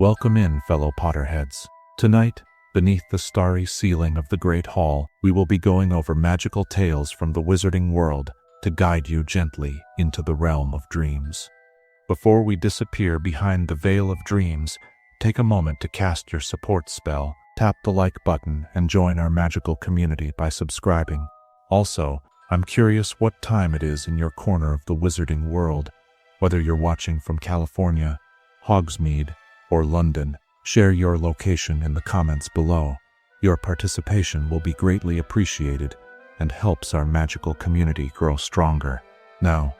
Welcome in, fellow Potterheads. Tonight, beneath the starry ceiling of the Great Hall, we will be going over magical tales from the wizarding world to guide you gently into the realm of dreams. Before we disappear behind the veil of dreams, take a moment to cast your support spell, tap the like button, and join our magical community by subscribing. Also, I'm curious what time it is in your corner of the wizarding world. Whether you're watching from California, Hogsmeade, or London, share your location in the comments below. Your participation will be greatly appreciated and helps our magical community grow stronger. Now,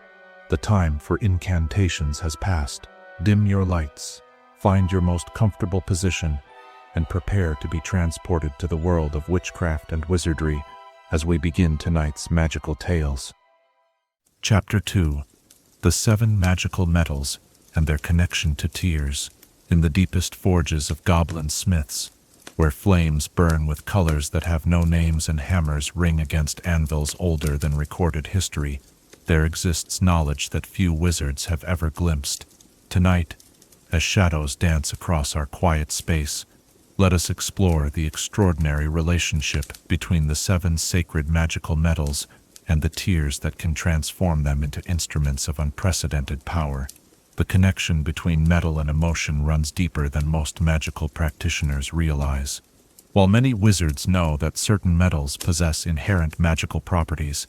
the time for incantations has passed. Dim your lights, find your most comfortable position, and prepare to be transported to the world of witchcraft and wizardry as we begin tonight's magical tales. Chapter 2: The 7 Magical Metals and Their Connection to Tears. In the deepest forges of goblin smiths, where flames burn with colors that have no names and hammers ring against anvils older than recorded history, there exists knowledge that few wizards have ever glimpsed. Tonight, as shadows dance across our quiet space, let us explore the extraordinary relationship between the 7 sacred magical metals and the tears that can transform them into instruments of unprecedented power. The connection between metal and emotion runs deeper than most magical practitioners realize. While many wizards know that certain metals possess inherent magical properties,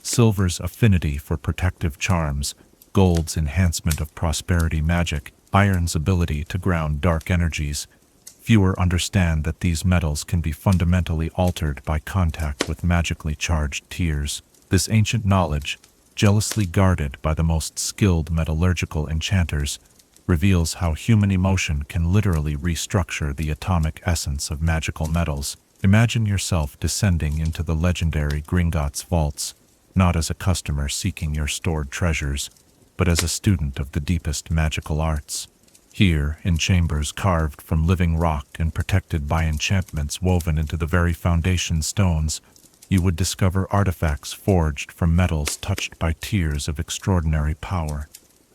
silver's affinity for protective charms, gold's enhancement of prosperity magic, iron's ability to ground dark energies, fewer understand that these metals can be fundamentally altered by contact with magically charged tears. This ancient knowledge, jealously guarded by the most skilled metallurgical enchanters, reveals how human emotion can literally restructure the atomic essence of magical metals. Imagine yourself descending into the legendary Gringotts vaults, not as a customer seeking your stored treasures, but as a student of the deepest magical arts. Here, in chambers carved from living rock and protected by enchantments woven into the very foundation stones, you would discover artifacts forged from metals touched by tears of extraordinary power.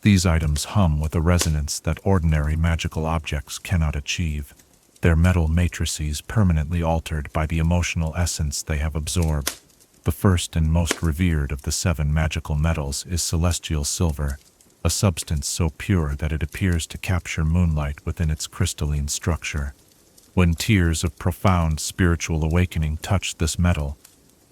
These items hum with a resonance that ordinary magical objects cannot achieve, their metal matrices permanently altered by the emotional essence they have absorbed. The first and most revered of the 7 magical metals is celestial silver, a substance so pure that it appears to capture moonlight within its crystalline structure. When tears of profound spiritual awakening touch this metal,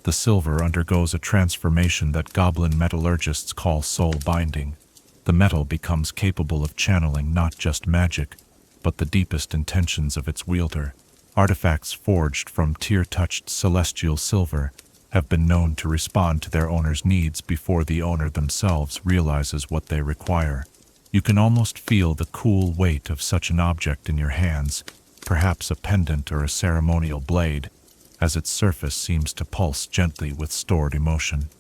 the silver undergoes a transformation that goblin metallurgists call soul binding. The metal becomes capable of channeling not just magic, but the deepest intentions of its wielder. Artifacts forged from tear-touched celestial silver have been known to respond to their owner's needs before the owner themselves realizes what they require. You can almost feel the cool weight of such an object in your hands, perhaps a pendant or a ceremonial blade, as its surface seems to pulse gently with stored emotion.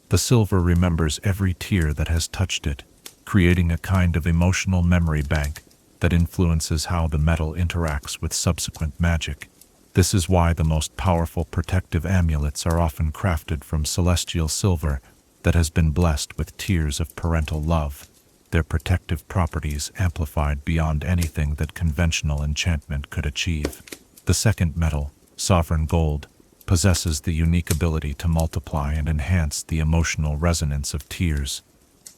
The silver remembers every tear that has touched it, creating a kind of emotional memory bank that influences how the metal interacts with subsequent magic. This is why the most powerful protective amulets are often crafted from celestial silver that has been blessed with tears of parental love, their protective properties amplified beyond anything that conventional enchantment could achieve. The second metal, sovereign gold, possesses the unique ability to multiply and enhance the emotional resonance of tears.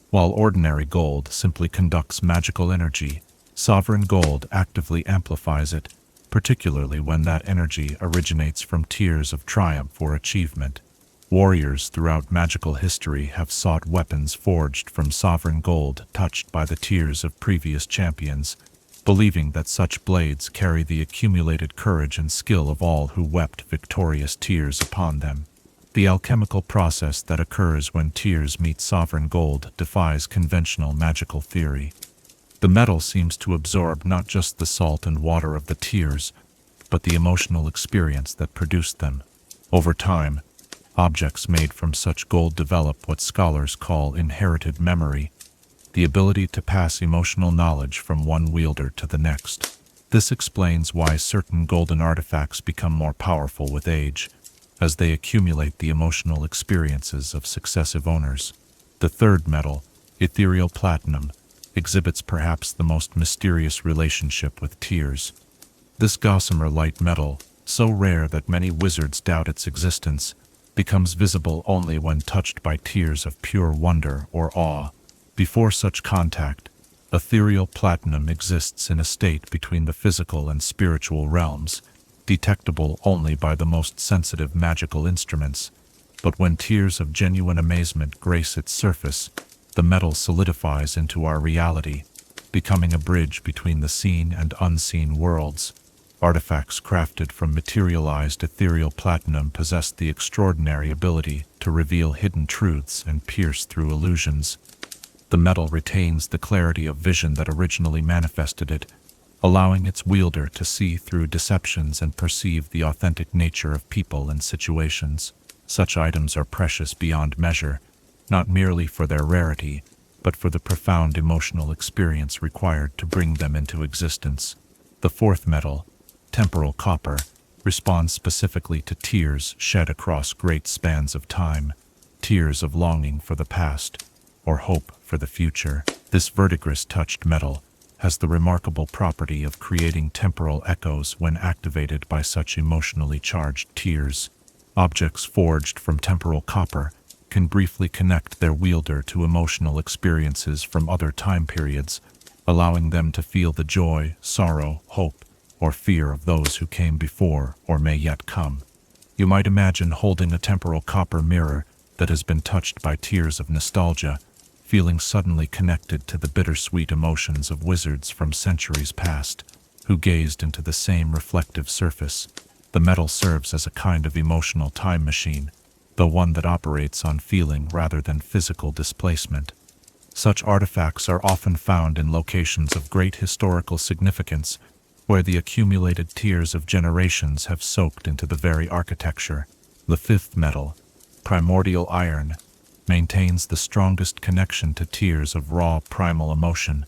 While ordinary gold simply conducts magical energy, sovereign gold actively amplifies it, particularly when that energy originates from tears of triumph or achievement. Warriors throughout magical history have sought weapons forged from sovereign gold touched by the tears of previous champions, believing that such blades carry the accumulated courage and skill of all who wept victorious tears upon them. The alchemical process that occurs when tears meet sovereign gold defies conventional magical theory. The metal seems to absorb not just the salt and water of the tears, but the emotional experience that produced them. Over time, objects made from such gold develop what scholars call inherited memory, the ability to pass emotional knowledge from one wielder to the next. This explains why certain golden artifacts become more powerful with age, as they accumulate the emotional experiences of successive owners. The third metal, ethereal platinum, exhibits perhaps the most mysterious relationship with tears. This gossamer light metal, so rare that many wizards doubt its existence, becomes visible only when touched by tears of pure wonder or awe. Before such contact, ethereal platinum exists in a state between the physical and spiritual realms, detectable only by the most sensitive magical instruments. But when tears of genuine amazement grace its surface, the metal solidifies into our reality, becoming a bridge between the seen and unseen worlds. Artifacts crafted from materialized ethereal platinum possess the extraordinary ability to reveal hidden truths and pierce through illusions. The metal retains the clarity of vision that originally manifested it, allowing its wielder to see through deceptions and perceive the authentic nature of people and situations. Such items are precious beyond measure, not merely for their rarity, but for the profound emotional experience required to bring them into existence. The fourth metal, temporal copper, responds specifically to tears shed across great spans of time, tears of longing for the past, or hope for the future. This verdigris-touched metal has the remarkable property of creating temporal echoes when activated by such emotionally charged tears. Objects forged from temporal copper can briefly connect their wielder to emotional experiences from other time periods, allowing them to feel the joy, sorrow, hope, or fear of those who came before or may yet come. You might imagine holding a temporal copper mirror that has been touched by tears of nostalgia, feeling suddenly connected to the bittersweet emotions of wizards from centuries past, who gazed into the same reflective surface. The metal serves as a kind of emotional time machine, though one that operates on feeling rather than physical displacement. Such artifacts are often found in locations of great historical significance, where the accumulated tears of generations have soaked into the very architecture. The fifth metal, primordial iron, maintains the strongest connection to tears of raw primal emotion,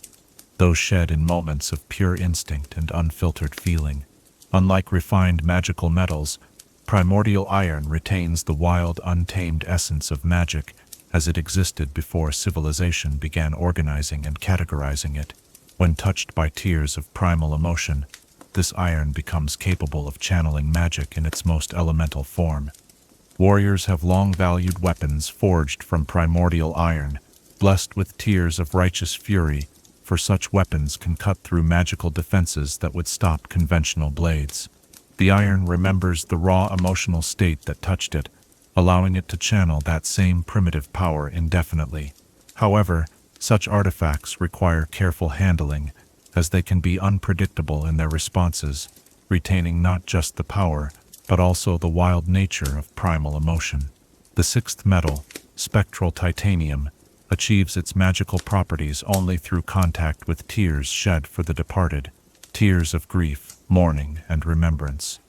those shed in moments of pure instinct and unfiltered feeling. Unlike refined magical metals, primordial iron retains the wild, untamed essence of magic as it existed before civilization began organizing and categorizing it. When touched by tears of primal emotion, this iron becomes capable of channeling magic in its most elemental form. Warriors have long valued weapons forged from primordial iron, blessed with tears of righteous fury, for such weapons can cut through magical defenses that would stop conventional blades. The iron remembers the raw emotional state that touched it, allowing it to channel that same primitive power indefinitely. However, such artifacts require careful handling, as they can be unpredictable in their responses, retaining not just the power, but also the wild nature of primal emotion. The sixth metal, spectral titanium, achieves its magical properties only through contact with tears shed for the departed, tears of grief, mourning, and remembrance.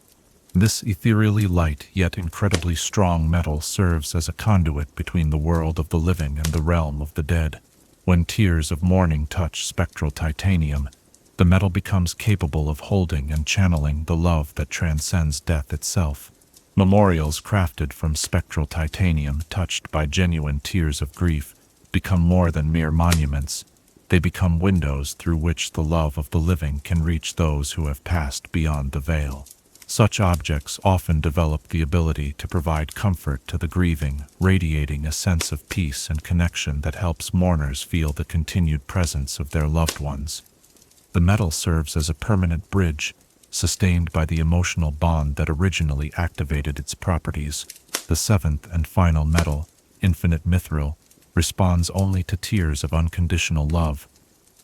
This ethereally light yet incredibly strong metal serves as a conduit between the world of the living and the realm of the dead. When tears of mourning touch spectral titanium, the metal becomes capable of holding and channeling the love that transcends death itself. Memorials crafted from spectral titanium touched by genuine tears of grief become more than mere monuments. They become windows through which the love of the living can reach those who have passed beyond the veil. Such objects often develop the ability to provide comfort to the grieving, radiating a sense of peace and connection that helps mourners feel the continued presence of their loved ones. The metal serves as a permanent bridge, sustained by the emotional bond that originally activated its properties. The seventh and final metal, infinite mithril, responds only to tears of unconditional love,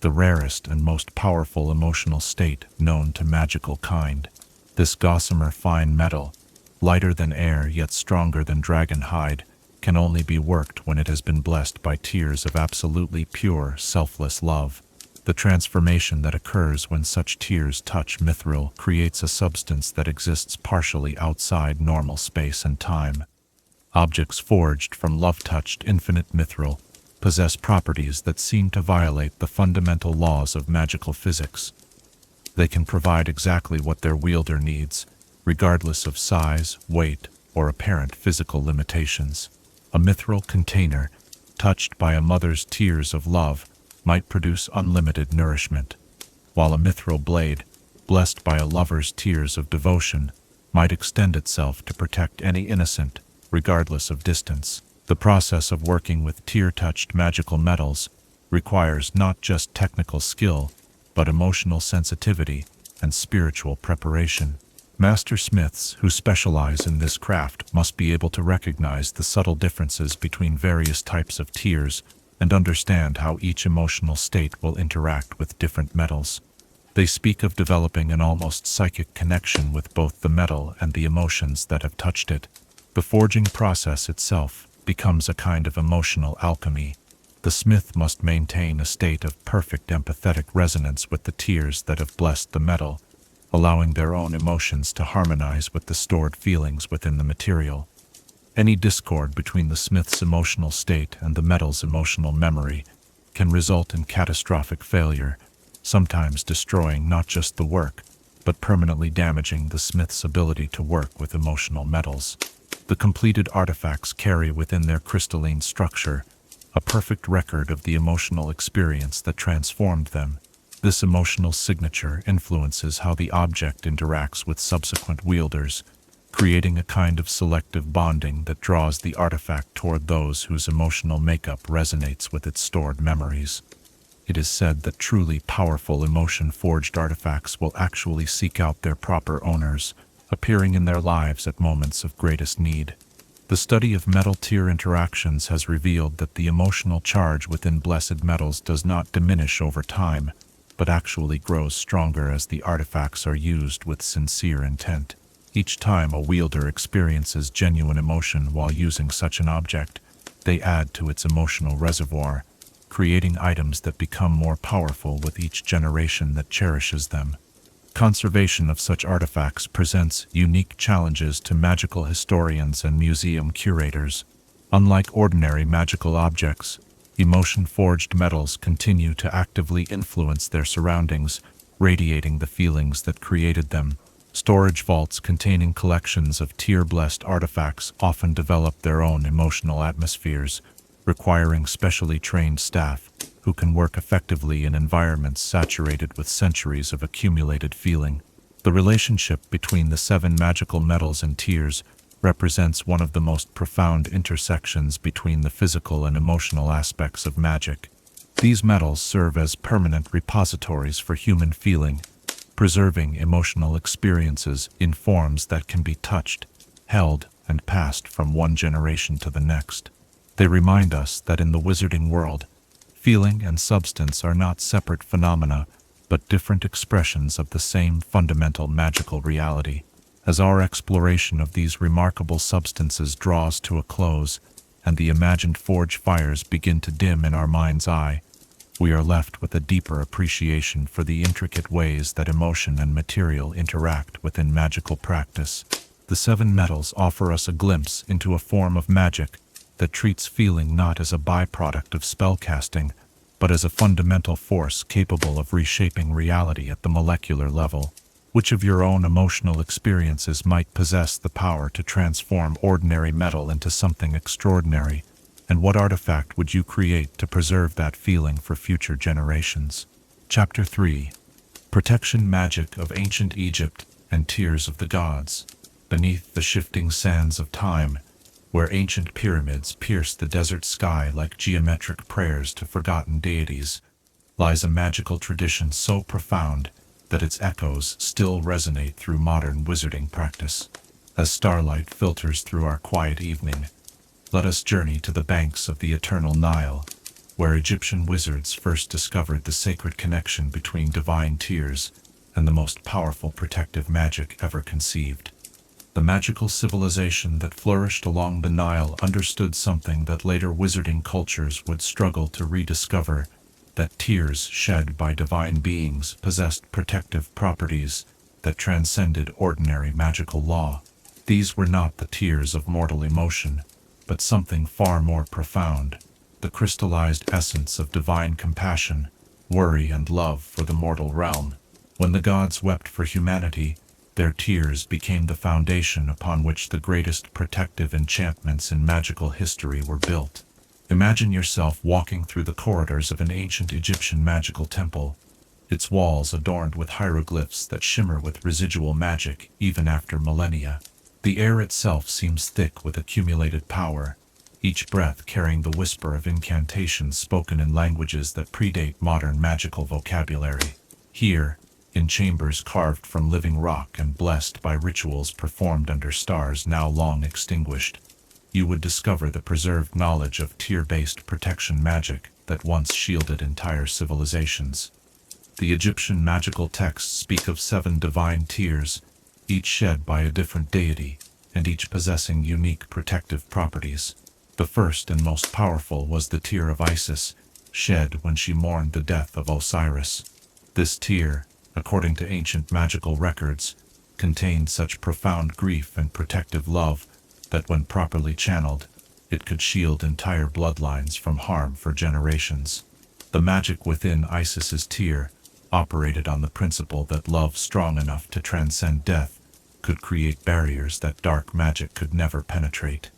the rarest and most powerful emotional state known to magical kind. This gossamer fine metal, lighter than air yet stronger than dragon hide, can only be worked when it has been blessed by tears of absolutely pure, selfless love. The transformation that occurs when such tears touch mithril creates a substance that exists partially outside normal space and time. Objects forged from love-touched infinite mithril possess properties that seem to violate the fundamental laws of magical physics. They can provide exactly what their wielder needs, regardless of size, weight, or apparent physical limitations. A mithril container, touched by a mother's tears of love, might produce unlimited nourishment, while a mithril blade, blessed by a lover's tears of devotion, might extend itself to protect any innocent, regardless of distance. The process of working with tear-touched magical metals requires not just technical skill, but emotional sensitivity and spiritual preparation. Master smiths who specialize in this craft must be able to recognize the subtle differences between various types of tears and understand how each emotional state will interact with different metals. They speak of developing an almost psychic connection with both the metal and the emotions that have touched it. The forging process itself becomes a kind of emotional alchemy. The smith must maintain a state of perfect empathetic resonance with the tears that have blessed the metal, allowing their own emotions to harmonize with the stored feelings within the material. Any discord between the smith's emotional state and the metal's emotional memory can result in catastrophic failure, sometimes destroying not just the work, but permanently damaging the smith's ability to work with emotional metals. The completed artifacts carry within their crystalline structure a perfect record of the emotional experience that transformed them. This emotional signature influences how the object interacts with subsequent wielders, creating a kind of selective bonding that draws the artifact toward those whose emotional makeup resonates with its stored memories. It is said that truly powerful emotion-forged artifacts will actually seek out their proper owners, appearing in their lives at moments of greatest need. The study of metal-tier interactions has revealed that the emotional charge within blessed metals does not diminish over time, but actually grows stronger as the artifacts are used with sincere intent. Each time a wielder experiences genuine emotion while using such an object, they add to its emotional reservoir, creating items that become more powerful with each generation that cherishes them. Conservation of such artifacts presents unique challenges to magical historians and museum curators. Unlike ordinary magical objects, emotion-forged metals continue to actively influence their surroundings, radiating the feelings that created them. Storage vaults containing collections of tear-blessed artifacts often develop their own emotional atmospheres, requiring specially trained staff who can work effectively in environments saturated with centuries of accumulated feeling. The relationship between the 7 magical metals and tears represents one of the most profound intersections between the physical and emotional aspects of magic. These metals serve as permanent repositories for human feeling, preserving emotional experiences in forms that can be touched, held, and passed from one generation to the next. They remind us that in the wizarding world, feeling and substance are not separate phenomena, but different expressions of the same fundamental magical reality. As our exploration of these remarkable substances draws to a close, and the imagined forge fires begin to dim in our mind's eye, we are left with a deeper appreciation for the intricate ways that emotion and material interact within magical practice. The 7 metals offer us a glimpse into a form of magic that treats feeling not as a byproduct of spellcasting, but as a fundamental force capable of reshaping reality at the molecular level. Which of your own emotional experiences might possess the power to transform ordinary metal into something extraordinary, and what artifact would you create to preserve that feeling for future generations? Chapter 3. Protection Magic of Ancient Egypt and Tears of the Gods. Beneath the shifting sands of time, where ancient pyramids pierce the desert sky like geometric prayers to forgotten deities, lies a magical tradition so profound that its echoes still resonate through modern wizarding practice. As starlight filters through our quiet evening, let us journey to the banks of the eternal Nile, where Egyptian wizards first discovered the sacred connection between divine tears and the most powerful protective magic ever conceived. The magical civilization that flourished along the Nile understood something that later wizarding cultures would struggle to rediscover, that tears shed by divine beings possessed protective properties that transcended ordinary magical law. These were not the tears of mortal emotion, but something far more profound, the crystallized essence of divine compassion, worry, and love for the mortal realm. When the gods wept for humanity, their tears became the foundation upon which the greatest protective enchantments in magical history were built. Imagine yourself walking through the corridors of an ancient Egyptian magical temple, its walls adorned with hieroglyphs that shimmer with residual magic even after millennia. The air itself seems thick with accumulated power, each breath carrying the whisper of incantations spoken in languages that predate modern magical vocabulary. Here, in chambers carved from living rock and blessed by rituals performed under stars now long extinguished, you would discover the preserved knowledge of tear-based protection magic that once shielded entire civilizations. The Egyptian magical texts speak of 7 divine tears, each shed by a different deity, and each possessing unique protective properties. The first and most powerful was the tear of Isis, shed when she mourned the death of Osiris. This tear, according to ancient magical records, contained such profound grief and protective love that when properly channeled, it could shield entire bloodlines from harm for generations. The magic within Isis's tear operated on the principle that love strong enough to transcend death could create barriers that dark magic could never penetrate.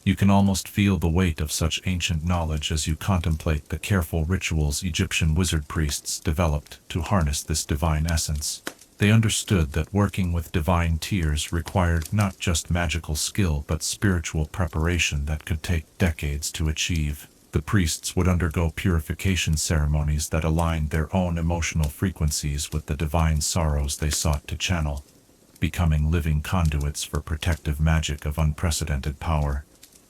You can almost feel the weight of such ancient knowledge as you contemplate the careful rituals Egyptian wizard priests developed to harness this divine essence. They understood that working with divine tears required not just magical skill but spiritual preparation that could take decades to achieve. The priests would undergo purification ceremonies that aligned their own emotional frequencies with the divine sorrows they sought to channel, becoming living conduits for protective magic of unprecedented power.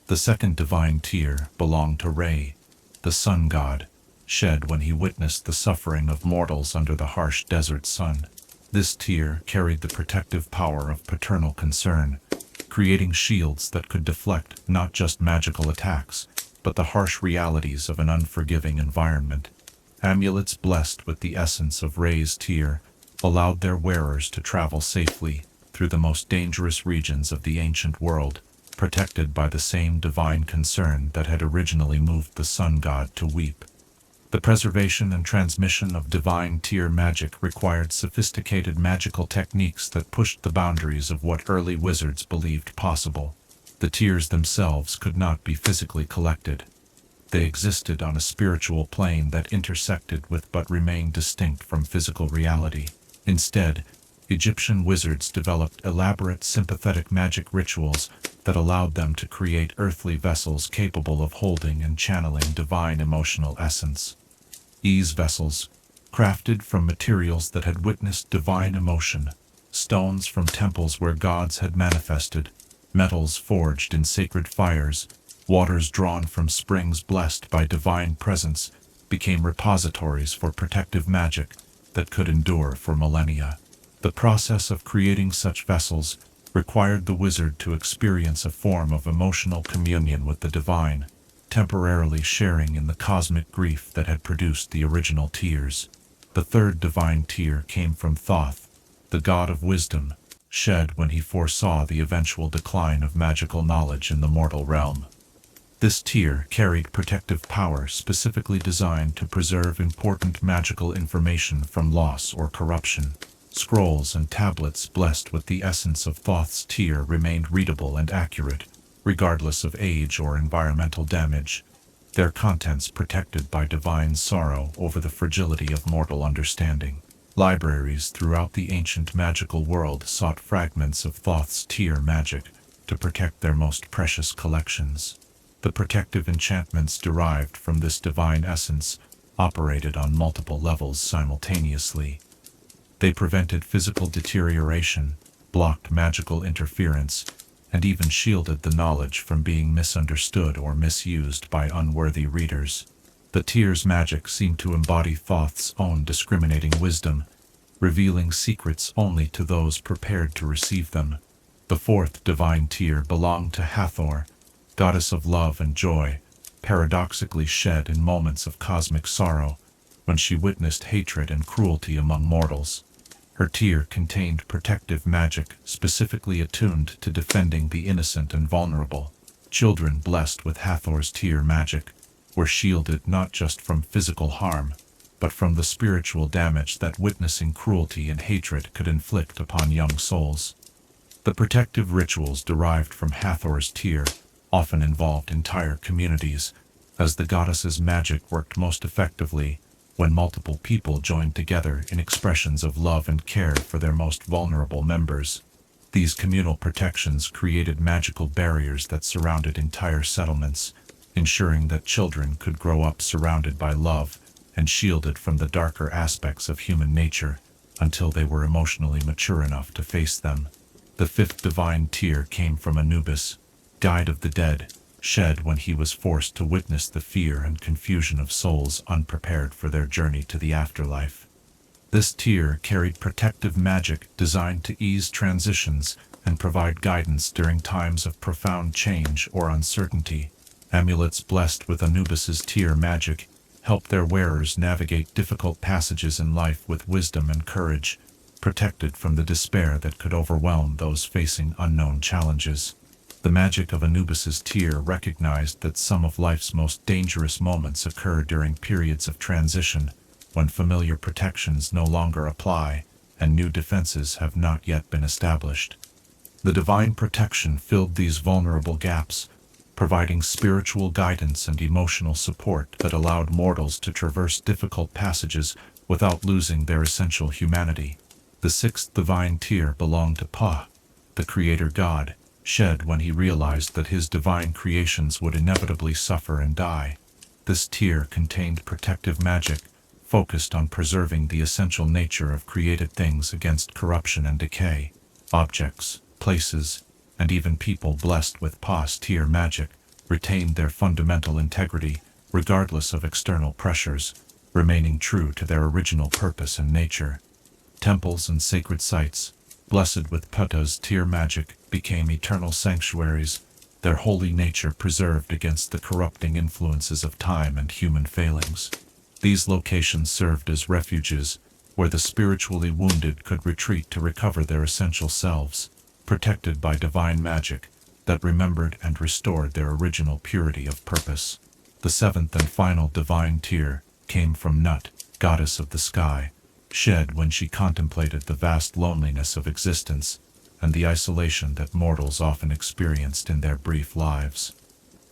The second divine tear belonged to Re, the sun god, shed when he witnessed the suffering of mortals under the harsh desert sun. This tear carried the protective power of paternal concern, creating shields that could deflect not just magical attacks, but the harsh realities of an unforgiving environment. Amulets blessed with the essence of Re's tear allowed their wearers to travel safely through the most dangerous regions of the ancient world, protected by the same divine concern that had originally moved the sun god to weep. The preservation and transmission of divine tear magic required sophisticated magical techniques that pushed the boundaries of what early wizards believed possible. The tears themselves could not be physically collected. They existed on a spiritual plane that intersected with but remained distinct from physical reality. Instead, Egyptian wizards developed elaborate sympathetic magic rituals that allowed them to create earthly vessels capable of holding and channeling divine emotional essence. These vessels, crafted from materials that had witnessed divine emotion, stones from temples where gods had manifested, metals forged in sacred fires, waters drawn from springs blessed by divine presence, became repositories for protective magic that could endure for millennia. The process of creating such vessels required the wizard to experience a form of emotional communion with the divine, temporarily sharing in the cosmic grief that had produced the original tears. The third divine tear came from Thoth, the god of wisdom, shed when he foresaw the eventual decline of magical knowledge in the mortal realm. This tear carried protective power specifically designed to preserve important magical information from loss or corruption. Scrolls and tablets blessed with the essence of Thoth's tear remained readable and accurate, regardless of age or environmental damage, their contents protected by divine sorrow over the fragility of mortal understanding. Libraries throughout the ancient magical world sought fragments of Thoth's tear magic to protect their most precious collections. The protective enchantments derived from this divine essence operated on multiple levels simultaneously. They prevented physical deterioration, blocked magical interference, and even shielded the knowledge from being misunderstood or misused by unworthy readers. The tear's magic seemed to embody Thoth's own discriminating wisdom, revealing secrets only to those prepared to receive them. The fourth divine tear belonged to Hathor, goddess of love and joy, paradoxically shed in moments of cosmic sorrow when she witnessed hatred and cruelty among mortals. Her tear contained protective magic specifically attuned to defending the innocent and vulnerable. Children blessed with Hathor's tear magic were shielded not just from physical harm, but from the spiritual damage that witnessing cruelty and hatred could inflict upon young souls. The protective rituals derived from Hathor's tear often involved entire communities, as the goddess's magic worked most effectively when multiple people joined together in expressions of love and care for their most vulnerable members. These communal protections created magical barriers that surrounded entire settlements, ensuring that children could grow up surrounded by love and shielded from the darker aspects of human nature until they were emotionally mature enough to face them. The fifth divine tier came from Anubis, guide of the dead, shed when he was forced to witness the fear and confusion of souls unprepared for their journey to the afterlife. This tier carried protective magic designed to ease transitions and provide guidance during times of profound change or uncertainty. Amulets blessed with Anubis's tier magic helped their wearers navigate difficult passages in life with wisdom and courage, protected from the despair that could overwhelm those facing unknown challenges. The magic of Anubis's tier recognized that some of life's most dangerous moments occur during periods of transition, when familiar protections no longer apply and new defenses have not yet been established. The divine protection filled these vulnerable gaps, providing spiritual guidance and emotional support that allowed mortals to traverse difficult passages without losing their essential humanity. The sixth divine tier belonged to Pa, the creator god, shed when he realized that his divine creations would inevitably suffer and die. This tier contained protective magic, focused on preserving the essential nature of created things against corruption and decay. Objects, places, and even people blessed with Pa's tier magic retained their fundamental integrity, regardless of external pressures, remaining true to their original purpose and nature. Temples and sacred sites, blessed with Pta's tier magic, became eternal sanctuaries, their holy nature preserved against the corrupting influences of time and human failings. These locations served as refuges, where the spiritually wounded could retreat to recover their essential selves, protected by divine magic that remembered and restored their original purity of purpose. The seventh and final divine tier came from Nut, goddess of the sky, shed when she contemplated the vast loneliness of existence and the isolation that mortals often experienced in their brief lives.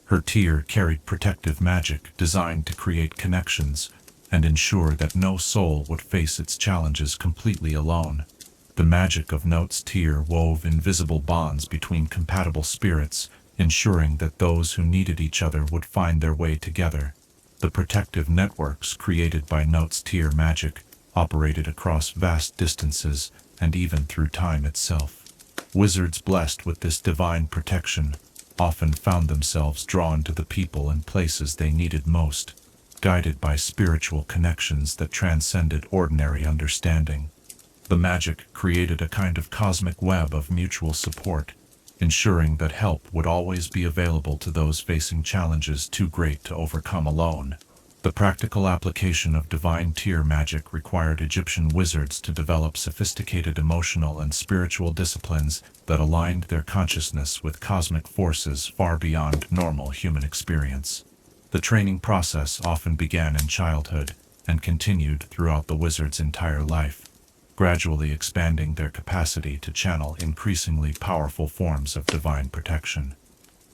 Her tier carried protective magic designed to create connections and ensure that no soul would face its challenges completely alone. The magic of Nut's tier wove invisible bonds between compatible spirits, ensuring that those who needed each other would find their way together. The protective networks created by Nut's tier magic operated across vast distances and even through time itself. Wizards blessed with this divine protection often found themselves drawn to the people and places they needed most, guided by spiritual connections that transcended ordinary understanding. The magic created a kind of cosmic web of mutual support, ensuring that help would always be available to those facing challenges too great to overcome alone. The practical application of divine tier magic required Egyptian wizards to develop sophisticated emotional and spiritual disciplines that aligned their consciousness with cosmic forces far beyond normal human experience. The training process often began in childhood and continued throughout the wizard's entire life, gradually expanding their capacity to channel increasingly powerful forms of divine protection.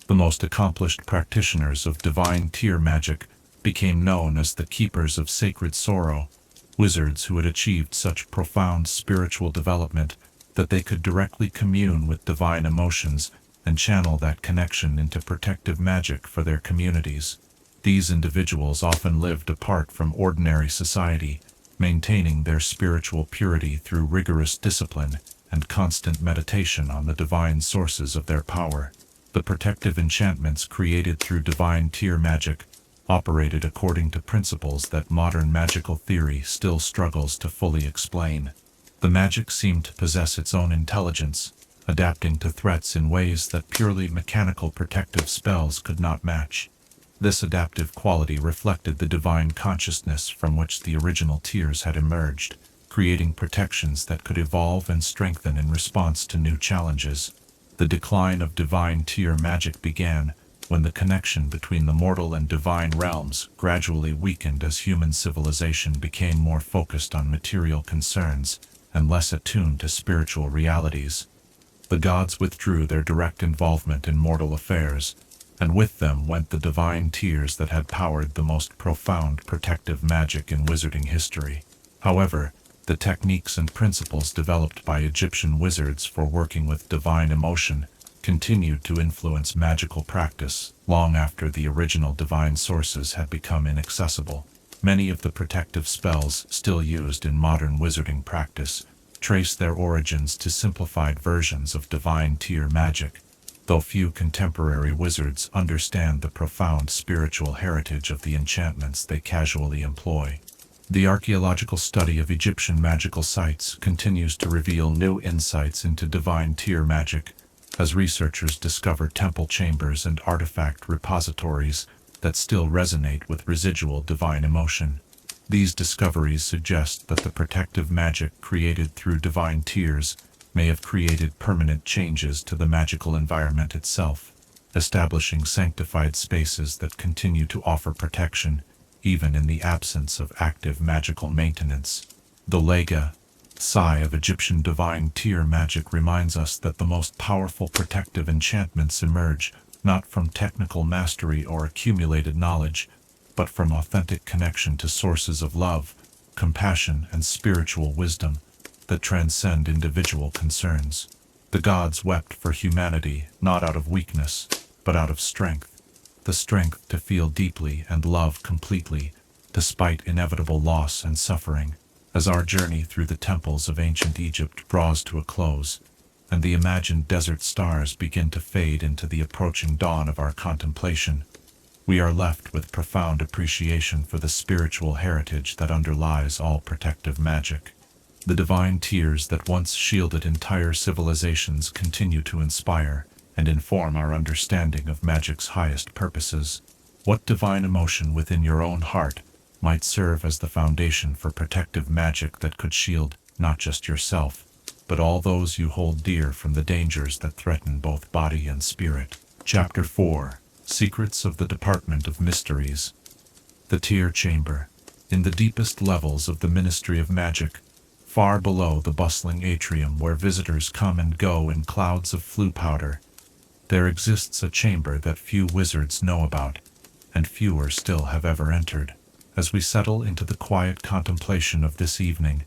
The most accomplished practitioners of divine tier magic became known as the Keepers of Sacred Sorrow, wizards who had achieved such profound spiritual development that they could directly commune with divine emotions and channel that connection into protective magic for their communities. These individuals often lived apart from ordinary society, maintaining their spiritual purity through rigorous discipline and constant meditation on the divine sources of their power. The protective enchantments created through divine tier magic operated according to principles that modern magical theory still struggles to fully explain. The magic seemed to possess its own intelligence, adapting to threats in ways that purely mechanical protective spells could not match. This adaptive quality reflected the divine consciousness from which the original tiers had emerged, creating protections that could evolve and strengthen in response to new challenges. The decline of divine tier magic began when the connection between the mortal and divine realms gradually weakened as human civilization became more focused on material concerns and less attuned to spiritual realities. The gods withdrew their direct involvement in mortal affairs, and with them went the divine tears that had powered the most profound protective magic in wizarding history. However, the techniques and principles developed by Egyptian wizards for working with divine emotion continued to influence magical practice long after the original divine sources had become inaccessible. Many of the protective spells still used in modern wizarding practice trace their origins to simplified versions of divine tear magic, though few contemporary wizards understand the profound spiritual heritage of the enchantments they casually employ. The archaeological study of Egyptian magical sites continues to reveal new insights into divine tear magic, as researchers discover temple chambers and artifact repositories that still resonate with residual divine emotion. These discoveries suggest that the protective magic created through divine tears may have created permanent changes to the magical environment itself, establishing sanctified spaces that continue to offer protection even in the absence of active magical maintenance. The Lega sigh of Egyptian divine tear magic reminds us that the most powerful protective enchantments emerge not from technical mastery or accumulated knowledge, but from authentic connection to sources of love, compassion, and spiritual wisdom that transcend individual concerns. The gods wept for humanity not out of weakness, but out of strength. The strength to feel deeply and love completely, despite inevitable loss and suffering. As our journey through the temples of ancient Egypt draws to a close, and the imagined desert stars begin to fade into the approaching dawn of our contemplation, we are left with profound appreciation for the spiritual heritage that underlies all protective magic. The divine tears that once shielded entire civilizations continue to inspire and inform our understanding of magic's highest purposes. What divine emotion within your own heart might serve as the foundation for protective magic that could shield not just yourself, but all those you hold dear from the dangers that threaten both body and spirit? Chapter 4: Secrets of the Department of Mysteries. The Tear Chamber. In the deepest levels of the Ministry of Magic, far below the bustling atrium where visitors come and go in clouds of flue powder, there exists a chamber that few wizards know about, and fewer still have ever entered. As we settle into the quiet contemplation of this evening,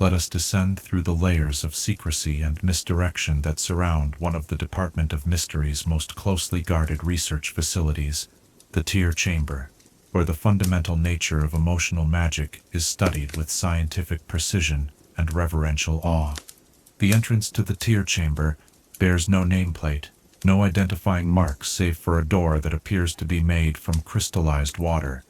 let us descend through the layers of secrecy and misdirection that surround one of the Department of Mystery's most closely guarded research facilities, the Tear Chamber, where the fundamental nature of emotional magic is studied with scientific precision and reverential awe. The entrance to the Tear Chamber bears no nameplate, no identifying marks save for a door that appears to be made from crystallized water,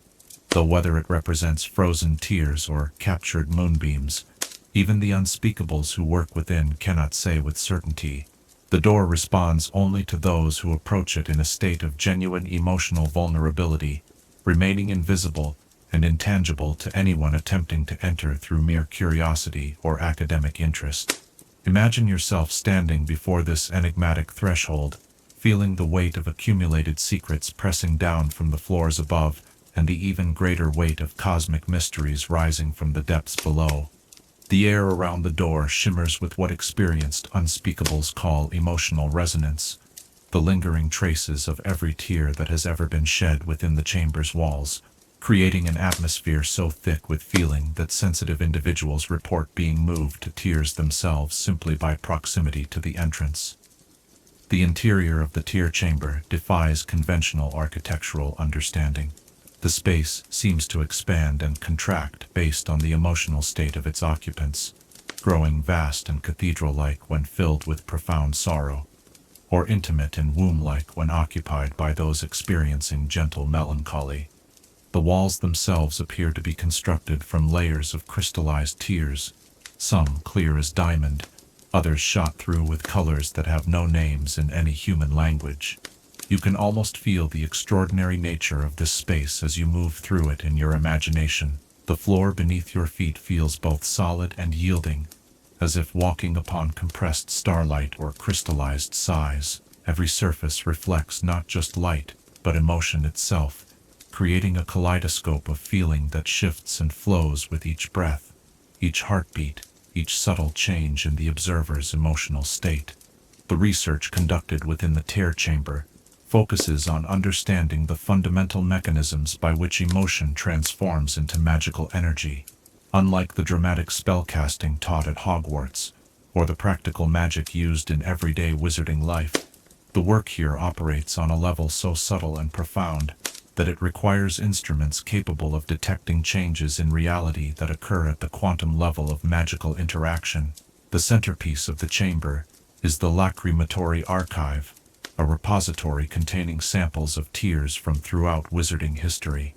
though whether it represents frozen tears or captured moonbeams, even the unspeakables who work within cannot say with certainty. The door responds only to those who approach it in a state of genuine emotional vulnerability, remaining invisible and intangible to anyone attempting to enter through mere curiosity or academic interest. Imagine yourself standing before this enigmatic threshold, feeling the weight of accumulated secrets pressing down from the floors above, and the even greater weight of cosmic mysteries rising from the depths below. The air around the door shimmers with what experienced unspeakables call emotional resonance, the lingering traces of every tear that has ever been shed within the chamber's walls, creating an atmosphere so thick with feeling that sensitive individuals report being moved to tears themselves simply by proximity to the entrance. The interior of the Tear Chamber defies conventional architectural understanding. The space seems to expand and contract based on the emotional state of its occupants, growing vast and cathedral-like when filled with profound sorrow, or intimate and womb-like when occupied by those experiencing gentle melancholy. The walls themselves appear to be constructed from layers of crystallized tears, some clear as diamond, others shot through with colors that have no names in any human language. You can almost feel the extraordinary nature of this space as you move through it in your imagination. The floor beneath your feet feels both solid and yielding, as if walking upon compressed starlight or crystallized sighs. Every surface reflects not just light, but emotion itself, creating a kaleidoscope of feeling that shifts and flows with each breath, each heartbeat, each subtle change in the observer's emotional state. The research conducted within the Tear Chamber focuses on understanding the fundamental mechanisms by which emotion transforms into magical energy. Unlike the dramatic spellcasting taught at Hogwarts, or the practical magic used in everyday wizarding life, the work here operates on a level so subtle and profound that it requires instruments capable of detecting changes in reality that occur at the quantum level of magical interaction. The centerpiece of the chamber is the Lacrimatory Archive, a repository containing samples of tears from throughout wizarding history.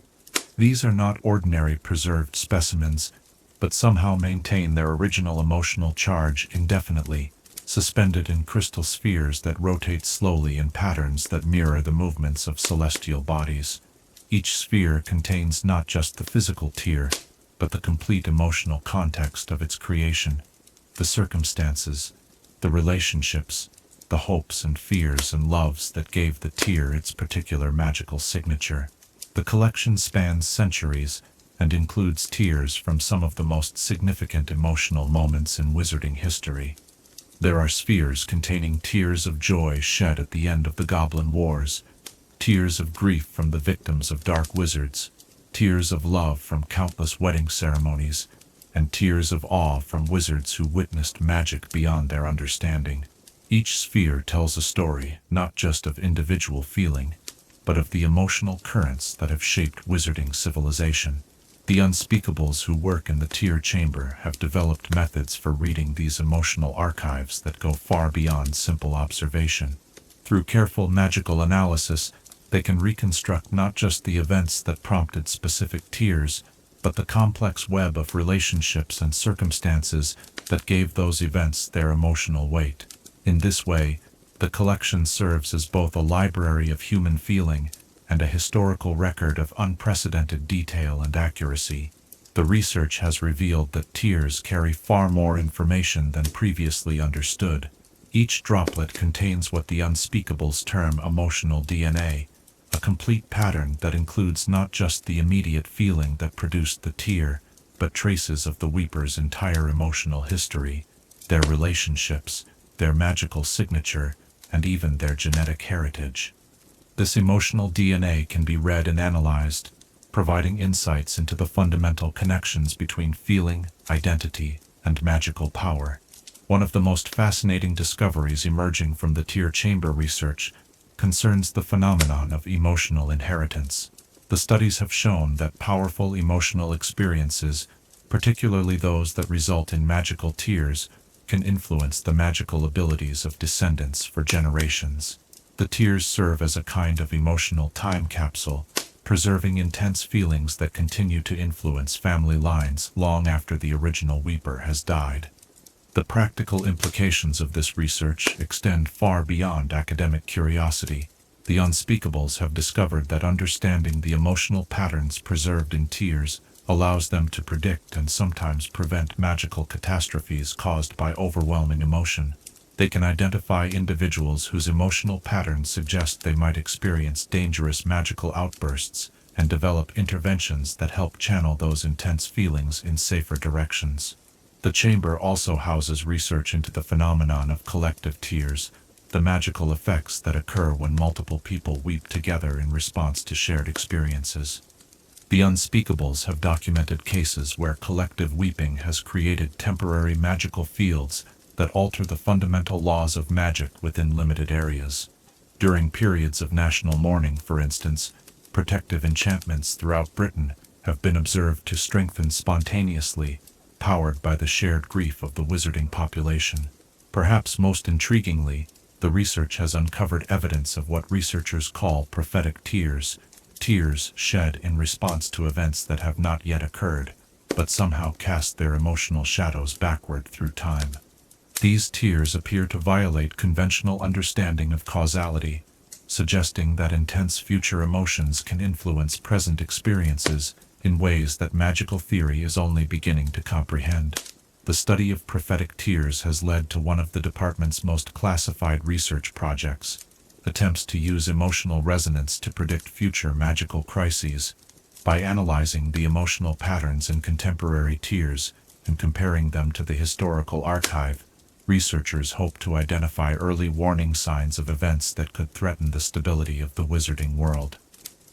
These are not ordinary preserved specimens, but somehow maintain their original emotional charge indefinitely, suspended in crystal spheres that rotate slowly in patterns that mirror the movements of celestial bodies. Each sphere contains not just the physical tear, but the complete emotional context of its creation, the circumstances, the relationships, the hopes and fears and loves that gave the tear its particular magical signature. The collection spans centuries and includes tears from some of the most significant emotional moments in wizarding history. There are spheres containing tears of joy shed at the end of the Goblin Wars, tears of grief from the victims of dark wizards, tears of love from countless wedding ceremonies, and tears of awe from wizards who witnessed magic beyond their understanding. Each sphere tells a story not just of individual feeling, but of the emotional currents that have shaped wizarding civilization. The unspeakables who work in the tear chamber have developed methods for reading these emotional archives that go far beyond simple observation. Through careful magical analysis, they can reconstruct not just the events that prompted specific tears, but the complex web of relationships and circumstances that gave those events their emotional weight. In this way, the collection serves as both a library of human feeling and a historical record of unprecedented detail and accuracy. The research has revealed that tears carry far more information than previously understood. Each droplet contains what the unspeakables term emotional DNA, a complete pattern that includes not just the immediate feeling that produced the tear, but traces of the weeper's entire emotional history, their relationships, their magical signature, and even their genetic heritage. This emotional DNA can be read and analyzed, providing insights into the fundamental connections between feeling, identity, and magical power. One of the most fascinating discoveries emerging from the tear chamber research concerns the phenomenon of emotional inheritance. The studies have shown that powerful emotional experiences, particularly those that result in magical tears, can influence the magical abilities of descendants for generations. The tears serve as a kind of emotional time capsule, preserving intense feelings that continue to influence family lines long after the original weeper has died. The practical implications of this research extend far beyond academic curiosity. The unspeakables have discovered that understanding the emotional patterns preserved in tears allows them to predict and sometimes prevent magical catastrophes caused by overwhelming emotion. They can identify individuals whose emotional patterns suggest they might experience dangerous magical outbursts and develop interventions that help channel those intense feelings in safer directions. The chamber also houses research into the phenomenon of collective tears, the magical effects that occur when multiple people weep together in response to shared experiences. The unspeakables have documented cases where collective weeping has created temporary magical fields that alter the fundamental laws of magic within limited areas. During periods of national mourning, for instance, protective enchantments throughout Britain have been observed to strengthen spontaneously, powered by the shared grief of the wizarding population. Perhaps most intriguingly, the research has uncovered evidence of what researchers call prophetic tears, tears shed in response to events that have not yet occurred, but somehow cast their emotional shadows backward through time. These tears appear to violate conventional understanding of causality, suggesting that intense future emotions can influence present experiences in ways that magical theory is only beginning to comprehend. The study of prophetic tears has led to one of the department's most classified research projects, attempts to use emotional resonance to predict future magical crises. By analyzing the emotional patterns in contemporary tears and comparing them to the historical archive, researchers hope to identify early warning signs of events that could threaten the stability of the wizarding world.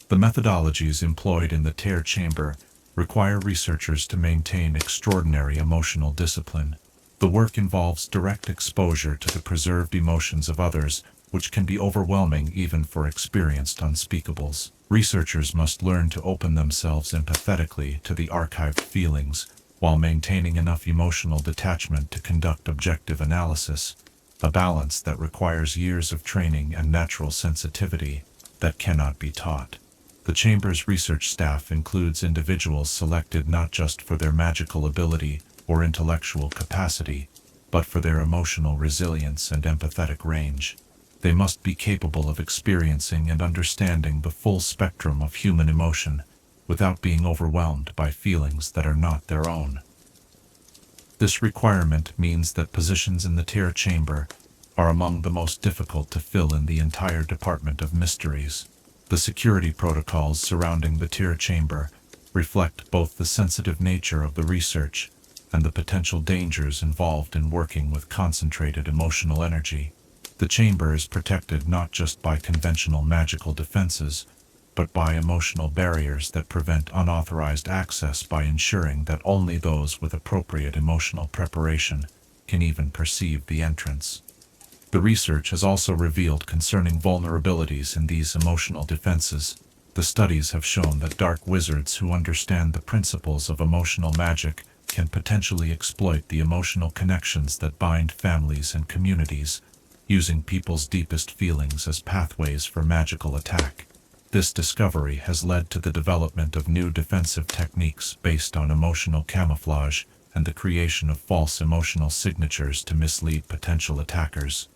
The methodologies employed in the Tear Chamber require researchers to maintain extraordinary emotional discipline. The work involves direct exposure to the preserved emotions of others, which can be overwhelming even for experienced unspeakables. Researchers must learn to open themselves empathetically to the archived feelings, while maintaining enough emotional detachment to conduct objective analysis, a balance that requires years of training and natural sensitivity that cannot be taught. The Chamber's research staff includes individuals selected not just for their magical ability or intellectual capacity, but for their emotional resilience and empathetic range. They must be capable of experiencing and understanding the full spectrum of human emotion, without being overwhelmed by feelings that are not their own. This requirement means that positions in the Tear Chamber are among the most difficult to fill in the entire Department of Mysteries. The security protocols surrounding the Tear Chamber reflect both the sensitive nature of the research and the potential dangers involved in working with concentrated emotional energy. The chamber is protected not just by conventional magical defenses, but by emotional barriers that prevent unauthorized access by ensuring that only those with appropriate emotional preparation can even perceive the entrance. The research has also revealed concerning vulnerabilities in these emotional defenses. The studies have shown that dark wizards who understand the principles of emotional magic can potentially exploit the emotional connections that bind families and communities, using people's deepest feelings as pathways for magical attack. This discovery has led to the development of new defensive techniques based on emotional camouflage and the creation of false emotional signatures to mislead potential attackers.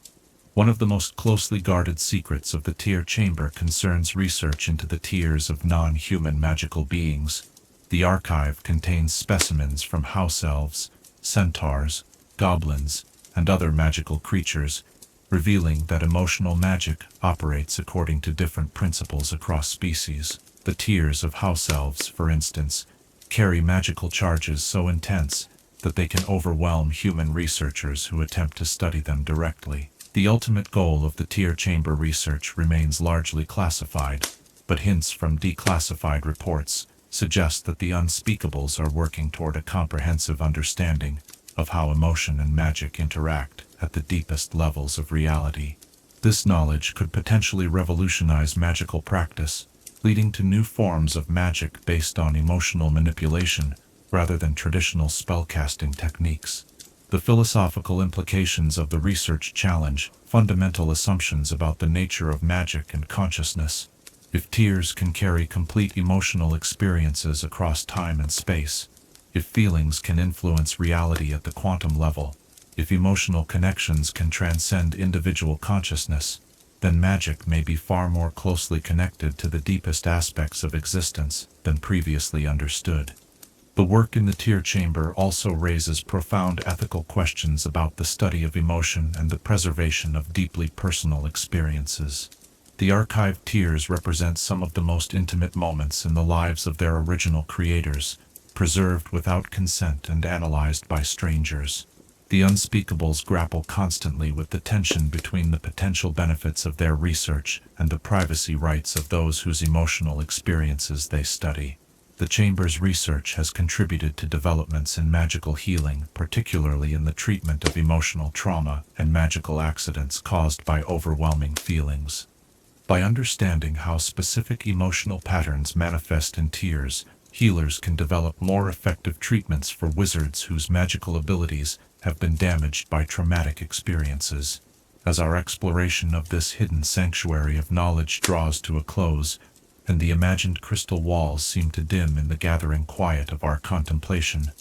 One of the most closely guarded secrets of the Tear Chamber concerns research into the tiers of non-human magical beings. The archive contains specimens from house elves, centaurs, goblins, and other magical creatures, revealing that emotional magic operates according to different principles across species. The tiers of house elves, for instance, carry magical charges so intense that they can overwhelm human researchers who attempt to study them directly. The ultimate goal of the Tear Chamber research remains largely classified, but hints from declassified reports suggest that the unspeakables are working toward a comprehensive understanding of how emotion and magic interact at the deepest levels of reality. This knowledge could potentially revolutionize magical practice, leading to new forms of magic based on emotional manipulation rather than traditional spellcasting techniques. The philosophical implications of the research challenge fundamental assumptions about the nature of magic and consciousness. If tears can carry complete emotional experiences across time and space, if feelings can influence reality at the quantum level, if emotional connections can transcend individual consciousness, then magic may be far more closely connected to the deepest aspects of existence than previously understood. The work in the Tear Chamber also raises profound ethical questions about the study of emotion and the preservation of deeply personal experiences. The archived tears represent some of the most intimate moments in the lives of their original creators, preserved without consent and analyzed by strangers. The unspeakables grapple constantly with the tension between the potential benefits of their research and the privacy rights of those whose emotional experiences they study. The Chamber's research has contributed to developments in magical healing, particularly in the treatment of emotional trauma and magical accidents caused by overwhelming feelings. By understanding how specific emotional patterns manifest in tears, healers can develop more effective treatments for wizards whose magical abilities have been damaged by traumatic experiences. As our exploration of this hidden sanctuary of knowledge draws to a close, and the imagined crystal walls seem to dim in the gathering quiet of our contemplation,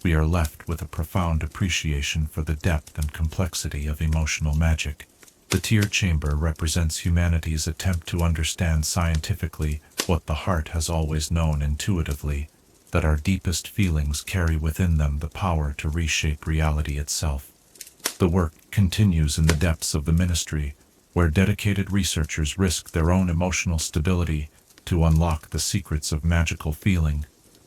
we are left with a profound appreciation for the depth and complexity of emotional magic. The Tear Chamber represents humanity's attempt to understand scientifically what the heart has always known intuitively, that our deepest feelings carry within them the power to reshape reality itself. The work continues in the depths of the ministry, where dedicated researchers risk their own emotional stability to unlock the secrets of magical feeling.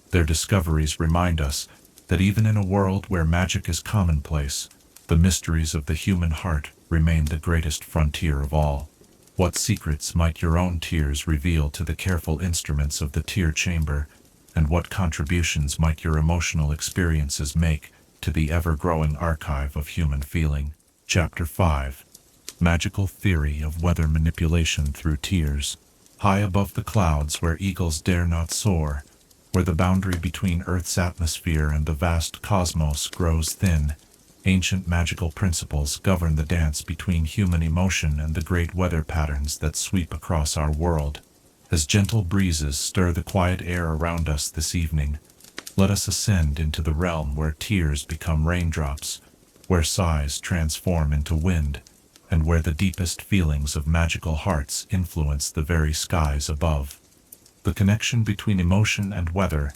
Their discoveries remind us that even in a world where magic is commonplace, The mysteries of the human heart remain the greatest frontier of all. What secrets might your own tears reveal to the careful instruments of the tear chamber, and what contributions might your emotional experiences make to the ever-growing archive of human feeling? Chapter 5. Magical Theory of Weather Manipulation Through Tears. High above the clouds where eagles dare not soar, where the boundary between Earth's atmosphere and the vast cosmos grows thin, ancient magical principles govern the dance between human emotion and the great weather patterns that sweep across our world. As gentle breezes stir the quiet air around us this evening, let us ascend into the realm where tears become raindrops, where sighs transform into wind, and where the deepest feelings of magical hearts influence the very skies above. The connection between emotion and weather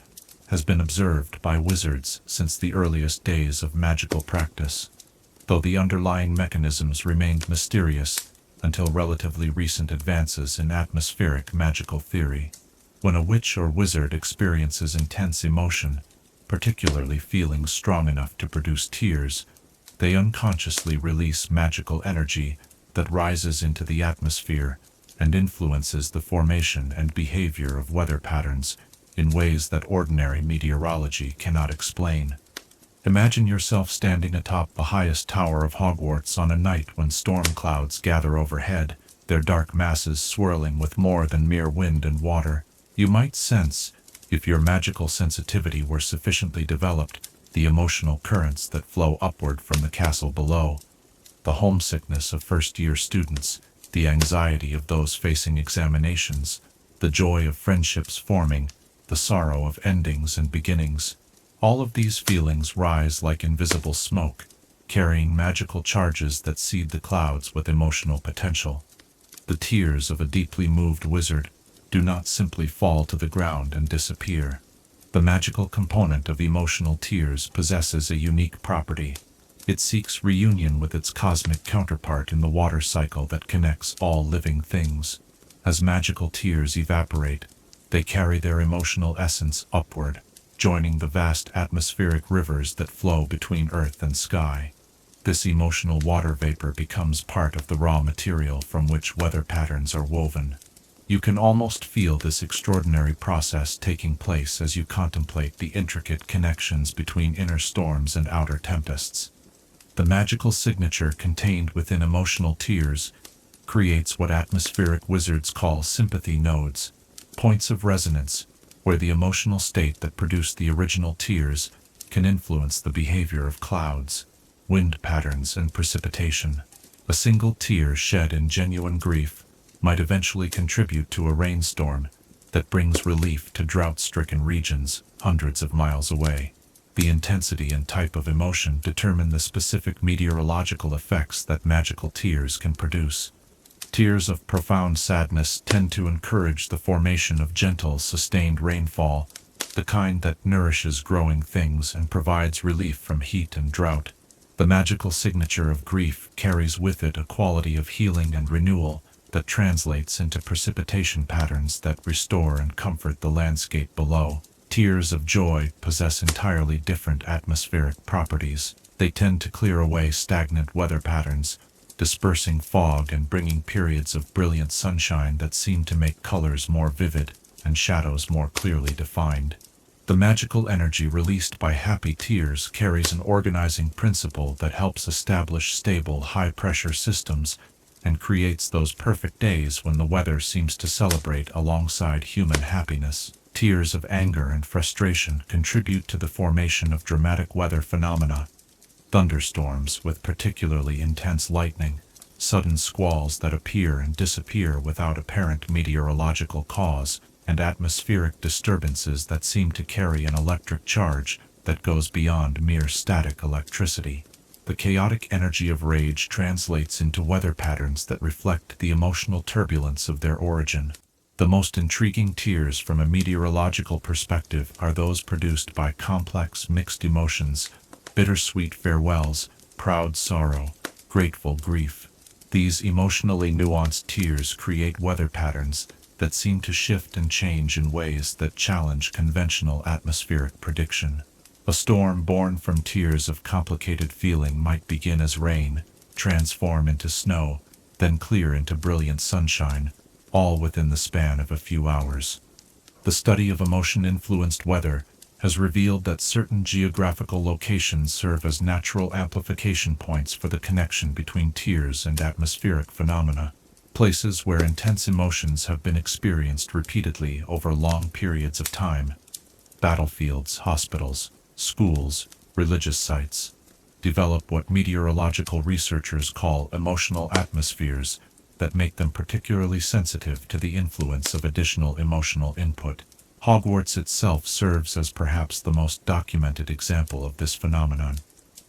has been observed by wizards since the earliest days of magical practice, though the underlying mechanisms remained mysterious until relatively recent advances in atmospheric magical theory. When a witch or wizard experiences intense emotion, particularly feelings strong enough to produce tears, they unconsciously release magical energy that rises into the atmosphere and influences the formation and behavior of weather patterns in ways that ordinary meteorology cannot explain. Imagine yourself standing atop the highest tower of Hogwarts on a night when storm clouds gather overhead, their dark masses swirling with more than mere wind and water. You might sense, if your magical sensitivity were sufficiently developed, the emotional currents that flow upward from the castle below. The homesickness of first-year students, the anxiety of those facing examinations, the joy of friendships forming, the sorrow of endings and beginnings. All of these feelings rise like invisible smoke, carrying magical charges that seed the clouds with emotional potential. The tears of a deeply moved wizard do not simply fall to the ground and disappear. The magical component of emotional tears possesses a unique property. It seeks reunion with its cosmic counterpart in the water cycle that connects all living things. As magical tears evaporate, they carry their emotional essence upward, joining the vast atmospheric rivers that flow between earth and sky. This emotional water vapor becomes part of the raw material from which weather patterns are woven. You can almost feel this extraordinary process taking place as you contemplate the intricate connections between inner storms and outer tempests. The magical signature contained within emotional tears creates what atmospheric wizards call sympathy nodes, points of resonance, where the emotional state that produced the original tears can influence the behavior of clouds, wind patterns, and precipitation. A single tear shed in genuine grief might eventually contribute to a rainstorm that brings relief to drought-stricken regions hundreds of miles away. The intensity and type of emotion determine the specific meteorological effects that magical tears can produce. Tears of profound sadness tend to encourage the formation of gentle, sustained rainfall, the kind that nourishes growing things and provides relief from heat and drought. The magical signature of grief carries with it a quality of healing and renewal that translates into precipitation patterns that restore and comfort the landscape below. Tears of joy possess entirely different atmospheric properties. They tend to clear away stagnant weather patterns, dispersing fog and bringing periods of brilliant sunshine that seem to make colors more vivid and shadows more clearly defined. The magical energy released by happy tears carries an organizing principle that helps establish stable, high-pressure systems and creates those perfect days when the weather seems to celebrate alongside human happiness. Tears of anger and frustration contribute to the formation of dramatic weather phenomena. Thunderstorms with particularly intense lightning, sudden squalls that appear and disappear without apparent meteorological cause, and atmospheric disturbances that seem to carry an electric charge that goes beyond mere static electricity. The chaotic energy of rage translates into weather patterns that reflect the emotional turbulence of their origin. The most intriguing tears from a meteorological perspective are those produced by complex mixed emotions, bittersweet farewells, proud sorrow, grateful grief. These emotionally nuanced tears create weather patterns that seem to shift and change in ways that challenge conventional atmospheric prediction. A storm born from tears of complicated feeling might begin as rain, transform into snow, then clear into brilliant sunshine, all within the span of a few hours. The study of emotion-influenced weather has revealed that certain geographical locations serve as natural amplification points for the connection between tears and atmospheric phenomena, places where intense emotions have been experienced repeatedly over long periods of time. Battlefields, hospitals, schools, religious sites develop what meteorological researchers call emotional atmospheres that make them particularly sensitive to the influence of additional emotional input. Hogwarts itself serves as perhaps the most documented example of this phenomenon.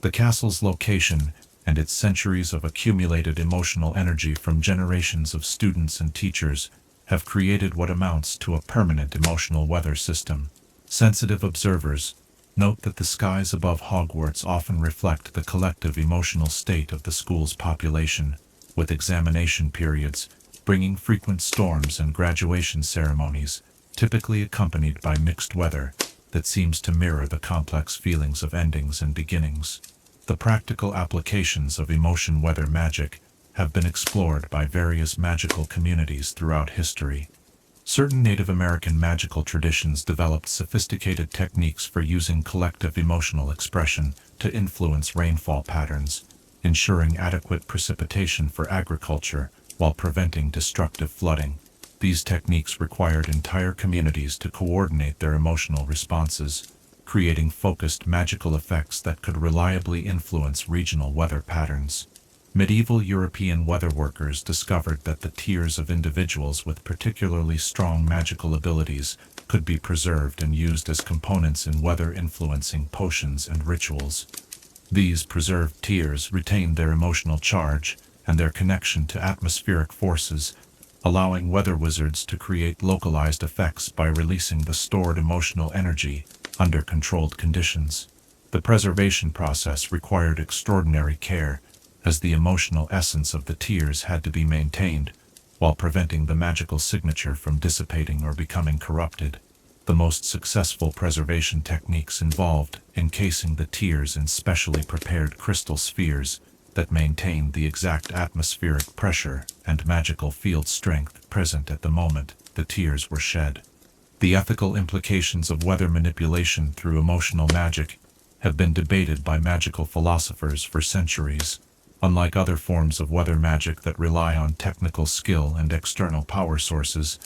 The castle's location and its centuries of accumulated emotional energy from generations of students and teachers have created what amounts to a permanent emotional weather system. Sensitive observers note that the skies above Hogwarts often reflect the collective emotional state of the school's population, with examination periods bringing frequent storms and graduation ceremonies, typically accompanied by mixed weather that seems to mirror the complex feelings of endings and beginnings. The practical applications of emotion weather magic have been explored by various magical communities throughout history. Certain Native American magical traditions developed sophisticated techniques for using collective emotional expression to influence rainfall patterns, ensuring adequate precipitation for agriculture while preventing destructive flooding. These techniques required entire communities to coordinate their emotional responses, creating focused magical effects that could reliably influence regional weather patterns. Medieval European weatherworkers discovered that the tears of individuals with particularly strong magical abilities could be preserved and used as components in weather-influencing potions and rituals. These preserved tears retained their emotional charge and their connection to atmospheric forces, allowing weather wizards to create localized effects by releasing the stored emotional energy under controlled conditions. The preservation process required extraordinary care, as the emotional essence of the tears had to be maintained, while preventing the magical signature from dissipating or becoming corrupted. The most successful preservation techniques involved encasing the tears in specially prepared crystal spheres that maintained the exact atmospheric pressure and magical field strength present at the moment the tears were shed. The ethical implications of weather manipulation through emotional magic have been debated by magical philosophers for centuries. Unlike other forms of weather magic that rely on technical skill and external power sources,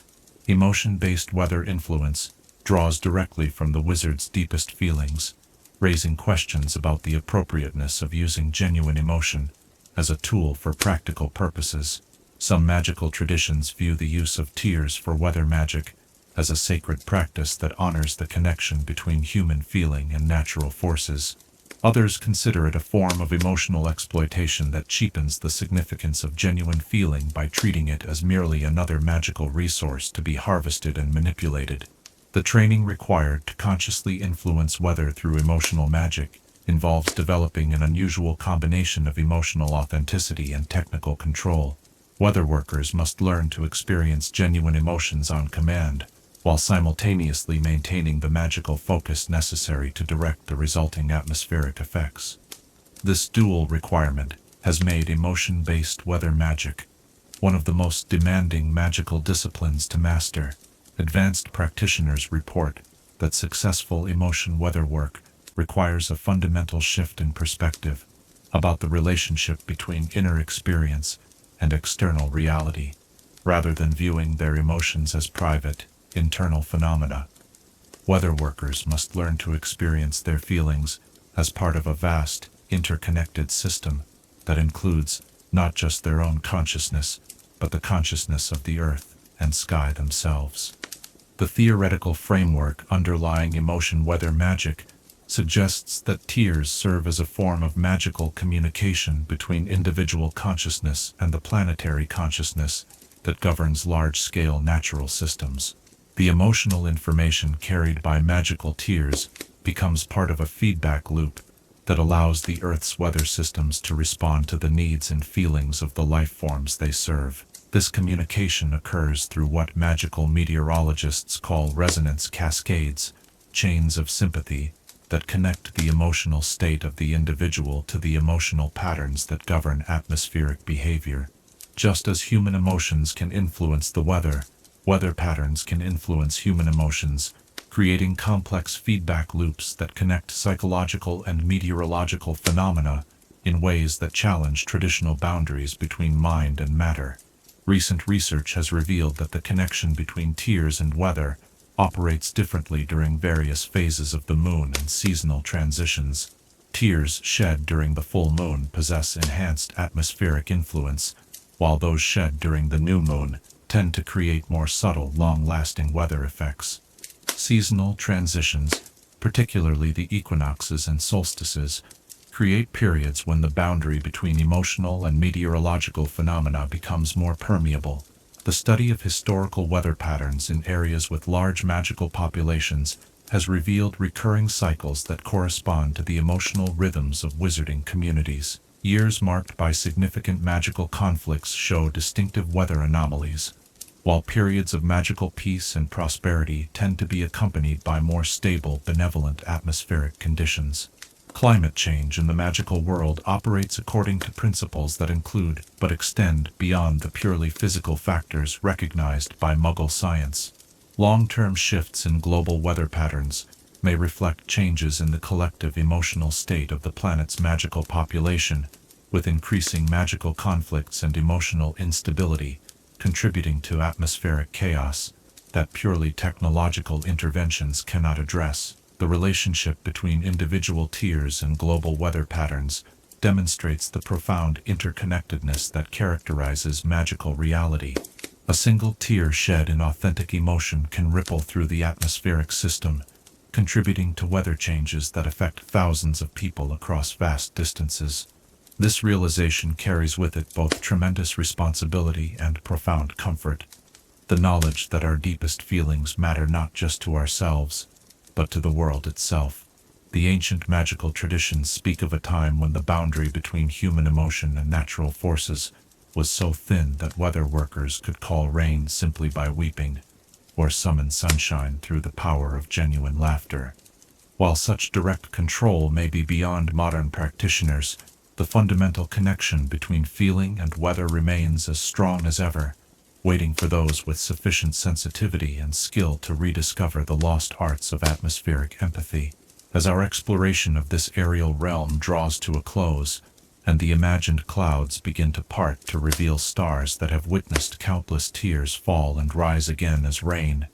emotion-based weather influence draws directly from the wizard's deepest feelings, raising questions about the appropriateness of using genuine emotion as a tool for practical purposes. Some magical traditions view the use of tears for weather magic as a sacred practice that honors the connection between human feeling and natural forces. Others consider it a form of emotional exploitation that cheapens the significance of genuine feeling by treating it as merely another magical resource to be harvested and manipulated. The training required to consciously influence weather through emotional magic involves developing an unusual combination of emotional authenticity and technical control. Weather workers must learn to experience genuine emotions on command, while simultaneously maintaining the magical focus necessary to direct the resulting atmospheric effects. This dual requirement has made emotion-based weather magic one of the most demanding magical disciplines to master. Advanced practitioners report that successful emotion weather work requires a fundamental shift in perspective about the relationship between inner experience and external reality, rather than viewing their emotions as private, internal phenomena. Weather workers must learn to experience their feelings as part of a vast, interconnected system that includes not just their own consciousness, but the consciousness of the earth and sky themselves. The theoretical framework underlying emotion weather magic suggests that tears serve as a form of magical communication between individual consciousness and the planetary consciousness that governs large-scale natural systems. The emotional information carried by magical tears becomes part of a feedback loop that allows the Earth's weather systems to respond to the needs and feelings of the life forms they serve. This communication occurs through what magical meteorologists call resonance cascades, chains of sympathy, that connect the emotional state of the individual to the emotional patterns that govern atmospheric behavior. Just as human emotions can influence the weather, weather patterns can influence human emotions, creating complex feedback loops that connect psychological and meteorological phenomena in ways that challenge traditional boundaries between mind and matter. Recent research has revealed that the connection between tears and weather operates differently during various phases of the moon and seasonal transitions. Tears shed during the full moon possess enhanced atmospheric influence, while those shed during the new moon tend to create more subtle, long-lasting weather effects. Seasonal transitions, particularly the equinoxes and solstices, create periods when the boundary between emotional and meteorological phenomena becomes more permeable. The study of historical weather patterns in areas with large magical populations has revealed recurring cycles that correspond to the emotional rhythms of wizarding communities. Years marked by significant magical conflicts show distinctive weather anomalies, while periods of magical peace and prosperity tend to be accompanied by more stable, benevolent atmospheric conditions. Climate change in the magical world operates according to principles that include but extend beyond the purely physical factors recognized by Muggle science. Long-term shifts in global weather patterns may reflect changes in the collective emotional state of the planet's magical population, with increasing magical conflicts and emotional instability contributing to atmospheric chaos that purely technological interventions cannot address. The relationship between individual tiers and global weather patterns demonstrates the profound interconnectedness that characterizes magical reality. A single tear shed in authentic emotion can ripple through the atmospheric system, contributing to weather changes that affect thousands of people across vast distances. This realization carries with it both tremendous responsibility and profound comfort. The knowledge that our deepest feelings matter not just to ourselves, but to the world itself. The ancient magical traditions speak of a time when the boundary between human emotion and natural forces was so thin that weather workers could call rain simply by weeping, or summon sunshine through the power of genuine laughter. While such direct control may be beyond modern practitioners, the fundamental connection between feeling and weather remains as strong as ever, waiting for those with sufficient sensitivity and skill to rediscover the lost arts of atmospheric empathy. As our exploration of this aerial realm draws to a close, and the imagined clouds begin to part to reveal stars that have witnessed countless tears fall and rise again as rain,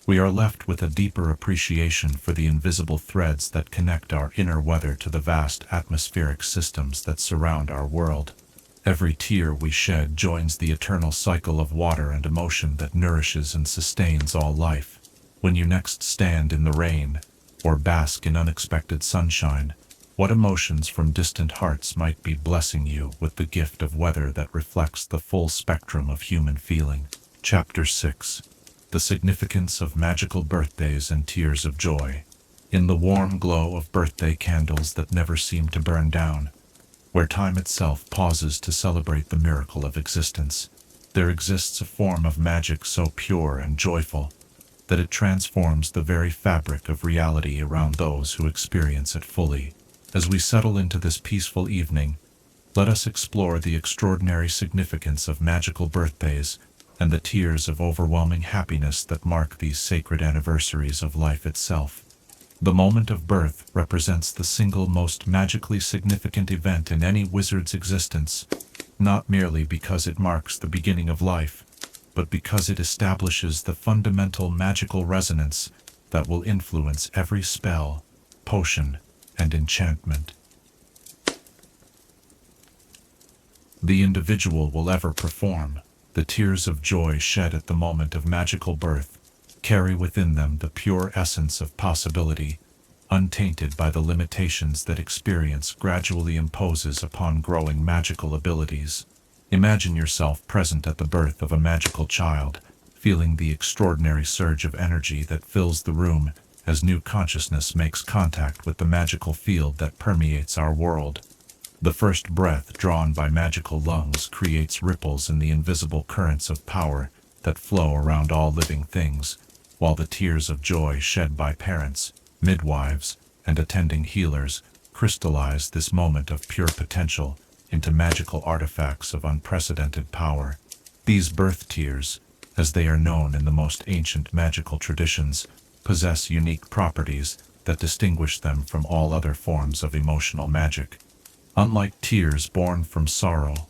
we are left with a deeper appreciation for the invisible threads that connect our inner weather to the vast atmospheric systems that surround our world. Every tear we shed joins the eternal cycle of water and emotion that nourishes and sustains all life. When you next stand in the rain, or bask in unexpected sunshine, what emotions from distant hearts might be blessing you with the gift of weather that reflects the full spectrum of human feeling? Chapter 6. The Significance of Magical Birthdays and Tears of Joy. In the warm glow of birthday candles that never seem to burn down, where time itself pauses to celebrate the miracle of existence, there exists a form of magic so pure and joyful that it transforms the very fabric of reality around those who experience it fully. As we settle into this peaceful evening, let us explore the extraordinary significance of magical birthdays and the tears of overwhelming happiness that mark these sacred anniversaries of life itself. The moment of birth represents the single most magically significant event in any wizard's existence, not merely because it marks the beginning of life, but because it establishes the fundamental magical resonance that will influence every spell, potion, and enchantment the individual will ever perform. The tears of joy shed at the moment of magical birth carry within them the pure essence of possibility, untainted by the limitations that experience gradually imposes upon growing magical abilities. Imagine yourself present at the birth of a magical child, feeling the extraordinary surge of energy that fills the room as new consciousness makes contact with the magical field that permeates our world. The first breath drawn by magical lungs creates ripples in the invisible currents of power that flow around all living things, while the tears of joy shed by parents, midwives, and attending healers crystallize this moment of pure potential into magical artifacts of unprecedented power. These birth tears, as they are known in the most ancient magical traditions, possess unique properties that distinguish them from all other forms of emotional magic. Unlike tears born from sorrow,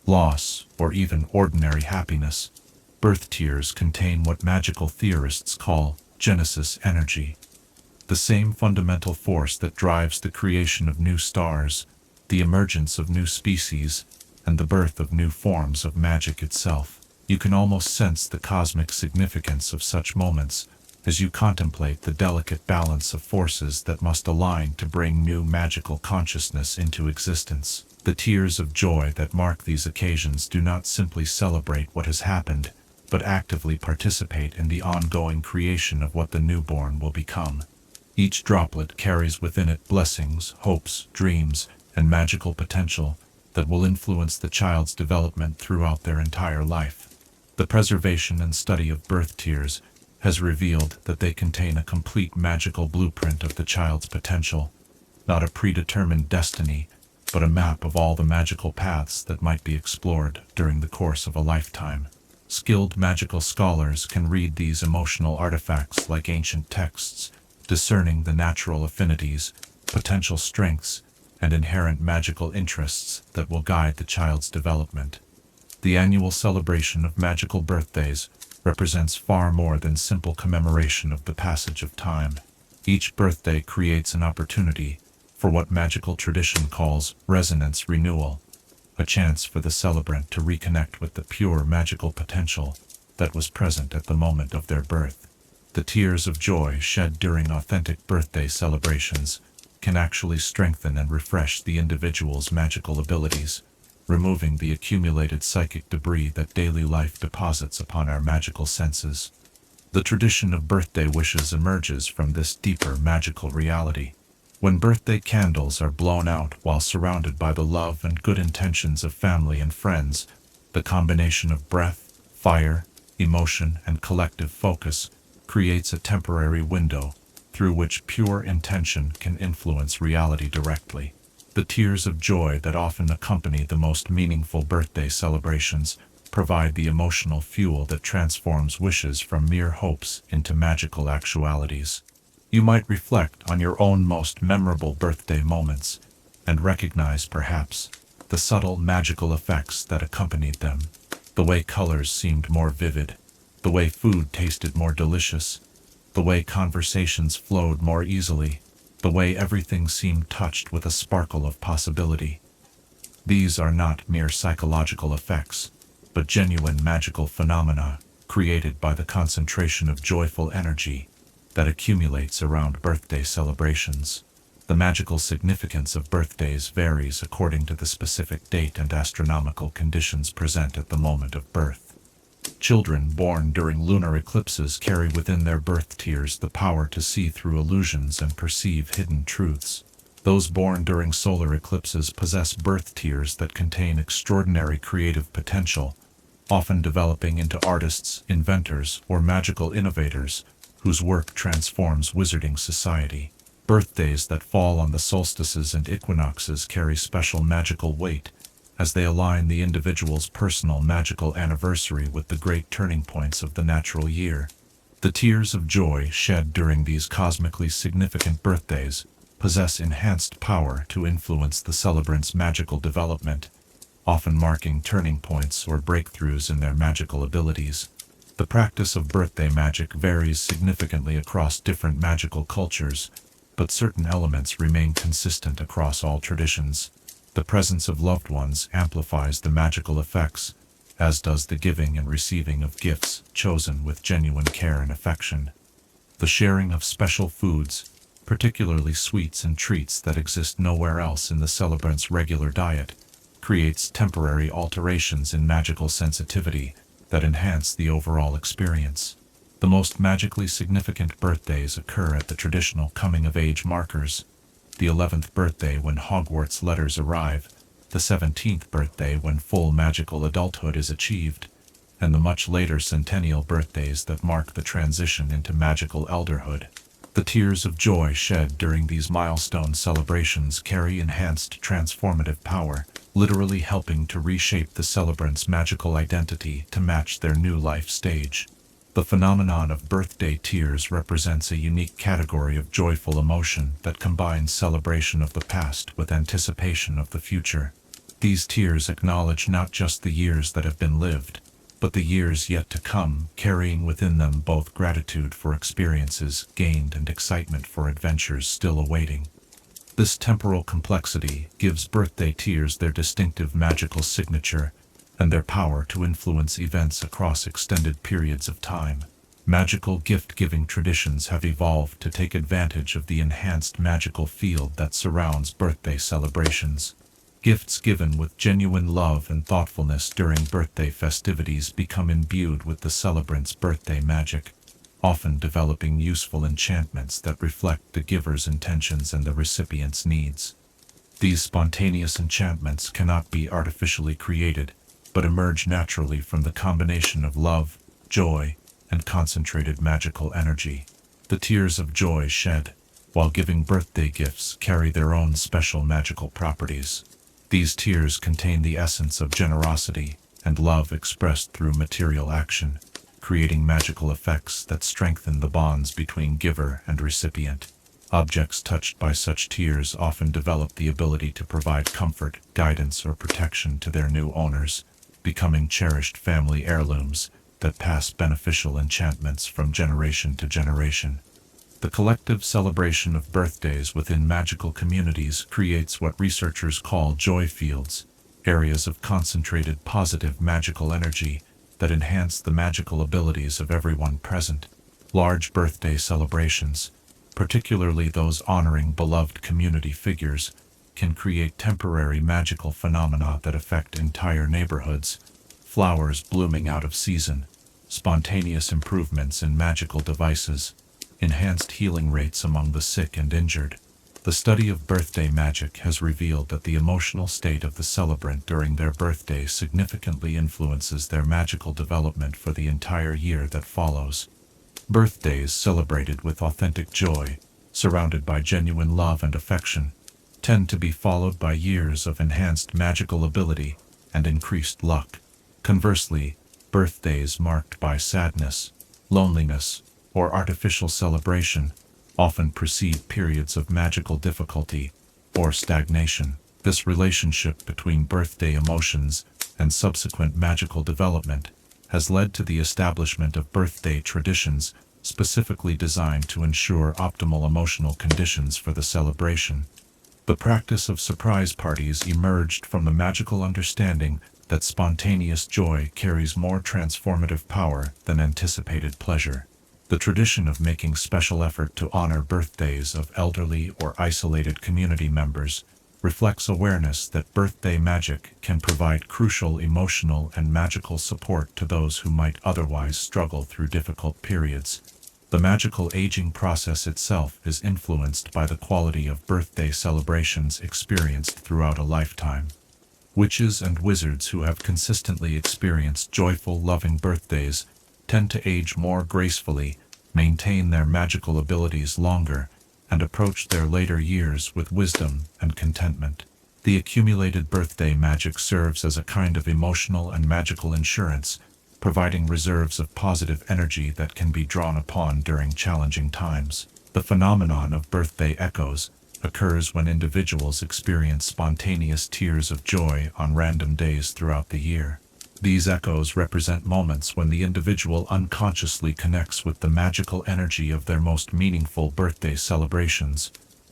loss, or even ordinary happiness, birth tears contain what magical theorists call Genesis energy, the same fundamental force that drives the creation of new stars, the emergence of new species, and the birth of new forms of magic itself. You can almost sense the cosmic significance of such moments as you contemplate the delicate balance of forces that must align to bring new magical consciousness into existence. The tears of joy that mark these occasions do not simply celebrate what has happened, but actively participate in the ongoing creation of what the newborn will become. Each droplet carries within it blessings, hopes, dreams, and magical potential that will influence the child's development throughout their entire life. The preservation and study of birth tears has revealed that they contain a complete magical blueprint of the child's potential, not a predetermined destiny, but a map of all the magical paths that might be explored during the course of a lifetime. Skilled magical scholars can read these emotional artifacts like ancient texts, discerning the natural affinities, potential strengths, and inherent magical interests that will guide the child's development. The annual celebration of magical birthdays represents far more than simple commemoration of the passage of time. Each birthday creates an opportunity for what magical tradition calls resonance renewal, a chance for the celebrant to reconnect with the pure magical potential that was present at the moment of their birth. The tears of joy shed during authentic birthday celebrations can actually strengthen and refresh the individual's magical abilities, removing the accumulated psychic debris that daily life deposits upon our magical senses. The tradition of birthday wishes emerges from this deeper magical reality. When birthday candles are blown out while surrounded by the love and good intentions of family and friends, the combination of breath, fire, emotion, and collective focus creates a temporary window through which pure intention can influence reality directly. The tears of joy that often accompany the most meaningful birthday celebrations provide the emotional fuel that transforms wishes from mere hopes into magical actualities. You might reflect on your own most memorable birthday moments and recognize, perhaps, the subtle magical effects that accompanied them. The way colors seemed more vivid, the way food tasted more delicious, the way conversations flowed more easily, the way everything seemed touched with a sparkle of possibility. These are not mere psychological effects, but genuine magical phenomena created by the concentration of joyful energy that accumulates around birthday celebrations. The magical significance of birthdays varies according to the specific date and astronomical conditions present at the moment of birth. Children born during lunar eclipses carry within their birth tears the power to see through illusions and perceive hidden truths. Those born during solar eclipses possess birth tears that contain extraordinary creative potential, often developing into artists, inventors, or magical innovators whose work transforms wizarding society. Birthdays that fall on the solstices and equinoxes carry special magical weight, as they align the individual's personal magical anniversary with the great turning points of the natural year. The tears of joy shed during these cosmically significant birthdays possess enhanced power to influence the celebrant's magical development, often marking turning points or breakthroughs in their magical abilities. The practice of birthday magic varies significantly across different magical cultures, but certain elements remain consistent across all traditions. The presence of loved ones amplifies the magical effects, as does the giving and receiving of gifts chosen with genuine care and affection. The sharing of special foods, particularly sweets and treats that exist nowhere else in the celebrant's regular diet, creates temporary alterations in magical sensitivity that enhance the overall experience. The most magically significant birthdays occur at the traditional coming-of-age markers: the 11th birthday when Hogwarts letters arrive, the 17th birthday when full magical adulthood is achieved, and the much later centennial birthdays that mark the transition into magical elderhood. The tears of joy shed during these milestone celebrations carry enhanced transformative power, literally helping to reshape the celebrant's magical identity to match their new life stage. The phenomenon of birthday tears represents a unique category of joyful emotion that combines celebration of the past with anticipation of the future. These tears acknowledge not just the years that have been lived, but the years yet to come, carrying within them both gratitude for experiences gained and excitement for adventures still awaiting. This temporal complexity gives birthday tears their distinctive magical signature and their power to influence events across extended periods of time. Magical gift-giving traditions have evolved to take advantage of the enhanced magical field that surrounds birthday celebrations. Gifts given with genuine love and thoughtfulness during birthday festivities become imbued with the celebrant's birthday magic, often developing useful enchantments that reflect the giver's intentions and the recipient's needs. These spontaneous enchantments cannot be artificially created, but emerge naturally from the combination of love, joy, and concentrated magical energy. The tears of joy shed while giving birthday gifts carry their own special magical properties. These tears contain the essence of generosity and love expressed through material action, creating magical effects that strengthen the bonds between giver and recipient. Objects touched by such tears often develop the ability to provide comfort, guidance, or protection to their new owners, becoming cherished family heirlooms that pass beneficial enchantments from generation to generation. The collective celebration of birthdays within magical communities creates what researchers call joy fields, areas of concentrated positive magical energy that enhance the magical abilities of everyone present. Large birthday celebrations, particularly those honoring beloved community figures, can create temporary magical phenomena that affect entire neighborhoods. Flowers blooming out of season, spontaneous improvements in magical devices, enhanced healing rates among the sick and injured. The study of birthday magic has revealed that the emotional state of the celebrant during their birthday significantly influences their magical development for the entire year that follows. Birthdays celebrated with authentic joy, surrounded by genuine love and affection, tend to be followed by years of enhanced magical ability and increased luck. Conversely, birthdays marked by sadness, loneliness, or artificial celebration often precede periods of magical difficulty or stagnation. This relationship between birthday emotions and subsequent magical development has led to the establishment of birthday traditions specifically designed to ensure optimal emotional conditions for the celebration. The practice of surprise parties emerged from the magical understanding that spontaneous joy carries more transformative power than anticipated pleasure. The tradition of making special effort to honor birthdays of elderly or isolated community members reflects awareness that birthday magic can provide crucial emotional and magical support to those who might otherwise struggle through difficult periods. The magical aging process itself is influenced by the quality of birthday celebrations experienced throughout a lifetime. Witches and wizards who have consistently experienced joyful, loving birthdays tend to age more gracefully, maintain their magical abilities longer, and approach their later years with wisdom and contentment. The accumulated birthday magic serves as a kind of emotional and magical insurance, providing reserves of positive energy that can be drawn upon during challenging times. The phenomenon of birthday echoes occurs when individuals experience spontaneous tears of joy on random days throughout the year. These echoes represent moments when the individual unconsciously connects with the magical energy of their most meaningful birthday celebrations,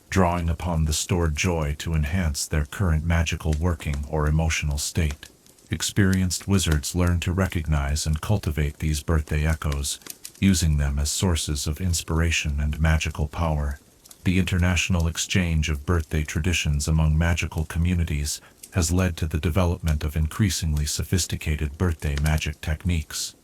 drawing upon the stored joy to enhance their current magical working or emotional state. Experienced wizards learn to recognize and cultivate these birthday echoes, using them as sources of inspiration and magical power. The international exchange of birthday traditions among magical communities has led to the development of increasingly sophisticated birthday magic techniques.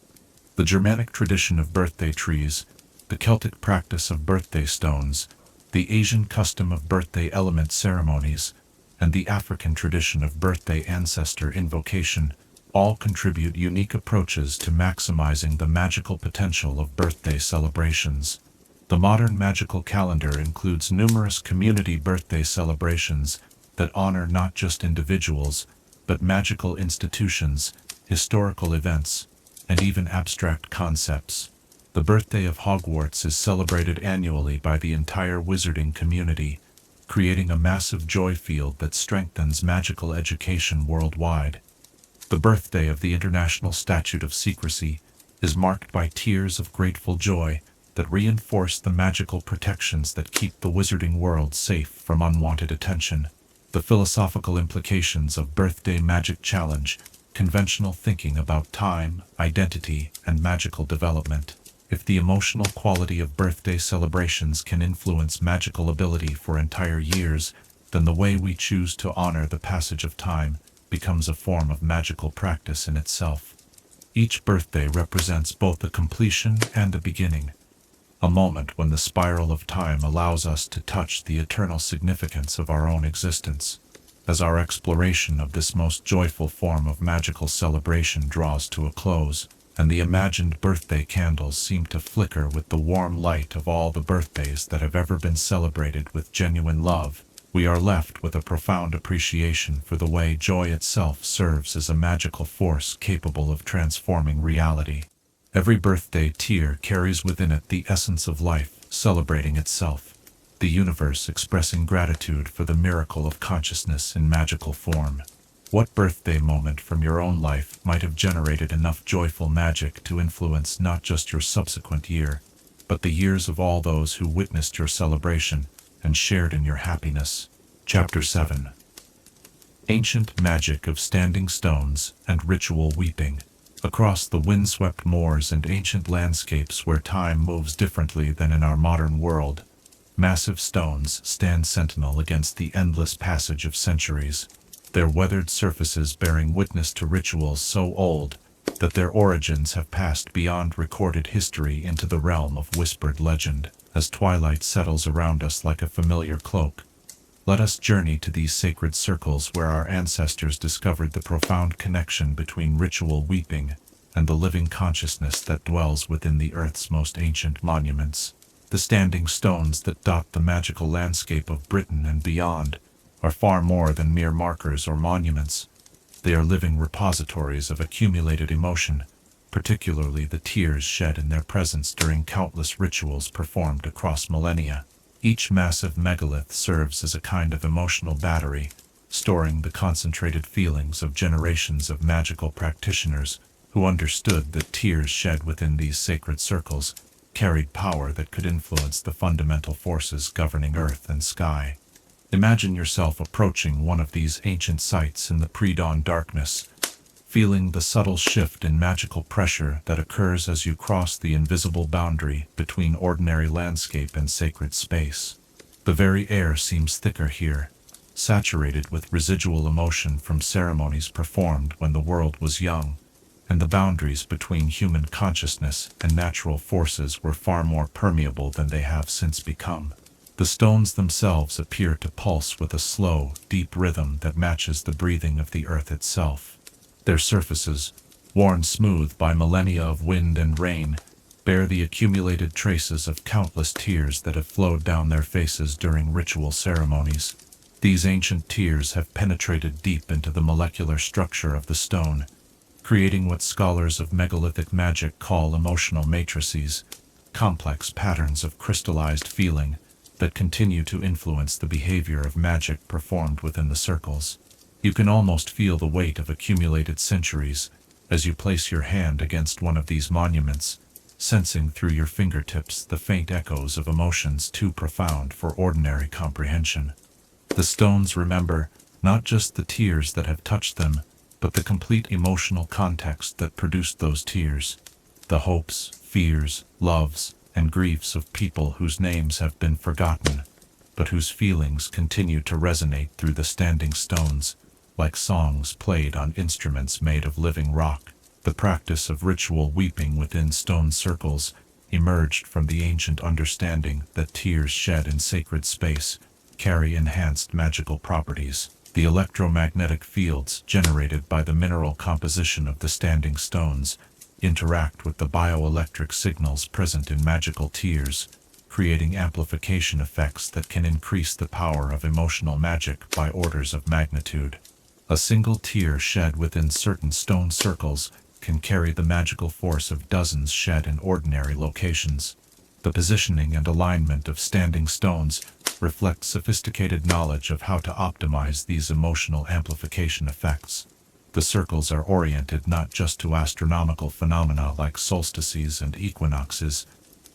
The Germanic tradition of birthday trees, the Celtic practice of birthday stones, the Asian custom of birthday element ceremonies, and the African tradition of birthday ancestor invocation all contribute unique approaches to maximizing the magical potential of birthday celebrations. The modern magical calendar includes numerous community birthday celebrations that honor not just individuals, but magical institutions, historical events, and even abstract concepts. The birthday of Hogwarts is celebrated annually by the entire wizarding community, creating a massive joy field that strengthens magical education worldwide. The birthday of the International Statute of Secrecy is marked by tears of grateful joy that reinforce the magical protections that keep the wizarding world safe from unwanted attention. The philosophical implications of Birthday Magic challenge conventional thinking about time, identity, and magical development. If the emotional quality of birthday celebrations can influence magical ability for entire years, then the way we choose to honor the passage of time becomes a form of magical practice in itself. Each birthday represents both a completion and a beginning, a moment when the spiral of time allows us to touch the eternal significance of our own existence. As our exploration of this most joyful form of magical celebration draws to a close, and the imagined birthday candles seem to flicker with the warm light of all the birthdays that have ever been celebrated with genuine love, we are left with a profound appreciation for the way joy itself serves as a magical force capable of transforming reality. Every birthday tear carries within it the essence of life, celebrating itself, the universe expressing gratitude for the miracle of consciousness in magical form. What birthday moment from your own life might have generated enough joyful magic to influence not just your subsequent year, but the years of all those who witnessed your celebration and shared in your happiness? Chapter 7. Ancient Magic of Standing Stones and Ritual Weeping. Across the windswept moors and ancient landscapes where time moves differently than in our modern world, massive stones stand sentinel against the endless passage of centuries, their weathered surfaces bearing witness to rituals so old that their origins have passed beyond recorded history into the realm of whispered legend. As twilight settles around us like a familiar cloak, let us journey to these sacred circles where our ancestors discovered the profound connection between ritual weeping and the living consciousness that dwells within the earth's most ancient monuments. The standing stones that dot the magical landscape of Britain and beyond are far more than mere markers or monuments. They are living repositories of accumulated emotion, particularly the tears shed in their presence during countless rituals performed across millennia. Each massive megalith serves as a kind of emotional battery, storing the concentrated feelings of generations of magical practitioners who understood that tears shed within these sacred circles carried power that could influence the fundamental forces governing earth and sky. Imagine yourself approaching one of these ancient sites in the pre-dawn darkness, feeling the subtle shift in magical pressure that occurs as you cross the invisible boundary between ordinary landscape and sacred space. The very air seems thicker here, saturated with residual emotion from ceremonies performed when the world was young, and the boundaries between human consciousness and natural forces were far more permeable than they have since become. The stones themselves appear to pulse with a slow, deep rhythm that matches the breathing of the earth itself. Their surfaces, worn smooth by millennia of wind and rain, bear the accumulated traces of countless tears that have flowed down their faces during ritual ceremonies. These ancient tears have penetrated deep into the molecular structure of the stone, creating what scholars of megalithic magic call emotional matrices, complex patterns of crystallized feeling that continue to influence the behavior of magic performed within the circles. You can almost feel the weight of accumulated centuries as you place your hand against one of these monuments, sensing through your fingertips the faint echoes of emotions too profound for ordinary comprehension. The stones remember not just the tears that have touched them, but the complete emotional context that produced those tears, the hopes, fears, loves, and griefs of people whose names have been forgotten, but whose feelings continue to resonate through the standing stones, like songs played on instruments made of living rock. The practice of ritual weeping within stone circles emerged from the ancient understanding that tears shed in sacred space carry enhanced magical properties. The electromagnetic fields generated by the mineral composition of the standing stones interact with the bioelectric signals present in magical tears, creating amplification effects that can increase the power of emotional magic by orders of magnitude. A single tear shed within certain stone circles can carry the magical force of dozens shed in ordinary locations. The positioning and alignment of standing stones reflect sophisticated knowledge of how to optimize these emotional amplification effects. The circles are oriented not just to astronomical phenomena like solstices and equinoxes,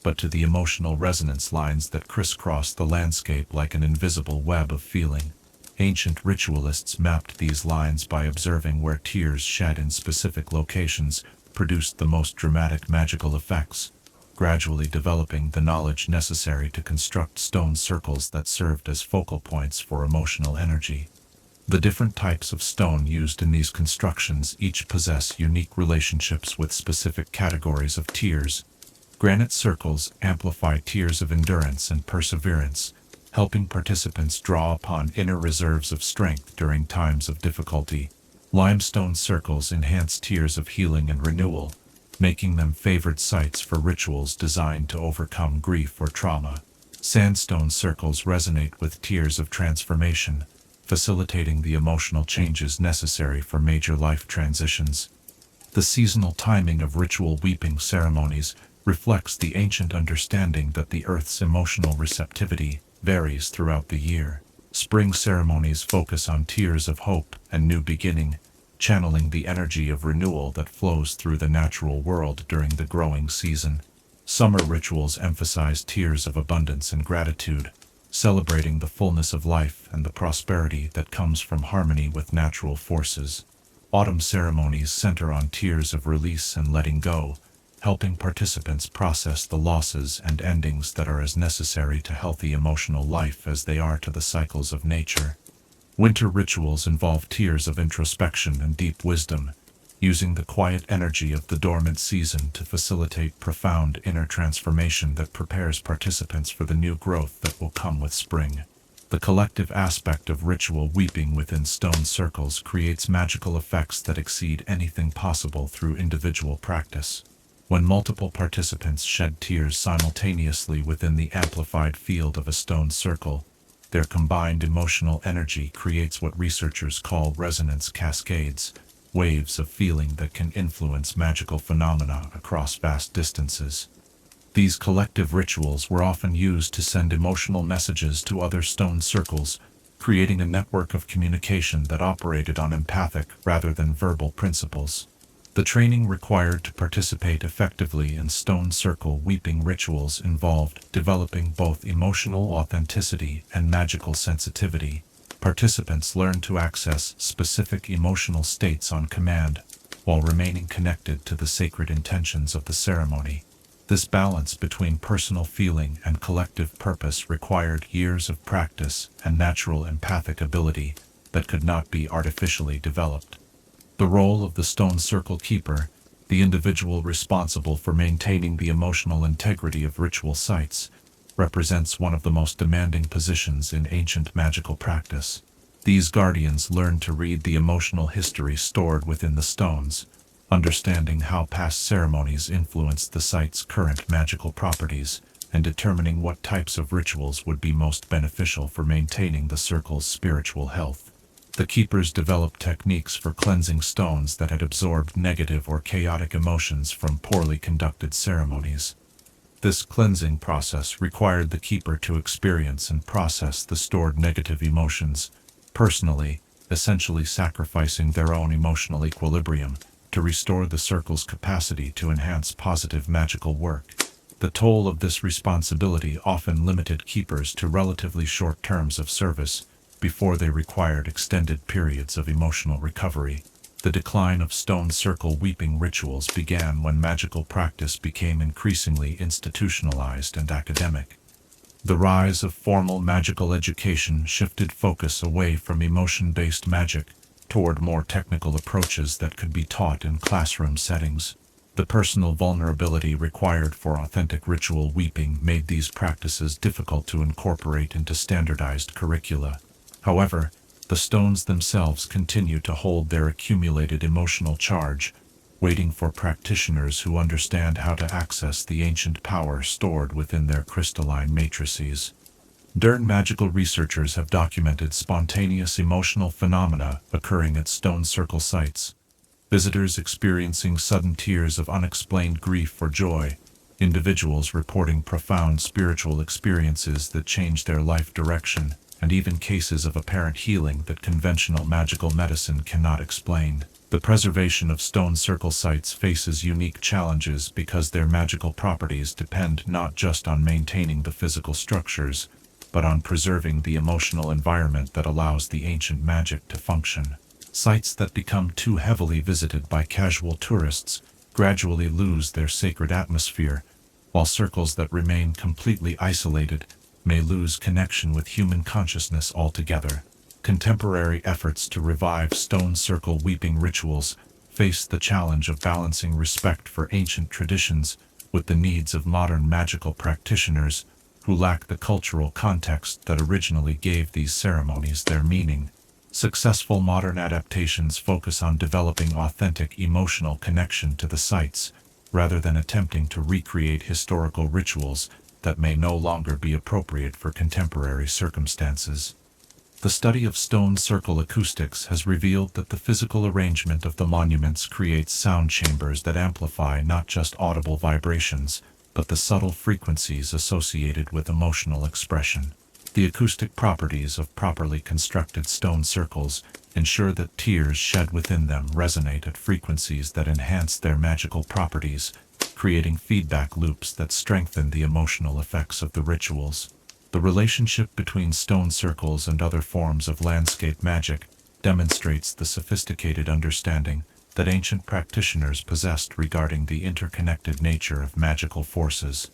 but to the emotional resonance lines that crisscross the landscape like an invisible web of feeling. Ancient ritualists mapped these lines by observing where tears shed in specific locations produced the most dramatic magical effects, gradually developing the knowledge necessary to construct stone circles that served as focal points for emotional energy. The different types of stone used in these constructions each possess unique relationships with specific categories of tears. Granite circles amplify tears of endurance and perseverance, helping participants draw upon inner reserves of strength during times of difficulty. Limestone circles enhance tears of healing and renewal, making them favored sites for rituals designed to overcome grief or trauma. Sandstone circles resonate with tears of transformation, facilitating the emotional changes necessary for major life transitions. The seasonal timing of ritual weeping ceremonies reflects the ancient understanding that the earth's emotional receptivity varies throughout the year. Spring ceremonies focus on tears of hope and new beginning, channeling the energy of renewal that flows through the natural world during the growing season. Summer rituals emphasize tears of abundance and gratitude, celebrating the fullness of life and the prosperity that comes from harmony with natural forces. Autumn ceremonies center on tears of release and letting go, helping participants process the losses and endings that are as necessary to healthy emotional life as they are to the cycles of nature. Winter rituals involve tears of introspection and deep wisdom, using the quiet energy of the dormant season to facilitate profound inner transformation that prepares participants for the new growth that will come with spring. The collective aspect of ritual weeping within stone circles creates magical effects that exceed anything possible through individual practice. When multiple participants shed tears simultaneously within the amplified field of a stone circle, their combined emotional energy creates what researchers call resonance cascades, waves of feeling that can influence magical phenomena across vast distances. These collective rituals were often used to send emotional messages to other stone circles, creating a network of communication that operated on empathic rather than verbal principles. The training required to participate effectively in stone circle weeping rituals involved developing both emotional authenticity and magical sensitivity. Participants learned to access specific emotional states on command, while remaining connected to the sacred intentions of the ceremony. This balance between personal feeling and collective purpose required years of practice and natural empathic ability that could not be artificially developed. The role of the stone circle keeper, the individual responsible for maintaining the emotional integrity of ritual sites, represents one of the most demanding positions in ancient magical practice. These guardians learn to read the emotional history stored within the stones, understanding how past ceremonies influenced the site's current magical properties, and determining what types of rituals would be most beneficial for maintaining the circle's spiritual health. The keepers developed techniques for cleansing stones that had absorbed negative or chaotic emotions from poorly conducted ceremonies. This cleansing process required the keeper to experience and process the stored negative emotions personally, essentially sacrificing their own emotional equilibrium to restore the circle's capacity to enhance positive magical work. The toll of this responsibility often limited keepers to relatively short terms of service before they required extended periods of emotional recovery. The decline of stone circle weeping rituals began when magical practice became increasingly institutionalized and academic. The rise of formal magical education shifted focus away from emotion-based magic toward more technical approaches that could be taught in classroom settings. The personal vulnerability required for authentic ritual weeping made these practices difficult to incorporate into standardized curricula. However, the stones themselves continue to hold their accumulated emotional charge, waiting for practitioners who understand how to access the ancient power stored within their crystalline matrices. Magical researchers have documented spontaneous emotional phenomena occurring at stone circle sites. Visitors experiencing sudden tears of unexplained grief or joy, individuals reporting profound spiritual experiences that change their life direction, and even cases of apparent healing that conventional magical medicine cannot explain. The preservation of stone circle sites faces unique challenges because their magical properties depend not just on maintaining the physical structures, but on preserving the emotional environment that allows the ancient magic to function. Sites that become too heavily visited by casual tourists gradually lose their sacred atmosphere, while circles that remain completely isolated may lose connection with human consciousness altogether. Contemporary efforts to revive stone circle weeping rituals face the challenge of balancing respect for ancient traditions with the needs of modern magical practitioners who lack the cultural context that originally gave these ceremonies their meaning. Successful modern adaptations focus on developing authentic emotional connection to the sites, rather than attempting to recreate historical rituals that may no longer be appropriate for contemporary circumstances. The study of stone circle acoustics has revealed that the physical arrangement of the monuments creates sound chambers that amplify not just audible vibrations, but the subtle frequencies associated with emotional expression. The acoustic properties of properly constructed stone circles ensure that tears shed within them resonate at frequencies that enhance their magical properties, creating feedback loops that strengthen the emotional effects of the rituals. The relationship between stone circles and other forms of landscape magic demonstrates the sophisticated understanding that ancient practitioners possessed regarding the interconnected nature of magical forces.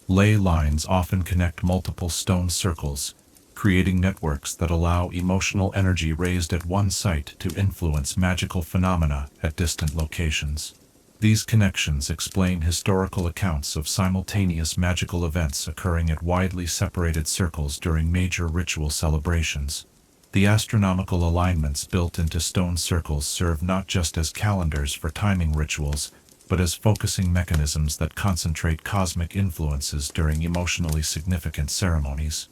Ley lines often connect multiple stone circles, creating networks that allow emotional energy raised at one site to influence magical phenomena at distant locations. These connections explain historical accounts of simultaneous magical events occurring at widely separated circles during major ritual celebrations. The astronomical alignments built into stone circles serve not just as calendars for timing rituals, but as focusing mechanisms that concentrate cosmic influences during emotionally significant ceremonies.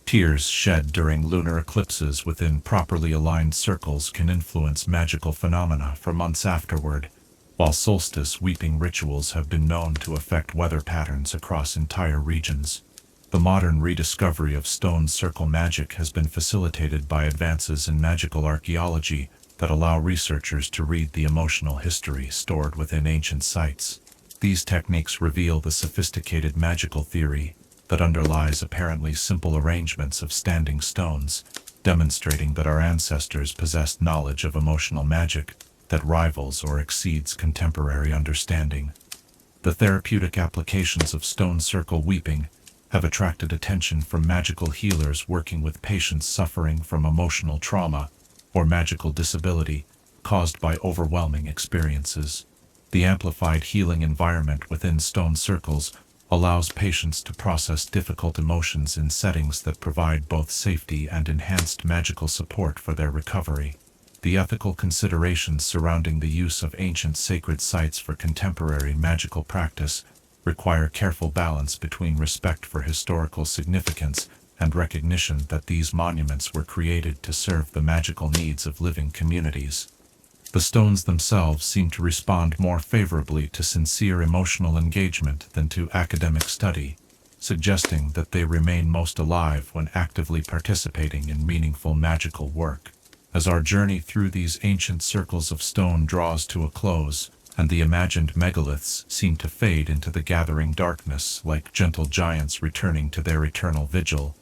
Tears shed during lunar eclipses within properly aligned circles can influence magical phenomena for months afterward, while solstice weeping rituals have been known to affect weather patterns across entire regions. The modern rediscovery of stone circle magic has been facilitated by advances in magical archaeology that allow researchers to read the emotional history stored within ancient sites. These techniques reveal the sophisticated magical theory that underlies apparently simple arrangements of standing stones, demonstrating that our ancestors possessed knowledge of emotional magic that rivals or exceeds contemporary understanding. The therapeutic applications of stone circle weeping have attracted attention from magical healers working with patients suffering from emotional trauma or magical disability caused by overwhelming experiences. The amplified healing environment within stone circles allows patients to process difficult emotions in settings that provide both safety and enhanced magical support for their recovery. The ethical considerations surrounding the use of ancient sacred sites for contemporary magical practice require careful balance between respect for historical significance and recognition that these monuments were created to serve the magical needs of living communities. The stones themselves seem to respond more favorably to sincere emotional engagement than to academic study, suggesting that they remain most alive when actively participating in meaningful magical work. As our journey through these ancient circles of stone draws to a close, and the imagined megaliths seem to fade into the gathering darkness like gentle giants returning to their eternal vigil,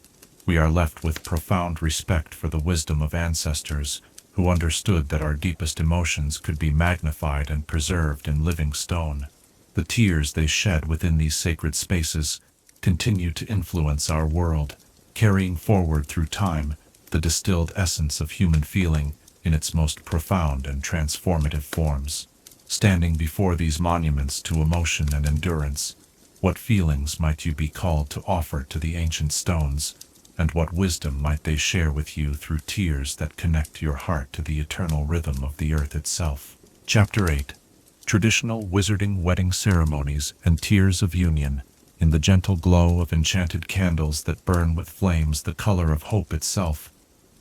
we are left with profound respect for the wisdom of ancestors who understood that our deepest emotions could be magnified and preserved in living stone. The tears they shed within these sacred spaces continue to influence our world, carrying forward through time the distilled essence of human feeling in its most profound and transformative forms. Standing before these monuments to emotion and endurance, what feelings might you be called to offer to the ancient stones, and what wisdom might they share with you through tears that connect your heart to the eternal rhythm of the earth itself? Chapter 8. Traditional wizarding wedding ceremonies and tears of union, in the gentle glow of enchanted candles that burn with flames the color of hope itself,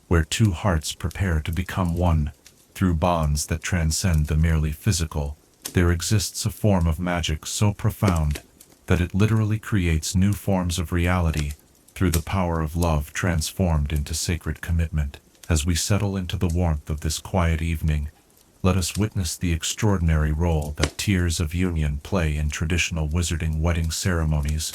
where two hearts prepare to become one, through bonds that transcend the merely physical, there exists a form of magic so profound that it literally creates new forms of reality through the power of love transformed into sacred commitment. As we settle into the warmth of this quiet evening, let us witness the extraordinary role that tears of union play in traditional wizarding wedding ceremonies,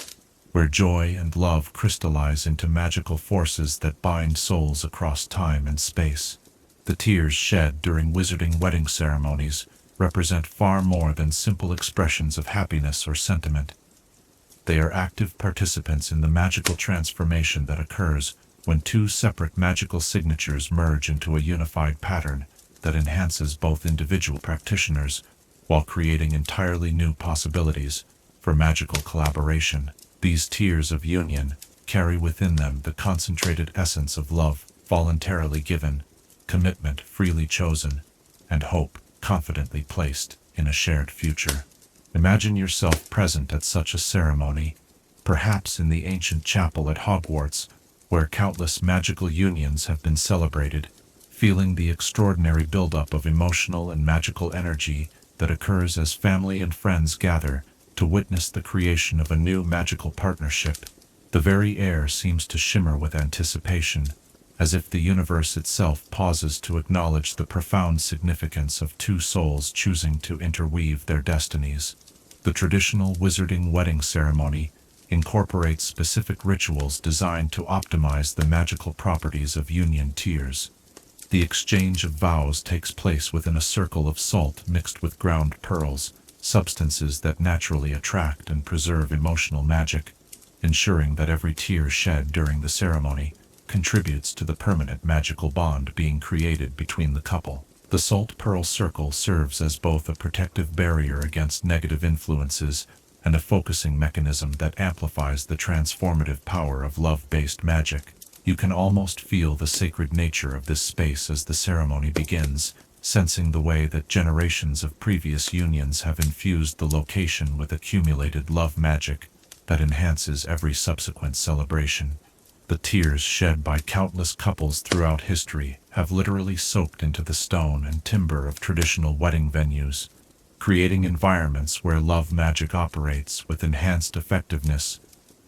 where joy and love crystallize into magical forces that bind souls across time and space. The tears shed during wizarding wedding ceremonies represent far more than simple expressions of happiness or sentiment. They are active participants in the magical transformation that occurs when two separate magical signatures merge into a unified pattern that enhances both individual practitioners while creating entirely new possibilities for magical collaboration. These tears of union carry within them the concentrated essence of love voluntarily given, commitment freely chosen, and hope confidently placed in a shared future. Imagine yourself present at such a ceremony, perhaps in the ancient chapel at Hogwarts, where countless magical unions have been celebrated, feeling the extraordinary buildup of emotional and magical energy that occurs as family and friends gather to witness the creation of a new magical partnership. The very air seems to shimmer with anticipation, as if the universe itself pauses to acknowledge the profound significance of two souls choosing to interweave their destinies. The traditional wizarding wedding ceremony incorporates specific rituals designed to optimize the magical properties of union tears. The exchange of vows takes place within a circle of salt mixed with ground pearls, substances that naturally attract and preserve emotional magic, ensuring that every tear shed during the ceremony contributes to the permanent magical bond being created between the couple. The salt pearl circle serves as both a protective barrier against negative influences and a focusing mechanism that amplifies the transformative power of love-based magic. You can almost feel the sacred nature of this space as the ceremony begins, sensing the way that generations of previous unions have infused the location with accumulated love magic that enhances every subsequent celebration. The tears shed by countless couples throughout history have literally soaked into the stone and timber of traditional wedding venues, creating environments where love magic operates with enhanced effectiveness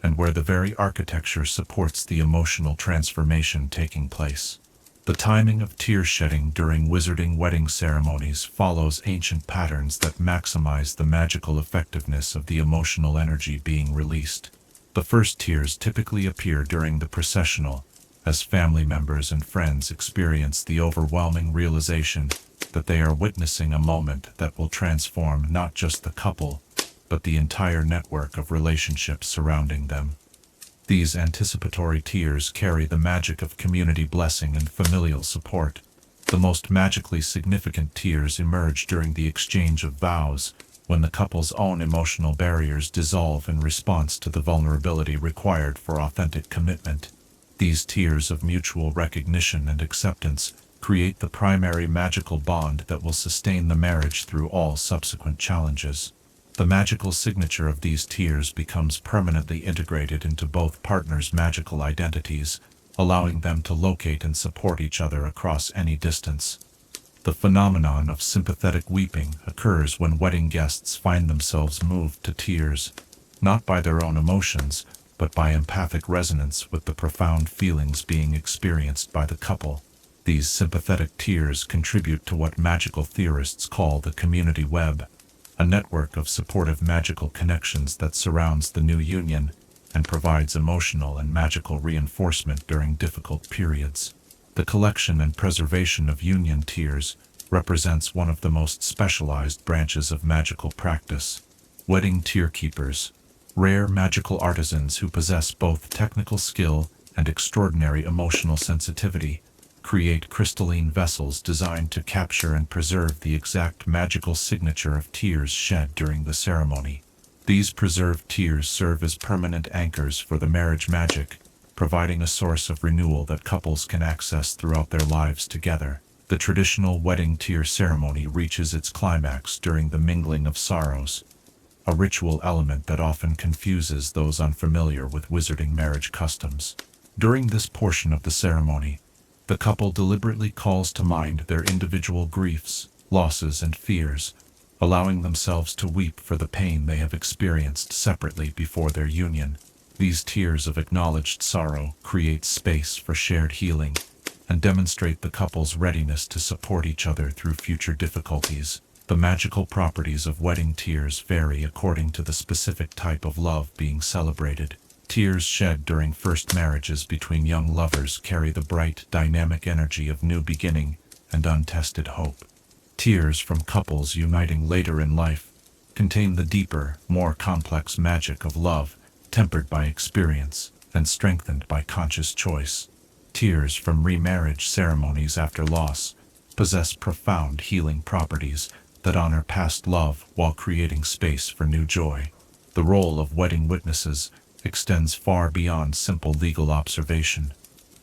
and where the very architecture supports the emotional transformation taking place. The timing of tear shedding during wizarding wedding ceremonies follows ancient patterns that maximize the magical effectiveness of the emotional energy being released. The first tears typically appear during the processional, as family members and friends experience the overwhelming realization that they are witnessing a moment that will transform not just the couple, but the entire network of relationships surrounding them. These anticipatory tears carry the magic of community blessing and familial support. The most magically significant tears emerge during the exchange of vows, when the couple's own emotional barriers dissolve in response to the vulnerability required for authentic commitment. These tears of mutual recognition and acceptance create the primary magical bond that will sustain the marriage through all subsequent challenges. The magical signature of these tears becomes permanently integrated into both partners' magical identities, allowing them to locate and support each other across any distance. The phenomenon of sympathetic weeping occurs when wedding guests find themselves moved to tears, not by their own emotions, but by empathic resonance with the profound feelings being experienced by the couple. These sympathetic tears contribute to what magical theorists call the community web, a network of supportive magical connections that surrounds the new union and provides emotional and magical reinforcement during difficult periods. The collection and preservation of union tears represents one of the most specialized branches of magical practice. Wedding tear keepers, rare magical artisans who possess both technical skill and extraordinary emotional sensitivity, create crystalline vessels designed to capture and preserve the exact magical signature of tears shed during the ceremony. These preserved tears serve as permanent anchors for the marriage magic, providing a source of renewal that couples can access throughout their lives together. The traditional wedding tear ceremony reaches its climax during the mingling of sorrows, a ritual element that often confuses those unfamiliar with wizarding marriage customs. During this portion of the ceremony, the couple deliberately calls to mind their individual griefs, losses, and fears, allowing themselves to weep for the pain they have experienced separately before their union. These tears of acknowledged sorrow create space for shared healing and demonstrate the couple's readiness to support each other through future difficulties. The magical properties of wedding tears vary according to the specific type of love being celebrated. Tears shed during first marriages between young lovers carry the bright, dynamic energy of new beginning and untested hope. Tears from couples uniting later in life contain the deeper, more complex magic of love, tempered by experience and strengthened by conscious choice. Tears from remarriage ceremonies after loss possess profound healing properties that honor past love while creating space for new joy. The role of wedding witnesses extends far beyond simple legal observation.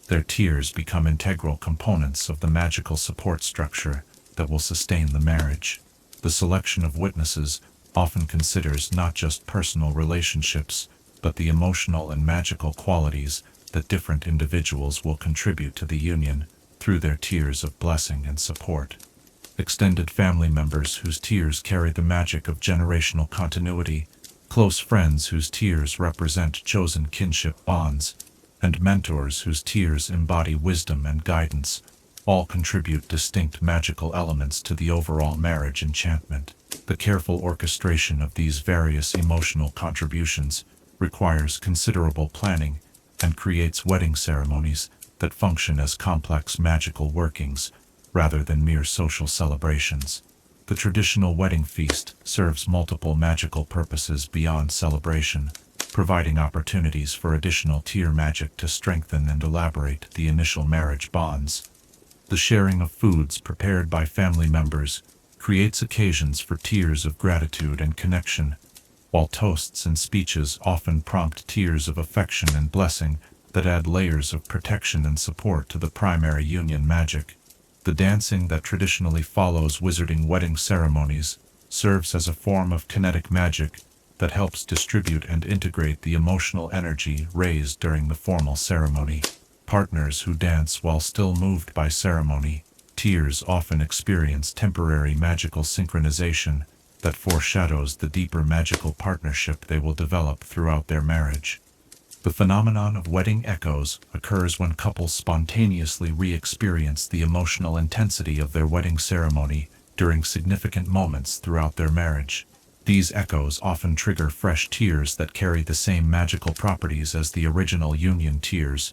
Their tears become integral components of the magical support structure that will sustain the marriage. The selection of witnesses often considers not just personal relationships, but the emotional and magical qualities that different individuals will contribute to the union through their tears of blessing and support. Extended family members whose tears carry the magic of generational continuity, close friends whose tears represent chosen kinship bonds, and mentors whose tears embody wisdom and guidance, all contribute distinct magical elements to the overall marriage enchantment. The careful orchestration of these various emotional contributions requires considerable planning and creates wedding ceremonies that function as complex magical workings rather than mere social celebrations. The traditional wedding feast serves multiple magical purposes beyond celebration, providing opportunities for additional tier magic to strengthen and elaborate the initial marriage bonds. The sharing of foods prepared by family members creates occasions for tears of gratitude and connection, while toasts and speeches often prompt tears of affection and blessing that add layers of protection and support to the primary union magic. The dancing that traditionally follows wizarding wedding ceremonies serves as a form of kinetic magic that helps distribute and integrate the emotional energy raised during the formal ceremony. Partners who dance while still moved by ceremony tears often experience temporary magical synchronization that foreshadows the deeper magical partnership they will develop throughout their marriage. The phenomenon of wedding echoes occurs when couples spontaneously re-experience the emotional intensity of their wedding ceremony during significant moments throughout their marriage. These echoes often trigger fresh tears that carry the same magical properties as the original union tears,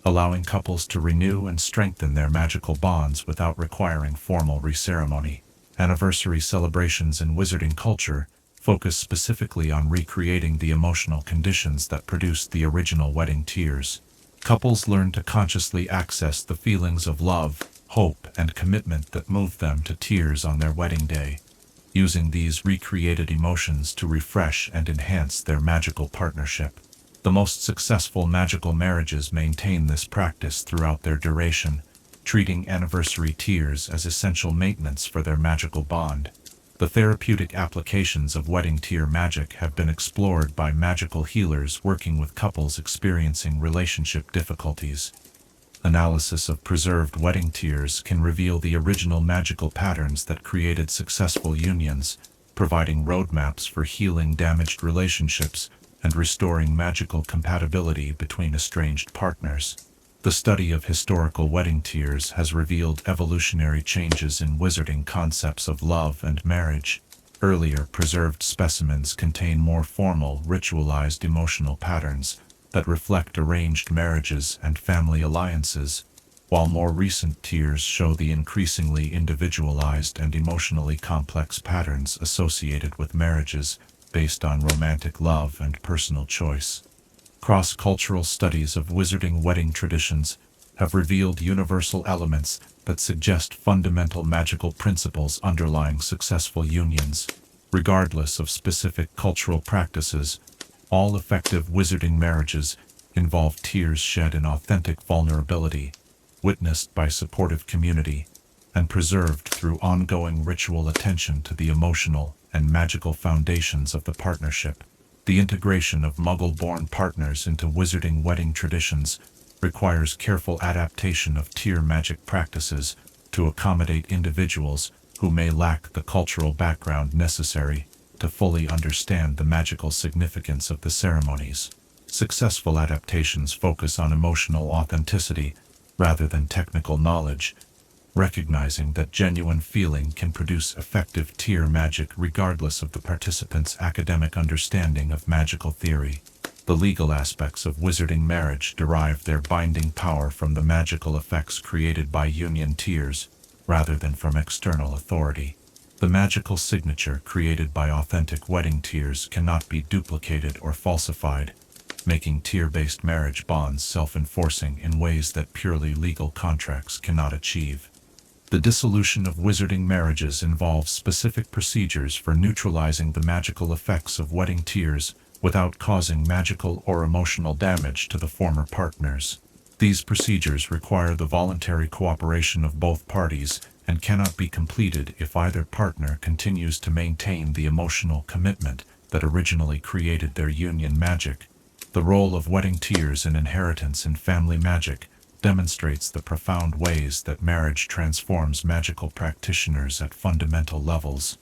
allowing couples to renew and strengthen their magical bonds without requiring formal re-ceremony. Anniversary celebrations in wizarding culture focus specifically on recreating the emotional conditions that produced the original wedding tears. Couples learn to consciously access the feelings of love, hope, and commitment that moved them to tears on their wedding day, using these recreated emotions to refresh and enhance their magical partnership. The most successful magical marriages maintain this practice throughout their duration, treating anniversary tears as essential maintenance for their magical bond. The therapeutic applications of wedding tear magic have been explored by magical healers working with couples experiencing relationship difficulties. Analysis of preserved wedding tears can reveal the original magical patterns that created successful unions, providing roadmaps for healing damaged relationships and restoring magical compatibility between estranged partners. The study of historical wedding tears has revealed evolutionary changes in wizarding concepts of love and marriage. Earlier preserved specimens contain more formal, ritualized emotional patterns that reflect arranged marriages and family alliances, while more recent tears show the increasingly individualized and emotionally complex patterns associated with marriages based on romantic love and personal choice. Cross-cultural studies of wizarding wedding traditions have revealed universal elements that suggest fundamental magical principles underlying successful unions. Regardless of specific cultural practices, all effective wizarding marriages involve tears shed in authentic vulnerability, witnessed by supportive community, and preserved through ongoing ritual attention to the emotional and magical foundations of the partnership. The integration of Muggle-born partners into wizarding wedding traditions requires careful adaptation of tier magic practices to accommodate individuals who may lack the cultural background necessary to fully understand the magical significance of the ceremonies. Successful adaptations focus on emotional authenticity rather than technical knowledge, recognizing that genuine feeling can produce effective tier magic regardless of the participant's academic understanding of magical theory. The legal aspects of wizarding marriage derive their binding power from the magical effects created by union tiers, rather than from external authority. The magical signature created by authentic wedding tiers cannot be duplicated or falsified, making tier-based marriage bonds self-enforcing in ways that purely legal contracts cannot achieve. The dissolution of wizarding marriages involves specific procedures for neutralizing the magical effects of wedding tiers without causing magical or emotional damage to the former partners. These procedures require the voluntary cooperation of both parties and cannot be completed if either partner continues to maintain the emotional commitment that originally created their union magic. The role of wedding tiers in inheritance and family magic demonstrates the profound ways that marriage transforms magical practitioners at fundamental levels.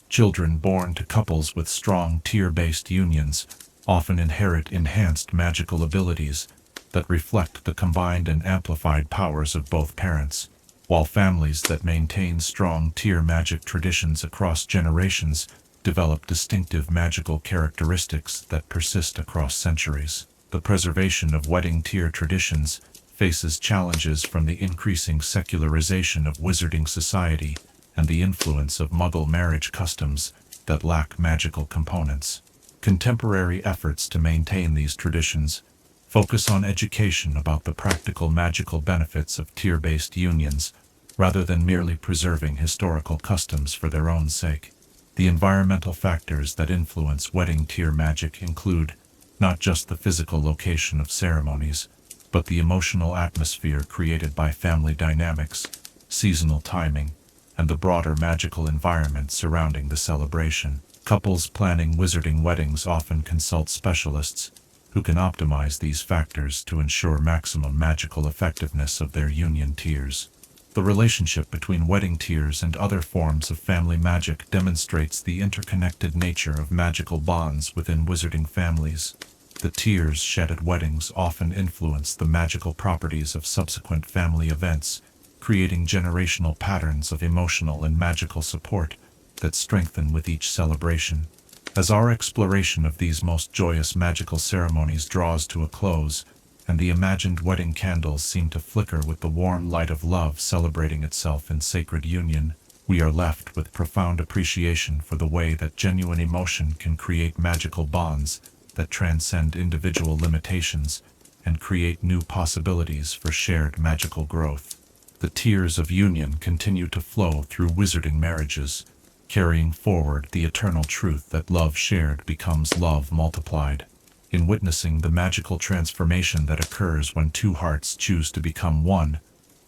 Children born to couples with strong tier-based unions often inherit enhanced magical abilities that reflect the combined and amplified powers of both parents, while families that maintain strong tier magic traditions across generations develop distinctive magical characteristics that persist across centuries. The preservation of wedding tier traditions faces challenges from the increasing secularization of wizarding society and the influence of Muggle marriage customs that lack magical components. Contemporary efforts to maintain these traditions focus on education about the practical magical benefits of tier-based unions, rather than merely preserving historical customs for their own sake. The environmental factors that influence wedding tier magic include not just the physical location of ceremonies, but the emotional atmosphere created by family dynamics, seasonal timing, and the broader magical environment surrounding the celebration. Couples planning wizarding weddings often consult specialists who can optimize these factors to ensure maximum magical effectiveness of their union tiers. The relationship between wedding tiers and other forms of family magic demonstrates the interconnected nature of magical bonds within wizarding families. The tiers shed at weddings often influence the magical properties of subsequent family events, creating generational patterns of emotional and magical support that strengthen with each celebration. As our exploration of these most joyous magical ceremonies draws to a close, and the imagined wedding candles seem to flicker with the warm light of love celebrating itself in sacred union, we are left with profound appreciation for the way that genuine emotion can create magical bonds that transcend individual limitations and create new possibilities for shared magical growth. The tears of union continue to flow through wizarding marriages, carrying forward the eternal truth that love shared becomes love multiplied. In witnessing the magical transformation that occurs when two hearts choose to become one,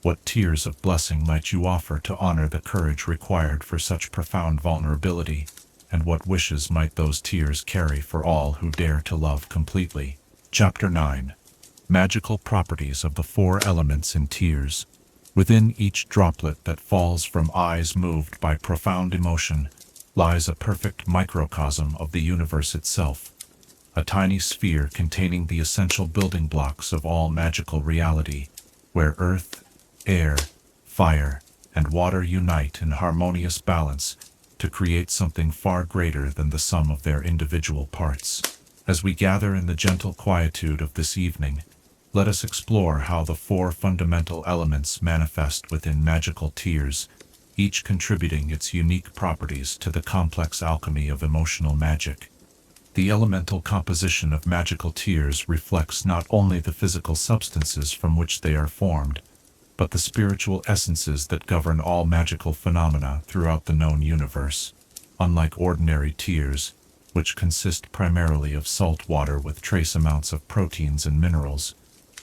what tears of blessing might you offer to honor the courage required for such profound vulnerability, and what wishes might those tears carry for all who dare to love completely? Chapter 9. Magical Properties of the Four Elements in Tears. Within each droplet that falls from eyes moved by profound emotion lies a perfect microcosm of the universe itself, a tiny sphere containing the essential building blocks of all magical reality, where earth, air, fire, and water unite in harmonious balance to create something far greater than the sum of their individual parts. As we gather in the gentle quietude of this evening, let us explore how the four fundamental elements manifest within magical tears, each contributing its unique properties to the complex alchemy of emotional magic. The elemental composition of magical tears reflects not only the physical substances from which they are formed, but the spiritual essences that govern all magical phenomena throughout the known universe. Unlike ordinary tears, which consist primarily of salt water with trace amounts of proteins and minerals,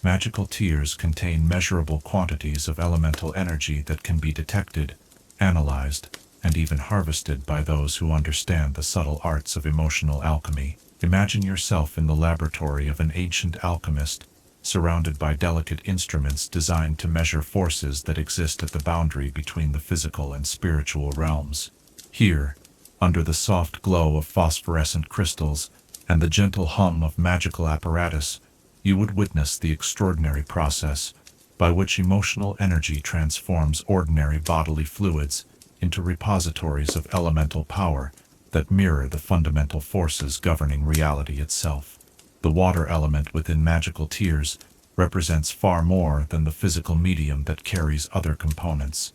Magical tears contain measurable quantities of elemental energy that can be detected, analyzed, and even harvested by those who understand the subtle arts of emotional alchemy. Imagine yourself in the laboratory of an ancient alchemist, surrounded by delicate instruments designed to measure forces that exist at the boundary between the physical and spiritual realms. Here, under the soft glow of phosphorescent crystals and the gentle hum of magical apparatus, you would witness the extraordinary process by which emotional energy transforms ordinary bodily fluids into repositories of elemental power that mirror the fundamental forces governing reality itself. The water element within magical tears represents far more than the physical medium that carries other components.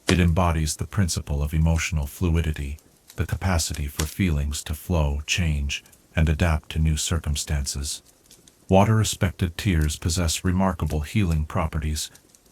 It embodies the principle of emotional fluidity, the capacity for feelings to flow, change, and adapt to new circumstances. Water-aspected tears possess remarkable healing properties,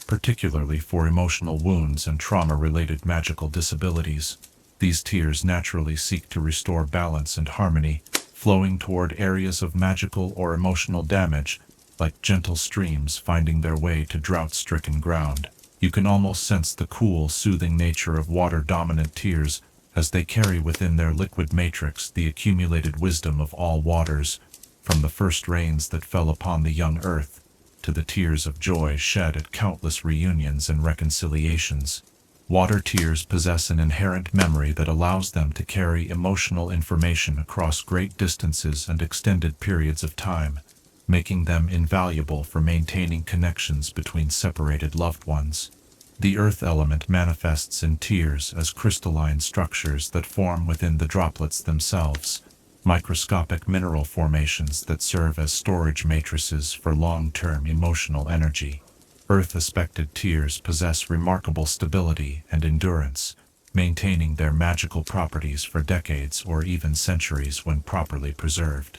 particularly for emotional wounds and trauma-related magical disabilities. These tears naturally seek to restore balance and harmony, flowing toward areas of magical or emotional damage, like gentle streams finding their way to drought-stricken ground. You can almost sense the cool, soothing nature of water-dominant tears as they carry within their liquid matrix the accumulated wisdom of all waters, from the first rains that fell upon the young earth, to the tears of joy shed at countless reunions and reconciliations. Water tears possess an inherent memory that allows them to carry emotional information across great distances and extended periods of time, making them invaluable for maintaining connections between separated loved ones. The earth element manifests in tears as crystalline structures that form within the droplets themselves, microscopic mineral formations that serve as storage matrices for long-term emotional energy. Earth-aspected tears possess remarkable stability and endurance, maintaining their magical properties for decades or even centuries when properly preserved.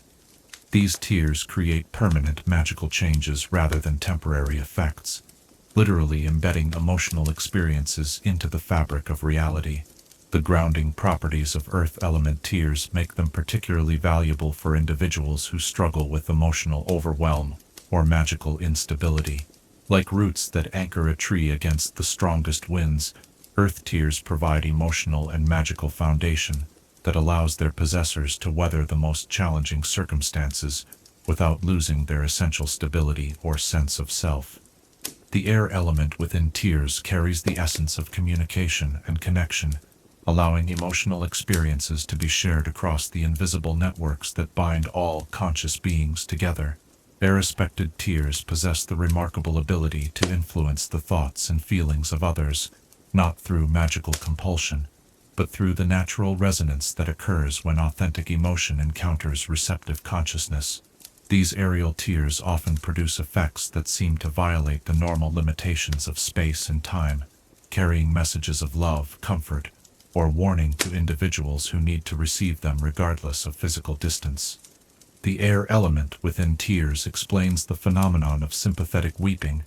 These tears create permanent magical changes rather than temporary effects, literally embedding emotional experiences into the fabric of reality. The grounding properties of earth element tears make them particularly valuable for individuals who struggle with emotional overwhelm or magical instability. Like roots that anchor a tree against the strongest winds, earth tears provide emotional and magical foundation that allows their possessors to weather the most challenging circumstances without losing their essential stability or sense of self. The air element within tears carries the essence of communication and connection, allowing emotional experiences to be shared across the invisible networks that bind all conscious beings together. Air-aspected tears possess the remarkable ability to influence the thoughts and feelings of others, not through magical compulsion, but through the natural resonance that occurs when authentic emotion encounters receptive consciousness. These aerial tears often produce effects that seem to violate the normal limitations of space and time, carrying messages of love, comfort, or warning to individuals who need to receive them regardless of physical distance. The air element within tears explains the phenomenon of sympathetic weeping,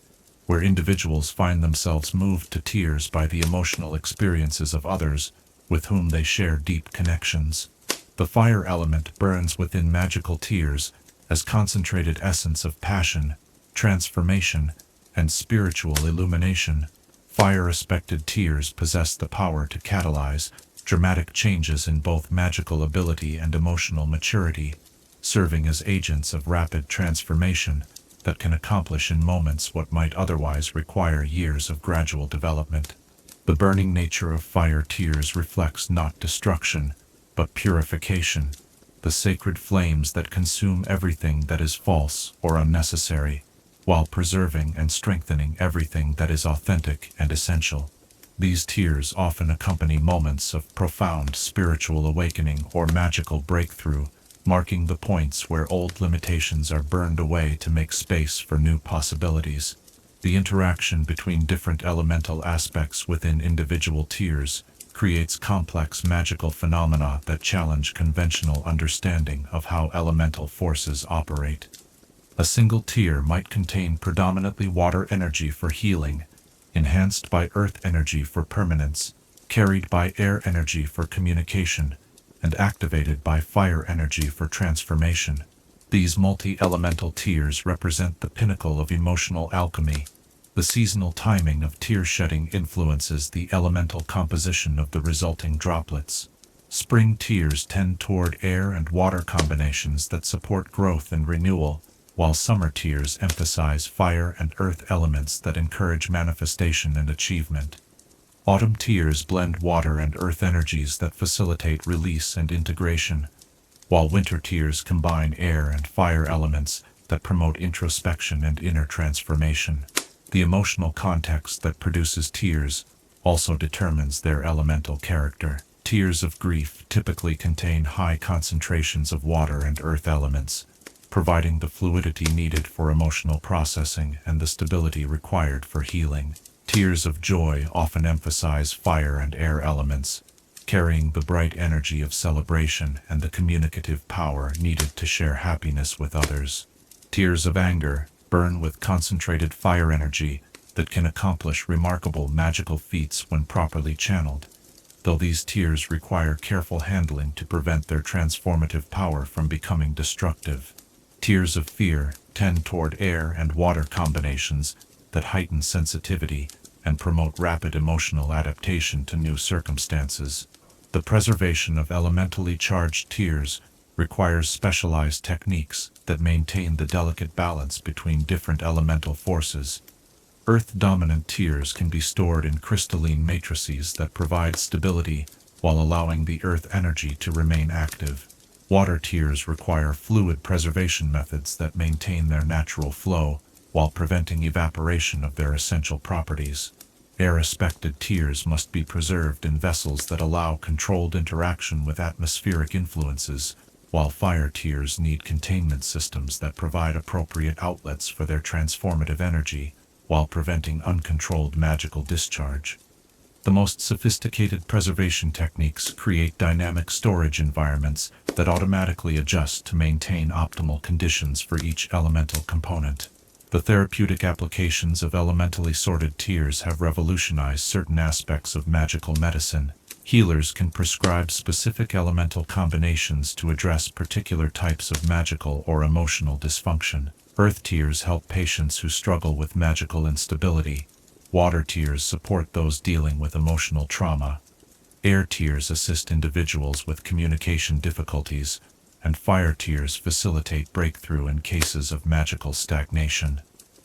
where individuals find themselves moved to tears by the emotional experiences of others with whom they share deep connections. The fire element burns within magical tears as concentrated essence of passion, transformation, and spiritual illumination. Fire-aspected tears possess the power to catalyze dramatic changes in both magical ability and emotional maturity, serving as agents of rapid transformation that can accomplish in moments what might otherwise require years of gradual development. The burning nature of fire tears reflects not destruction, but purification, the sacred flames that consume everything that is false or unnecessary, while preserving and strengthening everything that is authentic and essential. These tears often accompany moments of profound spiritual awakening or magical breakthrough, marking the points where old limitations are burned away to make space for new possibilities. The interaction between different elemental aspects within individual tears creates complex magical phenomena that challenge conventional understanding of how elemental forces operate. A single tear might contain predominantly water energy for healing, enhanced by earth energy for permanence, carried by air energy for communication, and activated by fire energy for transformation. These multi-elemental tiers represent the pinnacle of emotional alchemy. The seasonal timing of tear shedding influences the elemental composition of the resulting droplets. Spring tears tend toward air and water combinations that support growth and renewal, while summer tears emphasize fire and earth elements that encourage manifestation and achievement. Autumn tears blend water and earth energies that facilitate release and integration, while winter tears combine air and fire elements that promote introspection and inner transformation. The emotional context that produces tears also determines their elemental character. Tears of grief typically contain high concentrations of water and earth elements, providing the fluidity needed for emotional processing and the stability required for healing. Tears of joy often emphasize fire and air elements, carrying the bright energy of celebration and the communicative power needed to share happiness with others. Tears of anger burn with concentrated fire energy that can accomplish remarkable magical feats when properly channeled, though these tears require careful handling to prevent their transformative power from becoming destructive. Tears of fear tend toward air and water combinations that heighten sensitivity and promote rapid emotional adaptation to new circumstances. The preservation of elementally charged tears requires specialized techniques that maintain the delicate balance between different elemental forces. Earth-dominant tears can be stored in crystalline matrices that provide stability while allowing the earth energy to remain active. Water tears require fluid preservation methods that maintain their natural flow while preventing evaporation of their essential properties. Air-aspected tears must be preserved in vessels that allow controlled interaction with atmospheric influences, while fire tears need containment systems that provide appropriate outlets for their transformative energy, while preventing uncontrolled magical discharge. The most sophisticated preservation techniques create dynamic storage environments that automatically adjust to maintain optimal conditions for each elemental component. The therapeutic applications of elementally sorted tears have revolutionized certain aspects of magical medicine. Healers can prescribe specific elemental combinations to address particular types of magical or emotional dysfunction. Earth tears help patients who struggle with magical instability. Water tears support those dealing with emotional trauma. Air tears assist individuals with communication difficulties, and fire tears facilitate breakthrough in cases of magical stagnation.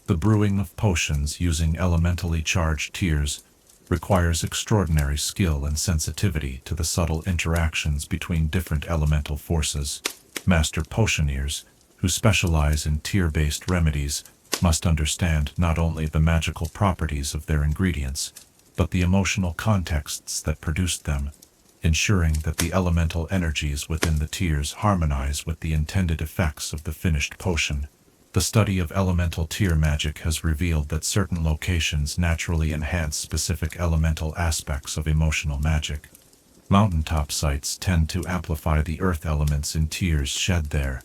The brewing of potions using elementally charged tears requires extraordinary skill and sensitivity to the subtle interactions between different elemental forces. Master potioneers, who specialize in tear-based remedies, must understand not only the magical properties of their ingredients, but the emotional contexts that produced them, ensuring that the elemental energies within the tears harmonize with the intended effects of the finished potion. The study of elemental tear magic has revealed that certain locations naturally enhance specific elemental aspects of emotional magic. Mountaintop sites tend to amplify the earth elements in tears shed there,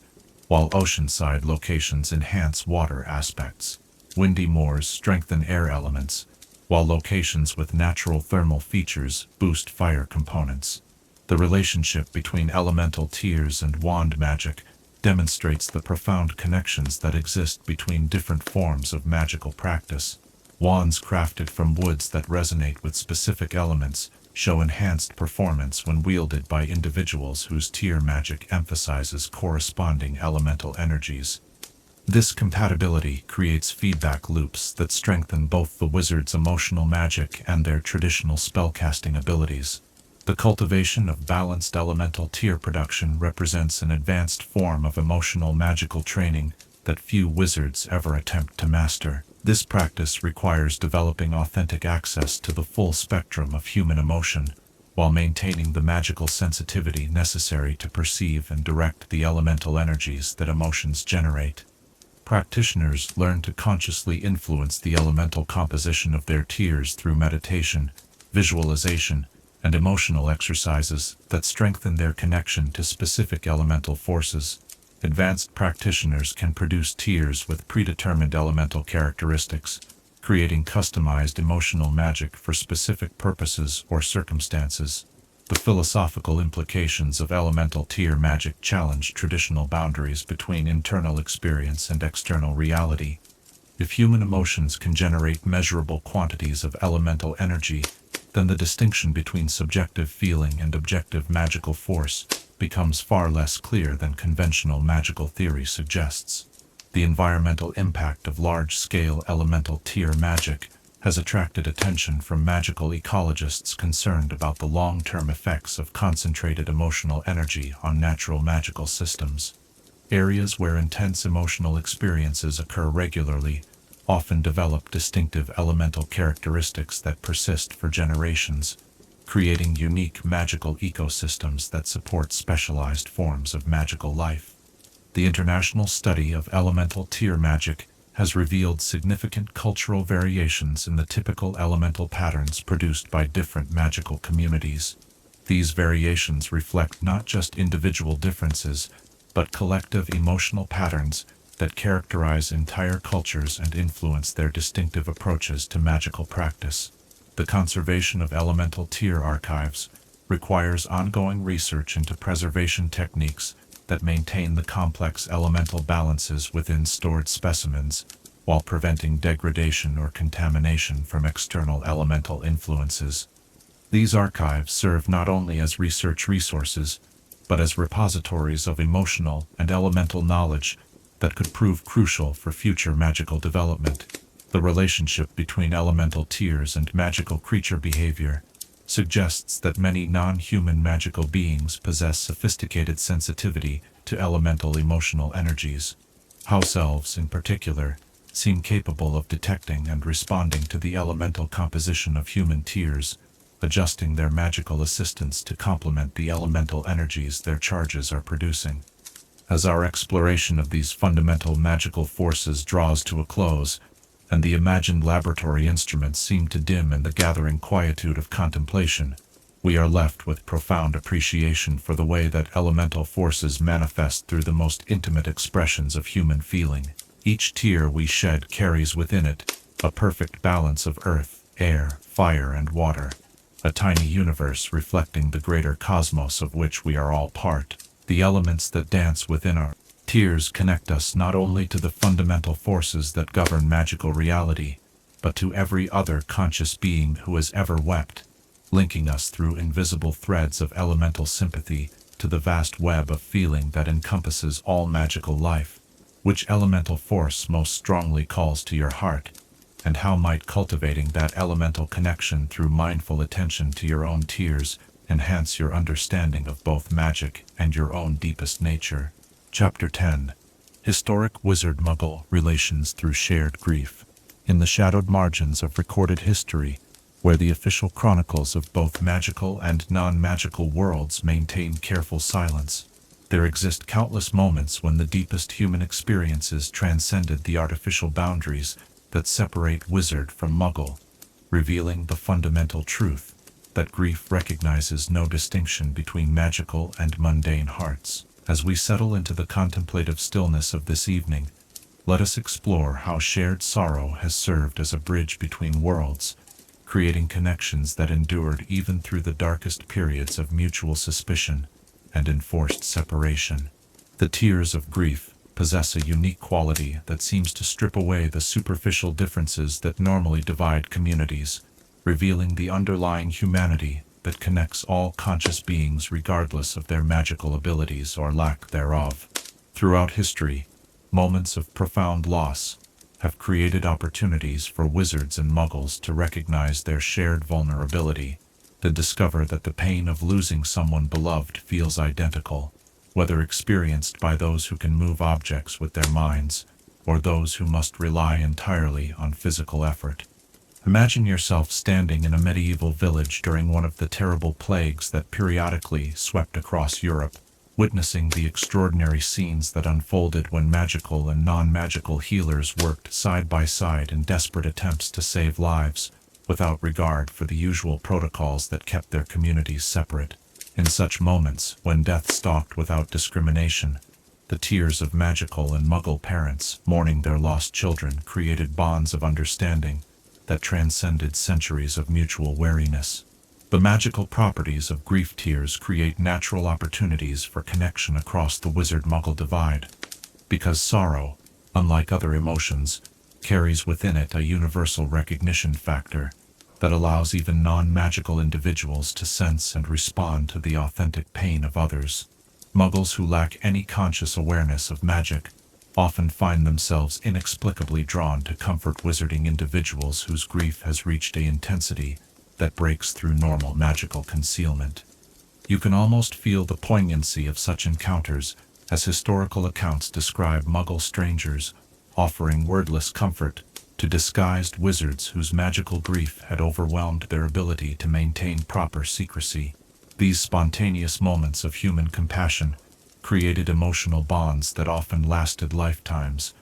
while oceanside locations enhance water aspects. Windy moors strengthen air elements, while locations with natural thermal features boost fire components. The relationship between elemental tears and wand magic demonstrates the profound connections that exist between different forms of magical practice. Wands crafted from woods that resonate with specific elements show enhanced performance when wielded by individuals whose tear magic emphasizes corresponding elemental energies. This compatibility creates feedback loops that strengthen both the wizard's emotional magic and their traditional spellcasting abilities. The cultivation of balanced elemental tear production represents an advanced form of emotional magical training that few wizards ever attempt to master. This practice requires developing authentic access to the full spectrum of human emotion, while maintaining the magical sensitivity necessary to perceive and direct the elemental energies that emotions generate. Practitioners learn to consciously influence the elemental composition of their tears through meditation, visualization, and emotional exercises that strengthen their connection to specific elemental forces. Advanced practitioners can produce tears with predetermined elemental characteristics, creating customized emotional magic for specific purposes or circumstances. The philosophical implications of elemental tier magic challenge traditional boundaries between internal experience and external reality. If human emotions can generate measurable quantities of elemental energy, then the distinction between subjective feeling and objective magical force becomes far less clear than conventional magical theory suggests. The environmental impact of large-scale elemental tier magic has attracted attention from magical ecologists concerned about the long-term effects of concentrated emotional energy on natural magical systems. Areas where intense emotional experiences occur regularly often develop distinctive elemental characteristics that persist for generations, creating unique magical ecosystems that support specialized forms of magical life. The international study of elemental tier magic has revealed significant cultural variations in the typical elemental patterns produced by different magical communities. These variations reflect not just individual differences, but collective emotional patterns that characterize entire cultures and influence their distinctive approaches to magical practice. The conservation of elemental tier archives requires ongoing research into preservation techniques that maintain the complex elemental balances within stored specimens, while preventing degradation or contamination from external elemental influences. These archives serve not only as research resources, but as repositories of emotional and elemental knowledge that could prove crucial for future magical development. The relationship between elemental tiers and magical creature behavior suggests that many non-human magical beings possess sophisticated sensitivity to elemental emotional energies. House elves, in particular, seem capable of detecting and responding to the elemental composition of human tiers, adjusting their magical assistance to complement the elemental energies their charges are producing. As our exploration of these fundamental magical forces draws to a close, and the imagined laboratory instruments seem to dim in the gathering quietude of contemplation, we are left with profound appreciation for the way that elemental forces manifest through the most intimate expressions of human feeling. Each tear we shed carries within it a perfect balance of earth, air, fire, and water, a tiny universe reflecting the greater cosmos of which we are all part. The elements that dance within our tears connect us not only to the fundamental forces that govern magical reality, but to every other conscious being who has ever wept, linking us through invisible threads of elemental sympathy to the vast web of feeling that encompasses all magical life. Which elemental force most strongly calls to your heart, and how might cultivating that elemental connection through mindful attention to your own tears enhance your understanding of both magic and your own deepest nature? Chapter 10. Historic Wizard-Muggle Relations Through Shared Grief. In the shadowed margins of recorded history, where the official chronicles of both magical and non-magical worlds maintain careful silence, there exist countless moments when the deepest human experiences transcended the artificial boundaries that separate wizard from muggle, revealing the fundamental truth that grief recognizes no distinction between magical and mundane hearts. As we settle into the contemplative stillness of this evening, let us explore how shared sorrow has served as a bridge between worlds, creating connections that endured even through the darkest periods of mutual suspicion and enforced separation. The tears of grief possess a unique quality that seems to strip away the superficial differences that normally divide communities, revealing the underlying humanity that connects all conscious beings regardless of their magical abilities or lack thereof. Throughout history, moments of profound loss have created opportunities for wizards and muggles to recognize their shared vulnerability, to discover that the pain of losing someone beloved feels identical, whether experienced by those who can move objects with their minds, or those who must rely entirely on physical effort. Imagine yourself standing in a medieval village during one of the terrible plagues that periodically swept across Europe, witnessing the extraordinary scenes that unfolded when magical and non-magical healers worked side by side in desperate attempts to save lives, without regard for the usual protocols that kept their communities separate. In such moments, when death stalked without discrimination, the tears of magical and muggle parents mourning their lost children created bonds of understanding that transcended centuries of mutual wariness. The magical properties of grief tiers create natural opportunities for connection across the Wizard-Muggle divide, because sorrow, unlike other emotions, carries within it a universal recognition factor that allows even non-magical individuals to sense and respond to the authentic pain of others. Muggles who lack any conscious awareness of magic often find themselves inexplicably drawn to comfort wizarding individuals whose grief has reached an intensity that breaks through normal magical concealment. You can almost feel the poignancy of such encounters as historical accounts describe Muggle strangers offering wordless comfort to disguised wizards whose magical grief had overwhelmed their ability to maintain proper secrecy. These spontaneous moments of human compassion created emotional bonds that often lasted lifetimes,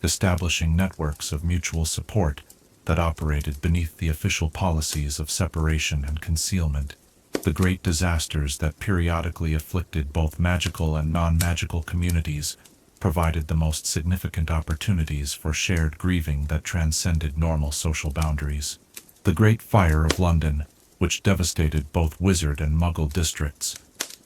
establishing networks of mutual support that operated beneath the official policies of separation and concealment. The great disasters that periodically afflicted both magical and non-magical communities provided the most significant opportunities for shared grieving that transcended normal social boundaries. The Great Fire of London, which devastated both Wizard and Muggle districts,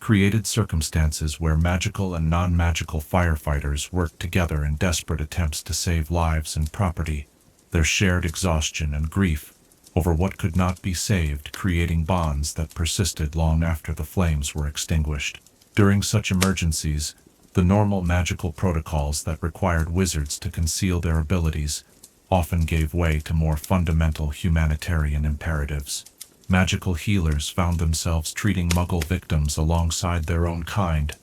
created circumstances where magical and non-magical firefighters worked together in desperate attempts to save lives and property. Their shared exhaustion and grief over what could not be saved, creating bonds that persisted long after the flames were extinguished. During such emergencies, the normal magical protocols that required wizards to conceal their abilities often gave way to more fundamental humanitarian imperatives. Magical healers found themselves treating Muggle victims alongside their own kind,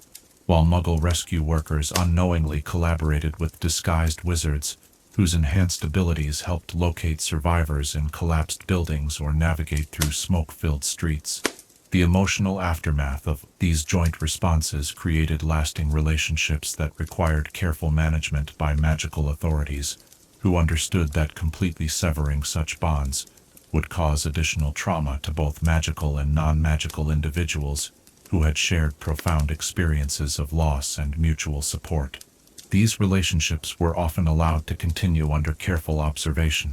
while Muggle rescue workers unknowingly collaborated with disguised wizards whose enhanced abilities helped locate survivors in collapsed buildings or navigate through smoke-filled streets. The emotional aftermath of these joint responses created lasting relationships that required careful management by magical authorities, who understood that completely severing such bonds would cause additional trauma to both magical and non-magical individuals who had shared profound experiences of loss and mutual support. These relationships were often allowed to continue under careful observation,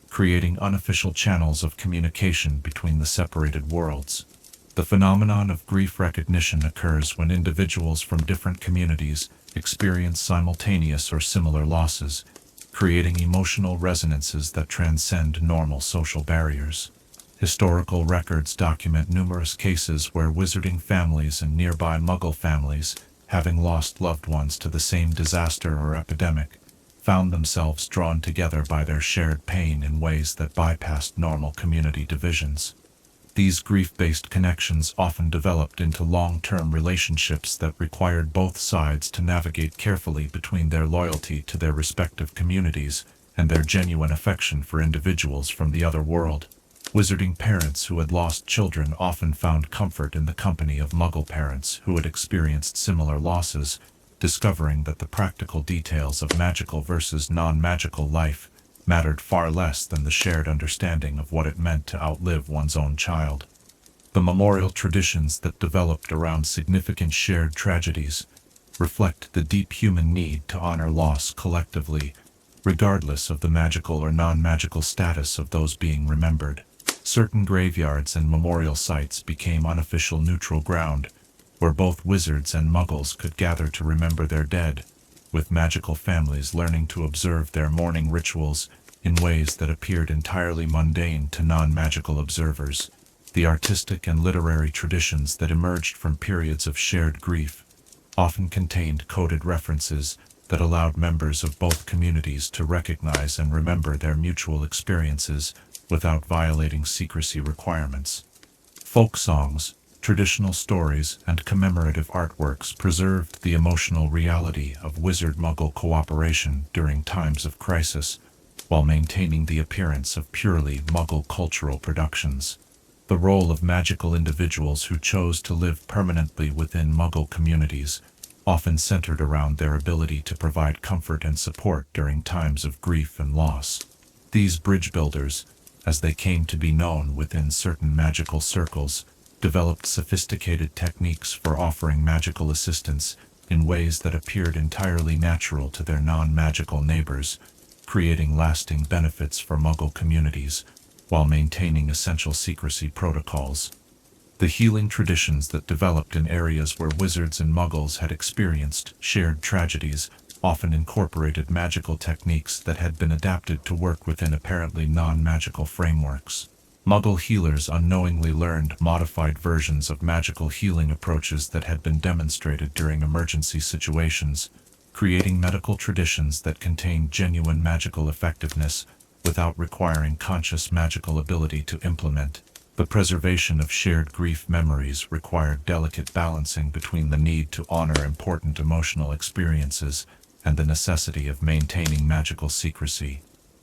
creating unofficial channels of communication between the separated worlds. The phenomenon of grief recognition occurs when individuals from different communities experience simultaneous or similar losses, creating emotional resonances that transcend normal social barriers. Historical records document numerous cases where wizarding families and nearby Muggle families, having lost loved ones to the same disaster or epidemic, found themselves drawn together by their shared pain in ways that bypassed normal community divisions. These grief-based connections often developed into long-term relationships that required both sides to navigate carefully between their loyalty to their respective communities and their genuine affection for individuals from the other world. Wizarding parents who had lost children often found comfort in the company of Muggle parents who had experienced similar losses, discovering that the practical details of magical versus non-magical life mattered far less than the shared understanding of what it meant to outlive one's own child. The memorial traditions that developed around significant shared tragedies reflect the deep human need to honor loss collectively, regardless of the magical or non-magical status of those being remembered. Certain graveyards and memorial sites became unofficial neutral ground, where both wizards and Muggles could gather to remember their dead, with magical families learning to observe their mourning rituals in ways that appeared entirely mundane to non-magical observers. The artistic and literary traditions that emerged from periods of shared grief often contained coded references that allowed members of both communities to recognize and remember their mutual experiences without violating secrecy requirements. Folk songs, traditional stories, and commemorative artworks preserved the emotional reality of Wizard-Muggle cooperation during times of crisis, while maintaining the appearance of purely Muggle cultural productions. The role of magical individuals who chose to live permanently within Muggle communities often centered around their ability to provide comfort and support during times of grief and loss. These bridge builders, as they came to be known within certain magical circles, developed sophisticated techniques for offering magical assistance in ways that appeared entirely natural to their non-magical neighbors, creating lasting benefits for Muggle communities while maintaining essential secrecy protocols. The healing traditions that developed in areas where wizards and muggles had experienced shared tragedies often incorporated magical techniques that had been adapted to work within apparently non-magical frameworks. Muggle healers unknowingly learned modified versions of magical healing approaches that had been demonstrated during emergency situations, creating medical traditions that contained genuine magical effectiveness without requiring conscious magical ability to implement. The preservation of shared grief memories required delicate balancing between the need to honor important emotional experiences and the necessity of maintaining magical secrecy.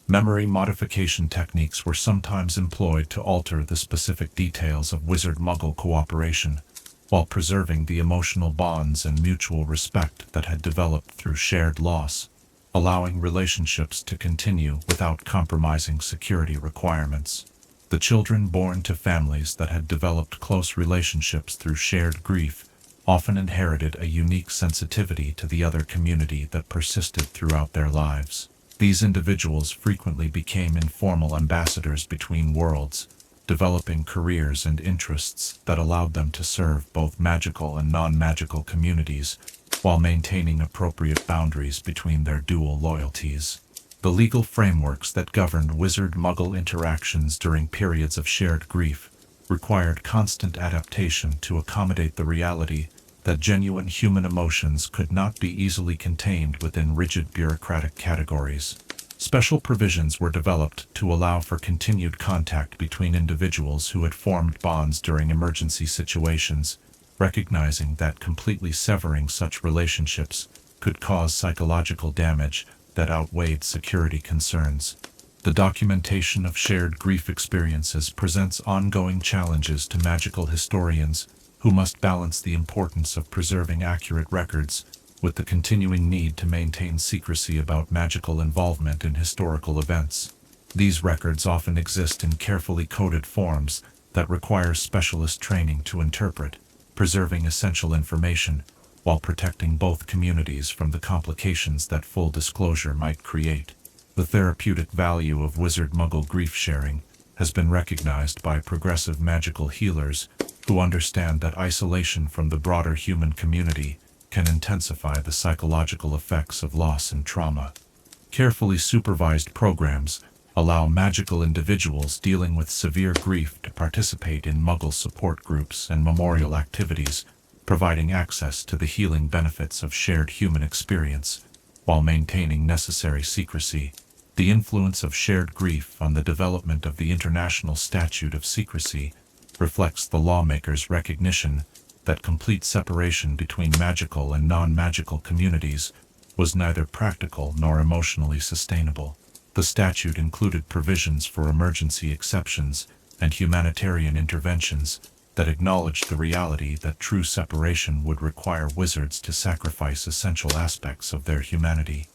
Memory modification techniques were sometimes employed to alter the specific details of Wizard-Muggle cooperation, while preserving the emotional bonds and mutual respect that had developed through shared loss, allowing relationships to continue without compromising security requirements. The children born to families that had developed close relationships through shared grief often inherited a unique sensitivity to the other community that persisted throughout their lives. These individuals frequently became informal ambassadors between worlds, developing careers and interests that allowed them to serve both magical and non-magical communities, while maintaining appropriate boundaries between their dual loyalties. The legal frameworks that governed Wizard-Muggle interactions during periods of shared grief required constant adaptation to accommodate the reality that genuine human emotions could not be easily contained within rigid bureaucratic categories. Special provisions were developed to allow for continued contact between individuals who had formed bonds during emergency situations, recognizing that completely severing such relationships could cause psychological damage that outweighed security concerns. The documentation of shared grief experiences presents ongoing challenges to magical historians who must balance the importance of preserving accurate records with the continuing need to maintain secrecy about magical involvement in historical events. These records often exist in carefully coded forms that require specialist training to interpret, preserving essential information while protecting both communities from the complications that full disclosure might create. The therapeutic value of Wizard-Muggle grief sharing has been recognized by progressive magical healers who understand that isolation from the broader human community can intensify the psychological effects of loss and trauma. Carefully supervised programs allow magical individuals dealing with severe grief to participate in Muggle support groups and memorial activities, providing access to the healing benefits of shared human experience while maintaining necessary secrecy. The influence of shared grief on the development of the International Statute of Secrecy reflects the lawmakers' recognition that complete separation between magical and non-magical communities was neither practical nor emotionally sustainable. The statute included provisions for emergency exceptions and humanitarian interventions that acknowledged the reality that true separation would require wizards to sacrifice essential aspects of their humanity.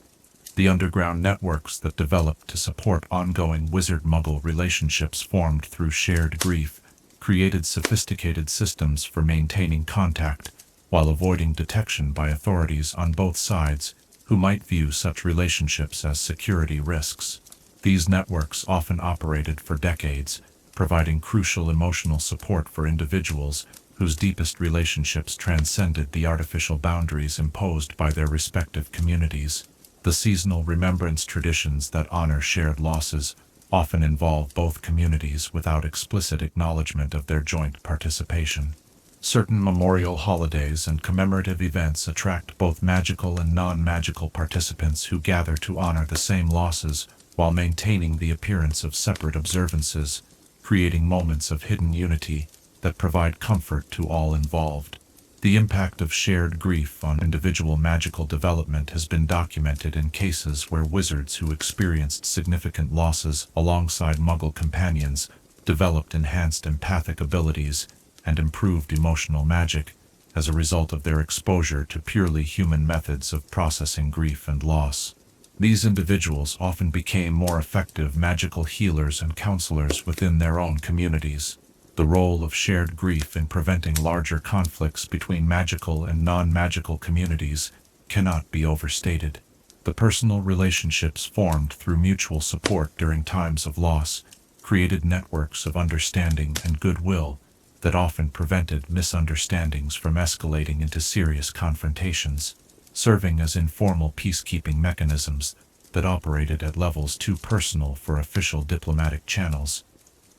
The underground networks that developed to support ongoing Wizard-Muggle relationships formed through shared grief created sophisticated systems for maintaining contact while avoiding detection by authorities on both sides who might view such relationships as security risks. These networks often operated for decades, providing crucial emotional support for individuals whose deepest relationships transcended the artificial boundaries imposed by their respective communities. The seasonal remembrance traditions that honor shared losses often involve both communities without explicit acknowledgement of their joint participation. Certain memorial holidays and commemorative events attract both magical and non-magical participants who gather to honor the same losses while maintaining the appearance of separate observances, creating moments of hidden unity that provide comfort to all involved. The impact of shared grief on individual magical development has been documented in cases where wizards who experienced significant losses alongside Muggle companions developed enhanced empathic abilities and improved emotional magic as a result of their exposure to purely human methods of processing grief and loss. These individuals often became more effective magical healers and counselors within their own communities. The role of shared grief in preventing larger conflicts between magical and non-magical communities cannot be overstated. The personal relationships formed through mutual support during times of loss created networks of understanding and goodwill that often prevented misunderstandings from escalating into serious confrontations, serving as informal peacekeeping mechanisms that operated at levels too personal for official diplomatic channels.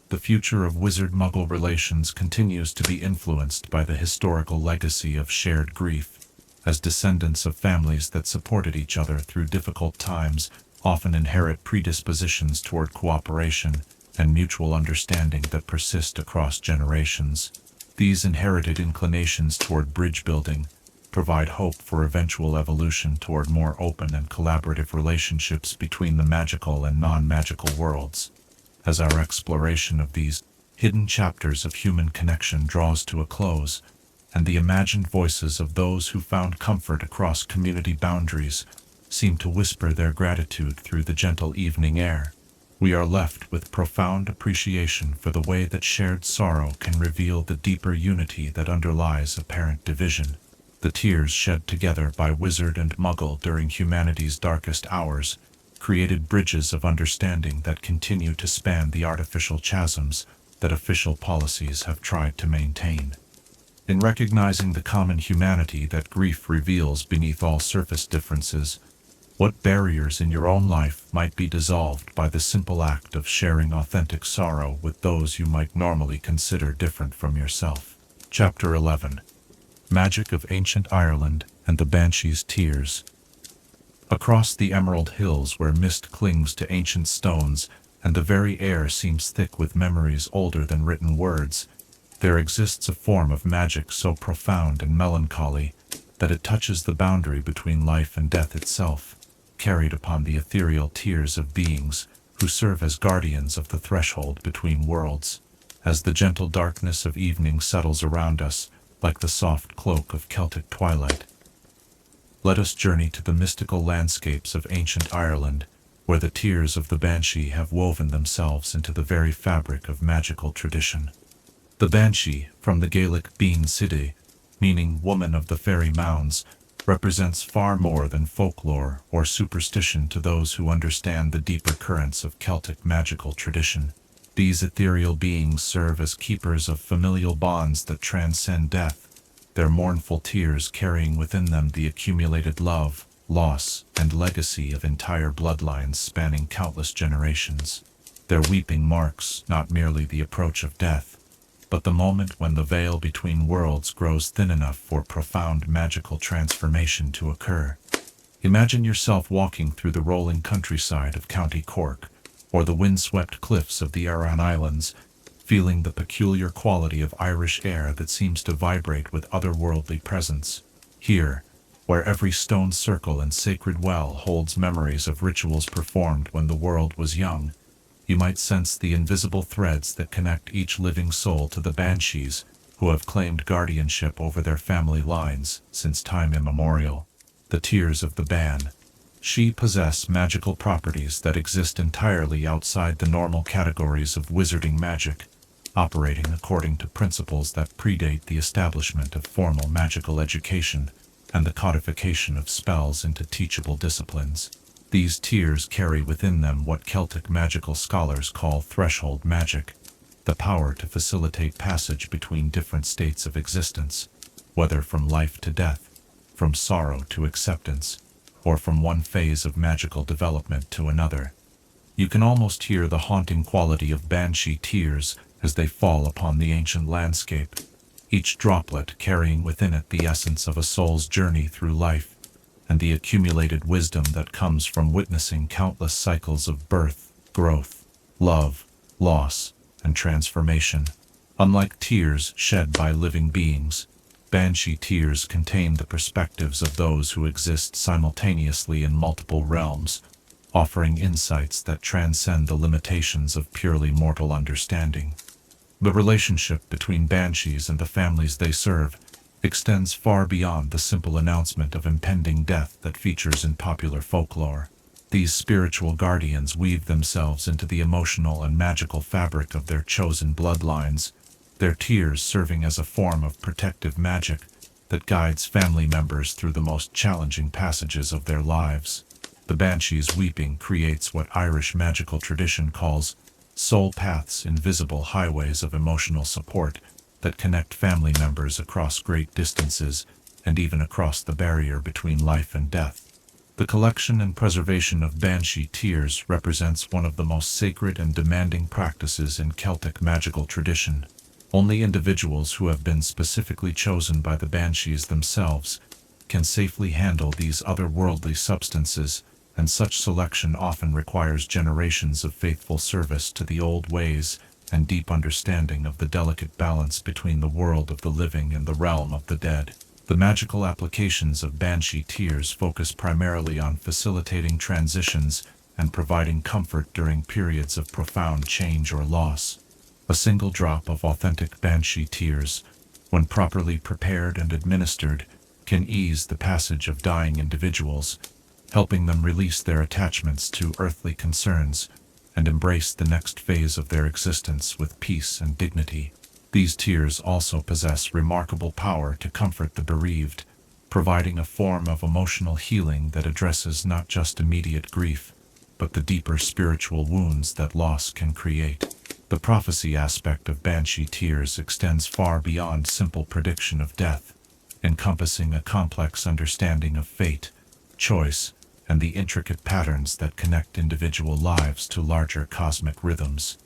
The future of Wizard-Muggle relations continues to be influenced by the historical legacy of shared grief, as descendants of families that supported each other through difficult times often inherit predispositions toward cooperation and mutual understanding that persist across generations. These inherited inclinations toward bridge building provide hope for eventual evolution toward more open and collaborative relationships between the magical and non-magical worlds. As our exploration of these hidden chapters of human connection draws to a close, and the imagined voices of those who found comfort across community boundaries seem to whisper their gratitude through the gentle evening air, we are left with profound appreciation for the way that shared sorrow can reveal the deeper unity that underlies apparent division. The tears shed together by Wizard and Muggle during humanity's darkest hours created bridges of understanding that continue to span the artificial chasms that official policies have tried to maintain. In recognizing the common humanity that grief reveals beneath all surface differences, what barriers in your own life might be dissolved by the simple act of sharing authentic sorrow with those you might normally consider different from yourself? Chapter 11. Magic of Ancient Ireland and the Banshee's Tears. Across the Emerald Hills, where mist clings to ancient stones and the very air seems thick with memories older than written words, there exists a form of magic so profound and melancholy that it touches the boundary between life and death itself, carried upon the ethereal tears of beings who serve as guardians of the threshold between worlds. As the gentle darkness of evening settles around us, like the soft cloak of Celtic twilight, let us journey to the mystical landscapes of ancient Ireland, where the tears of the Banshee have woven themselves into the very fabric of magical tradition. The Banshee, from the Gaelic Bean Sidhe, meaning woman of the fairy mounds, represents far more than folklore or superstition to those who understand the deeper currents of Celtic magical tradition. These ethereal beings serve as keepers of familial bonds that transcend death, their mournful tears carrying within them the accumulated love, loss, and legacy of entire bloodlines spanning countless generations. Their weeping marks not merely the approach of death, but the moment when the veil between worlds grows thin enough for profound magical transformation to occur. Imagine yourself walking through the rolling countryside of County Cork, or the windswept cliffs of the Aran Islands, feeling the peculiar quality of Irish air that seems to vibrate with otherworldly presence. Here, where every stone circle and sacred well holds memories of rituals performed when the world was young, you might sense the invisible threads that connect each living soul to the Banshees, who have claimed guardianship over their family lines since time immemorial. The tears of the Banshee possess magical properties that exist entirely outside the normal categories of wizarding magic, operating according to principles that predate the establishment of formal magical education and the codification of spells into teachable disciplines. These tears carry within them what Celtic magical scholars call threshold magic, the power to facilitate passage between different states of existence, whether from life to death, from sorrow to acceptance, or from one phase of magical development to another. You can almost hear the haunting quality of Banshee tears as they fall upon the ancient landscape, each droplet carrying within it the essence of a soul's journey through life, and the accumulated wisdom that comes from witnessing countless cycles of birth, growth, love, loss, and transformation. Unlike tears shed by living beings, Banshee tears contain the perspectives of those who exist simultaneously in multiple realms, offering insights that transcend the limitations of purely mortal understanding. The relationship between Banshees and the families they serve extends far beyond the simple announcement of impending death that features in popular folklore. These spiritual guardians weave themselves into the emotional and magical fabric of their chosen bloodlines, their tears serving as a form of protective magic that guides family members through the most challenging passages of their lives. The Banshee's weeping creates what Irish magical tradition calls soul paths, invisible highways of emotional support that connect family members across great distances and even across the barrier between life and death. The collection and preservation of Banshee tears represents one of the most sacred and demanding practices in Celtic magical tradition. Only individuals who have been specifically chosen by the Banshees themselves can safely handle these otherworldly substances, and such selection often requires generations of faithful service to the old ways and deep understanding of the delicate balance between the world of the living and the realm of the dead. The magical applications of Banshee tears focus primarily on facilitating transitions and providing comfort during periods of profound change or loss. A single drop of authentic Banshee tears, when properly prepared and administered, can ease the passage of dying individuals, helping them release their attachments to earthly concerns and embrace the next phase of their existence with peace and dignity. These tears also possess remarkable power to comfort the bereaved, providing a form of emotional healing that addresses not just immediate grief, but the deeper spiritual wounds that loss can create. The prophecy aspect of Banshee tears extends far beyond simple prediction of death, encompassing a complex understanding of fate, choice, and the intricate patterns that connect individual lives to larger cosmic rhythms.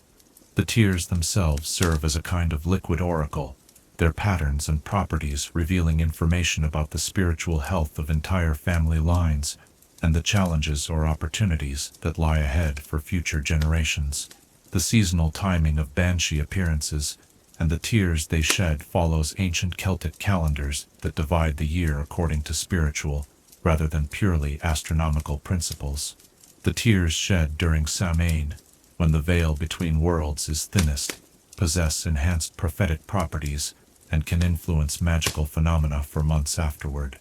The tears themselves serve as a kind of liquid oracle, their patterns and properties revealing information about the spiritual health of entire family lines and the challenges or opportunities that lie ahead for future generations. The seasonal timing of Banshee appearances and the tears they shed follows ancient Celtic calendars that divide the year according to spiritual, rather than purely astronomical principles. The tears shed during Samhain, when the veil between worlds is thinnest, possess enhanced prophetic properties and can influence magical phenomena for months afterward.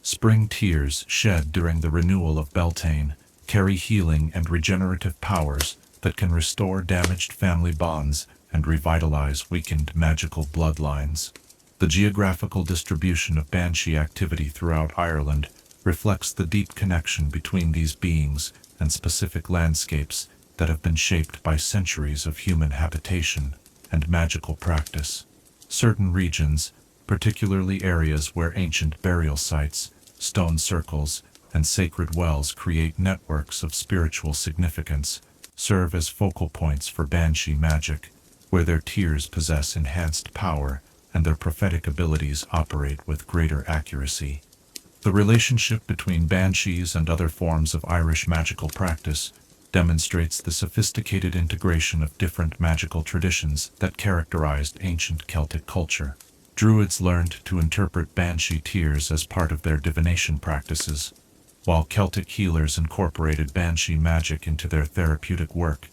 Spring tears shed during the renewal of Beltane carry healing and regenerative powers that can restore damaged family bonds and revitalize weakened magical bloodlines. The geographical distribution of Banshee activity throughout Ireland reflects the deep connection between these beings and specific landscapes that have been shaped by centuries of human habitation and magical practice. Certain regions, particularly areas where ancient burial sites, stone circles, and sacred wells create networks of spiritual significance, serve as focal points for Banshee magic, where their tears possess enhanced power and their prophetic abilities operate with greater accuracy. The relationship between Banshees and other forms of Irish magical practice demonstrates the sophisticated integration of different magical traditions that characterized ancient Celtic culture. Druids learned to interpret Banshee tears as part of their divination practices, while Celtic healers incorporated Banshee magic into their therapeutic work,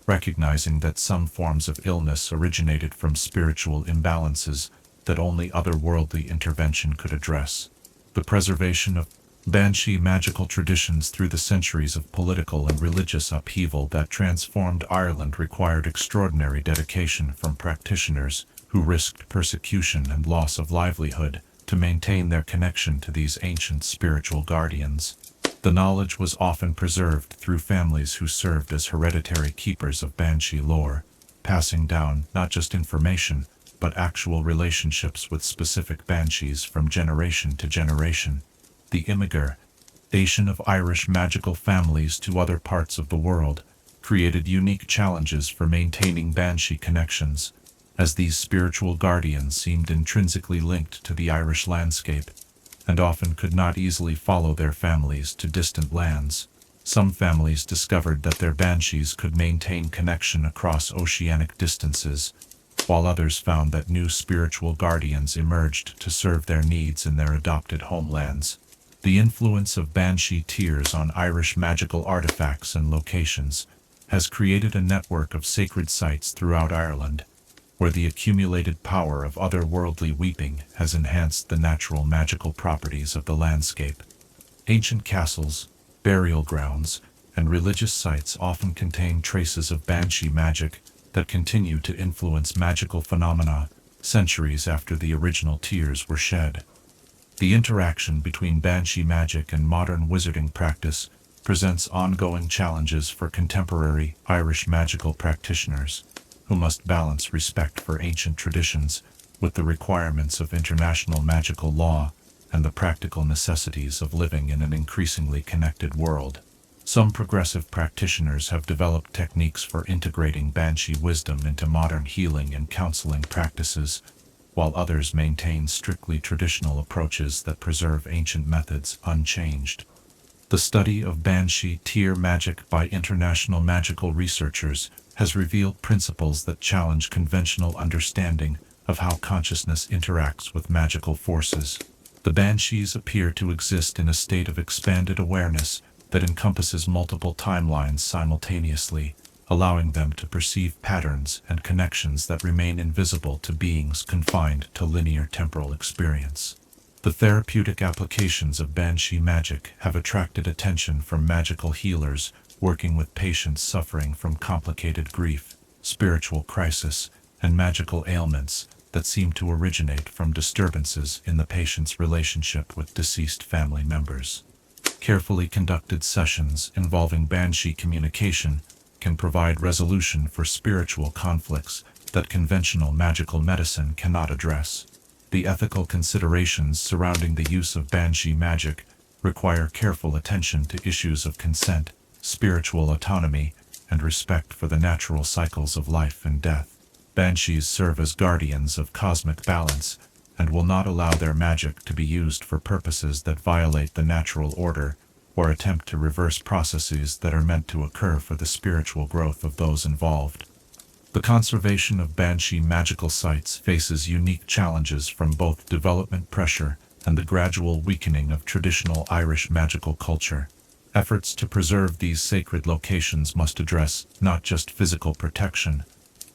recognizing that some forms of illness originated from spiritual imbalances that only otherworldly intervention could address. The preservation of Banshee magical traditions through the centuries of political and religious upheaval that transformed Ireland required extraordinary dedication from practitioners who risked persecution and loss of livelihood to maintain their connection to these ancient spiritual guardians. The knowledge was often preserved through families who served as hereditary keepers of Banshee lore, passing down not just information, but actual relationships with specific Banshees from generation to generation. The immigration of Irish magical families to other parts of the world created unique challenges for maintaining Banshee connections, as these spiritual guardians seemed intrinsically linked to the Irish landscape, and often could not easily follow their families to distant lands. Some families discovered that their Banshees could maintain connection across oceanic distances, while others found that new spiritual guardians emerged to serve their needs in their adopted homelands. The influence of Banshee tears on Irish magical artifacts and locations has created a network of sacred sites throughout Ireland, where the accumulated power of otherworldly weeping has enhanced the natural magical properties of the landscape. Ancient castles, burial grounds, and religious sites often contain traces of Banshee magic that continue to influence magical phenomena centuries after the original tears were shed. The interaction between Banshee magic and modern wizarding practice presents ongoing challenges for contemporary Irish magical practitioners, who must balance respect for ancient traditions with the requirements of international magical law and the practical necessities of living in an increasingly connected world. Some progressive practitioners have developed techniques for integrating Banshee wisdom into modern healing and counseling practices, while others maintain strictly traditional approaches that preserve ancient methods unchanged. The study of Banshee tier magic by international magical researchers has revealed principles that challenge conventional understanding of how consciousness interacts with magical forces. The Banshees appear to exist in a state of expanded awareness that encompasses multiple timelines simultaneously, allowing them to perceive patterns and connections that remain invisible to beings confined to linear temporal experience. The therapeutic applications of Banshee magic have attracted attention from magical healers working with patients suffering from complicated grief, spiritual crisis, and magical ailments that seem to originate from disturbances in the patient's relationship with deceased family members. Carefully conducted sessions involving Banshee communication can provide resolution for spiritual conflicts that conventional magical medicine cannot address. The ethical considerations surrounding the use of Banshee magic require careful attention to issues of consent, spiritual autonomy, and respect for the natural cycles of life and death. Banshees serve as guardians of cosmic balance and will not allow their magic to be used for purposes that violate the natural order or attempt to reverse processes that are meant to occur for the spiritual growth of those involved. The conservation of Banshee magical sites faces unique challenges from both development pressure and the gradual weakening of traditional Irish magical culture. Efforts to preserve these sacred locations must address not just physical protection,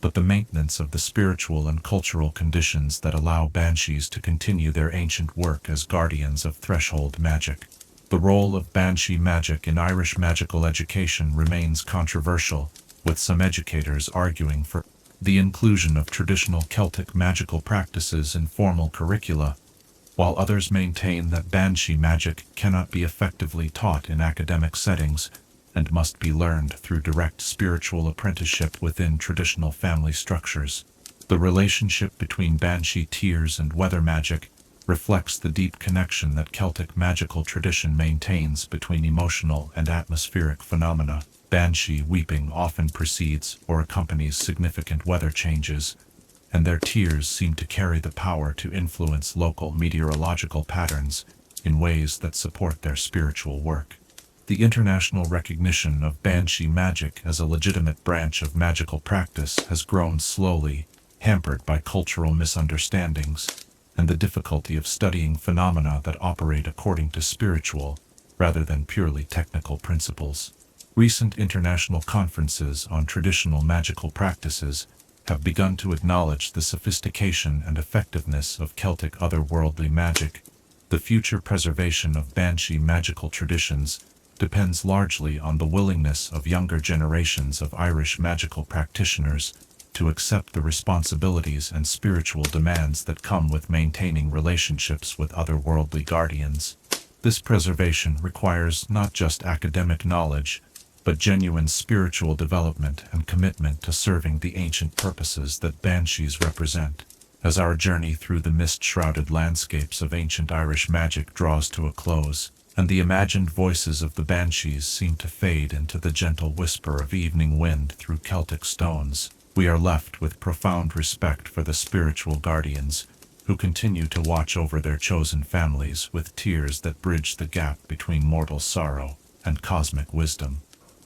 but the maintenance of the spiritual and cultural conditions that allow Banshees to continue their ancient work as guardians of threshold magic. The role of Banshee magic in Irish magical education remains controversial, with some educators arguing for the inclusion of traditional Celtic magical practices in formal curricula, while others maintain that Banshee magic cannot be effectively taught in academic settings and must be learned through direct spiritual apprenticeship within traditional family structures. The relationship between Banshee tiers and weather magic reflects the deep connection that Celtic magical tradition maintains between emotional and atmospheric phenomena. Banshee weeping often precedes or accompanies significant weather changes, and their tiers seem to carry the power to influence local meteorological patterns in ways that support their spiritual work. The international recognition of Banshee magic as a legitimate branch of magical practice has grown slowly, hampered by cultural misunderstandings and the difficulty of studying phenomena that operate according to spiritual, rather than purely technical principles. Recent international conferences on traditional magical practices have begun to acknowledge the sophistication and effectiveness of Celtic otherworldly magic. The future preservation of Banshee magical traditions depends largely on the willingness of younger generations of Irish magical practitioners to accept the responsibilities and spiritual demands that come with maintaining relationships with otherworldly guardians. This preservation requires not just academic knowledge, but genuine spiritual development and commitment to serving the ancient purposes that Banshees represent. As our journey through the mist-shrouded landscapes of ancient Irish magic draws to a close, and the imagined voices of the Banshees seem to fade into the gentle whisper of evening wind through Celtic stones, we are left with profound respect for the spiritual guardians who continue to watch over their chosen families with tears that bridge the gap between mortal sorrow and cosmic wisdom.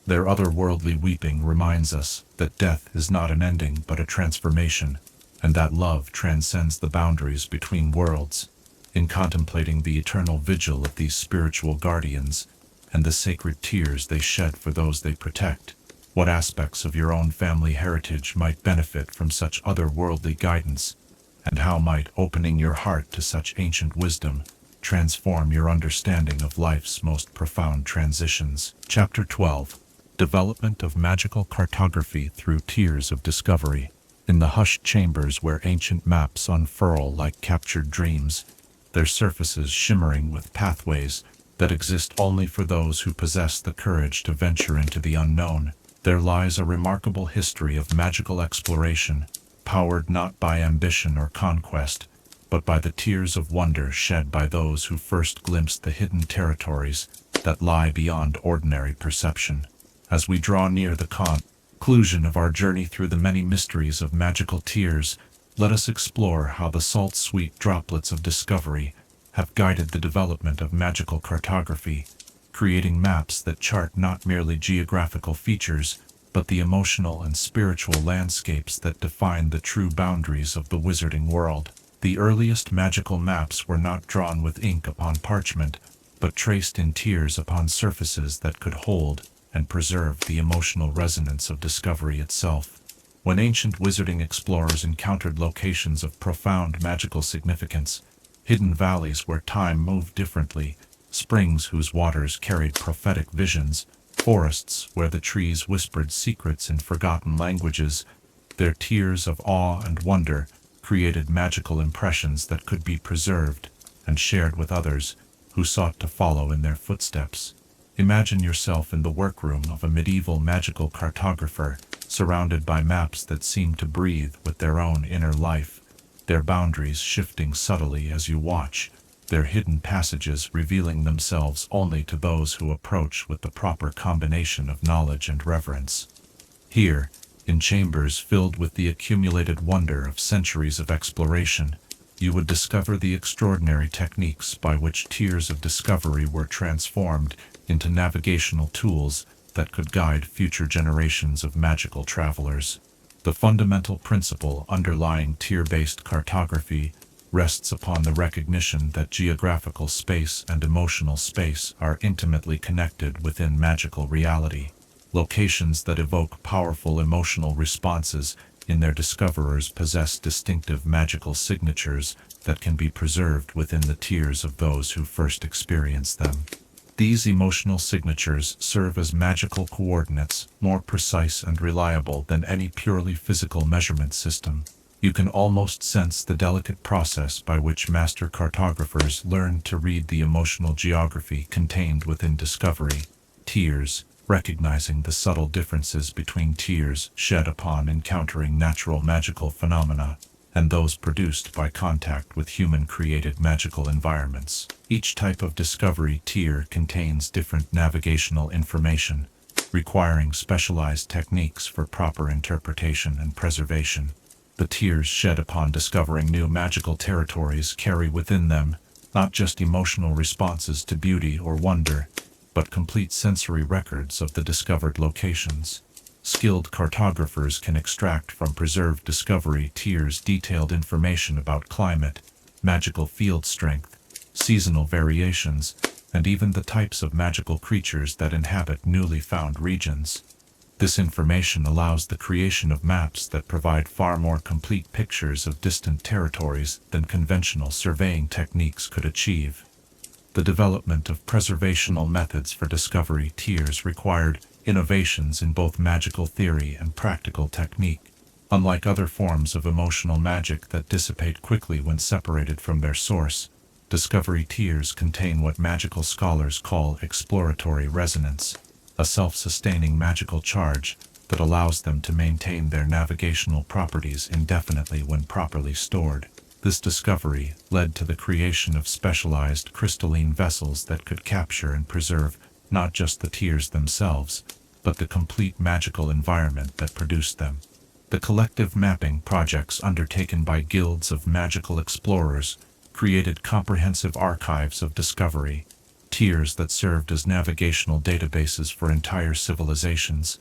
Their otherworldly weeping reminds us that death is not an ending but a transformation, and that love transcends the boundaries between worlds. In contemplating the eternal vigil of these spiritual guardians and the sacred tears they shed for those they protect, what aspects of your own family heritage might benefit from such otherworldly guidance, and how might opening your heart to such ancient wisdom transform your understanding of life's most profound transitions? Chapter 12. Development of Magical Cartography Through Tears of Discovery. In the hushed chambers where ancient maps unfurl like captured dreams, their surfaces shimmering with pathways that exist only for those who possess the courage to venture into the unknown, there lies a remarkable history of magical exploration, powered not by ambition or conquest, but by the tears of wonder shed by those who first glimpsed the hidden territories that lie beyond ordinary perception. As we draw near the conclusion of our journey through the many mysteries of magical tears, let us explore how the salt-sweet droplets of discovery have guided the development of magical cartography, creating maps that chart not merely geographical features, but the emotional and spiritual landscapes that define the true boundaries of the wizarding world. The earliest magical maps were not drawn with ink upon parchment, but traced in tears upon surfaces that could hold and preserve the emotional resonance of discovery itself. When ancient wizarding explorers encountered locations of profound magical significance, hidden valleys where time moved differently, springs whose waters carried prophetic visions, forests where the trees whispered secrets in forgotten languages, their tears of awe and wonder created magical impressions that could be preserved and shared with others who sought to follow in their footsteps. Imagine yourself in the workroom of a medieval magical cartographer, surrounded by maps that seem to breathe with their own inner life, their boundaries shifting subtly as you watch, their hidden passages revealing themselves only to those who approach with the proper combination of knowledge and reverence. Here, in chambers filled with the accumulated wonder of centuries of exploration, you would discover the extraordinary techniques by which tears of discovery were transformed into navigational tools that could guide future generations of magical travelers. The fundamental principle underlying tier-based cartography rests upon the recognition that geographical space and emotional space are intimately connected within magical reality. Locations that evoke powerful emotional responses in their discoverers possess distinctive magical signatures that can be preserved within the tiers of those who first experience them. These emotional signatures serve as magical coordinates, more precise and reliable than any purely physical measurement system. You can almost sense the delicate process by which master cartographers learn to read the emotional geography contained within discovery tiers, recognizing the subtle differences between tears shed upon encountering natural magical phenomena and those produced by contact with human-created magical environments. Each type of discovery tier contains different navigational information, requiring specialized techniques for proper interpretation and preservation. The tears shed upon discovering new magical territories carry within them not just emotional responses to beauty or wonder, but complete sensory records of the discovered locations. Skilled cartographers can extract from preserved discovery tiers detailed information about climate, magical field strength, seasonal variations, and even the types of magical creatures that inhabit newly found regions. This information allows the creation of maps that provide far more complete pictures of distant territories than conventional surveying techniques could achieve. The development of preservational methods for discovery tiers required innovations in both magical theory and practical technique. Unlike other forms of emotional magic that dissipate quickly when separated from their source, discovery tiers contain what magical scholars call exploratory resonance, a self-sustaining magical charge that allows them to maintain their navigational properties indefinitely when properly stored. This discovery led to the creation of specialized crystalline vessels that could capture and preserve not just the tiers themselves, but the complete magical environment that produced them. The collective mapping projects undertaken by guilds of magical explorers created comprehensive archives of discovery, tiers that served as navigational databases for entire civilizations.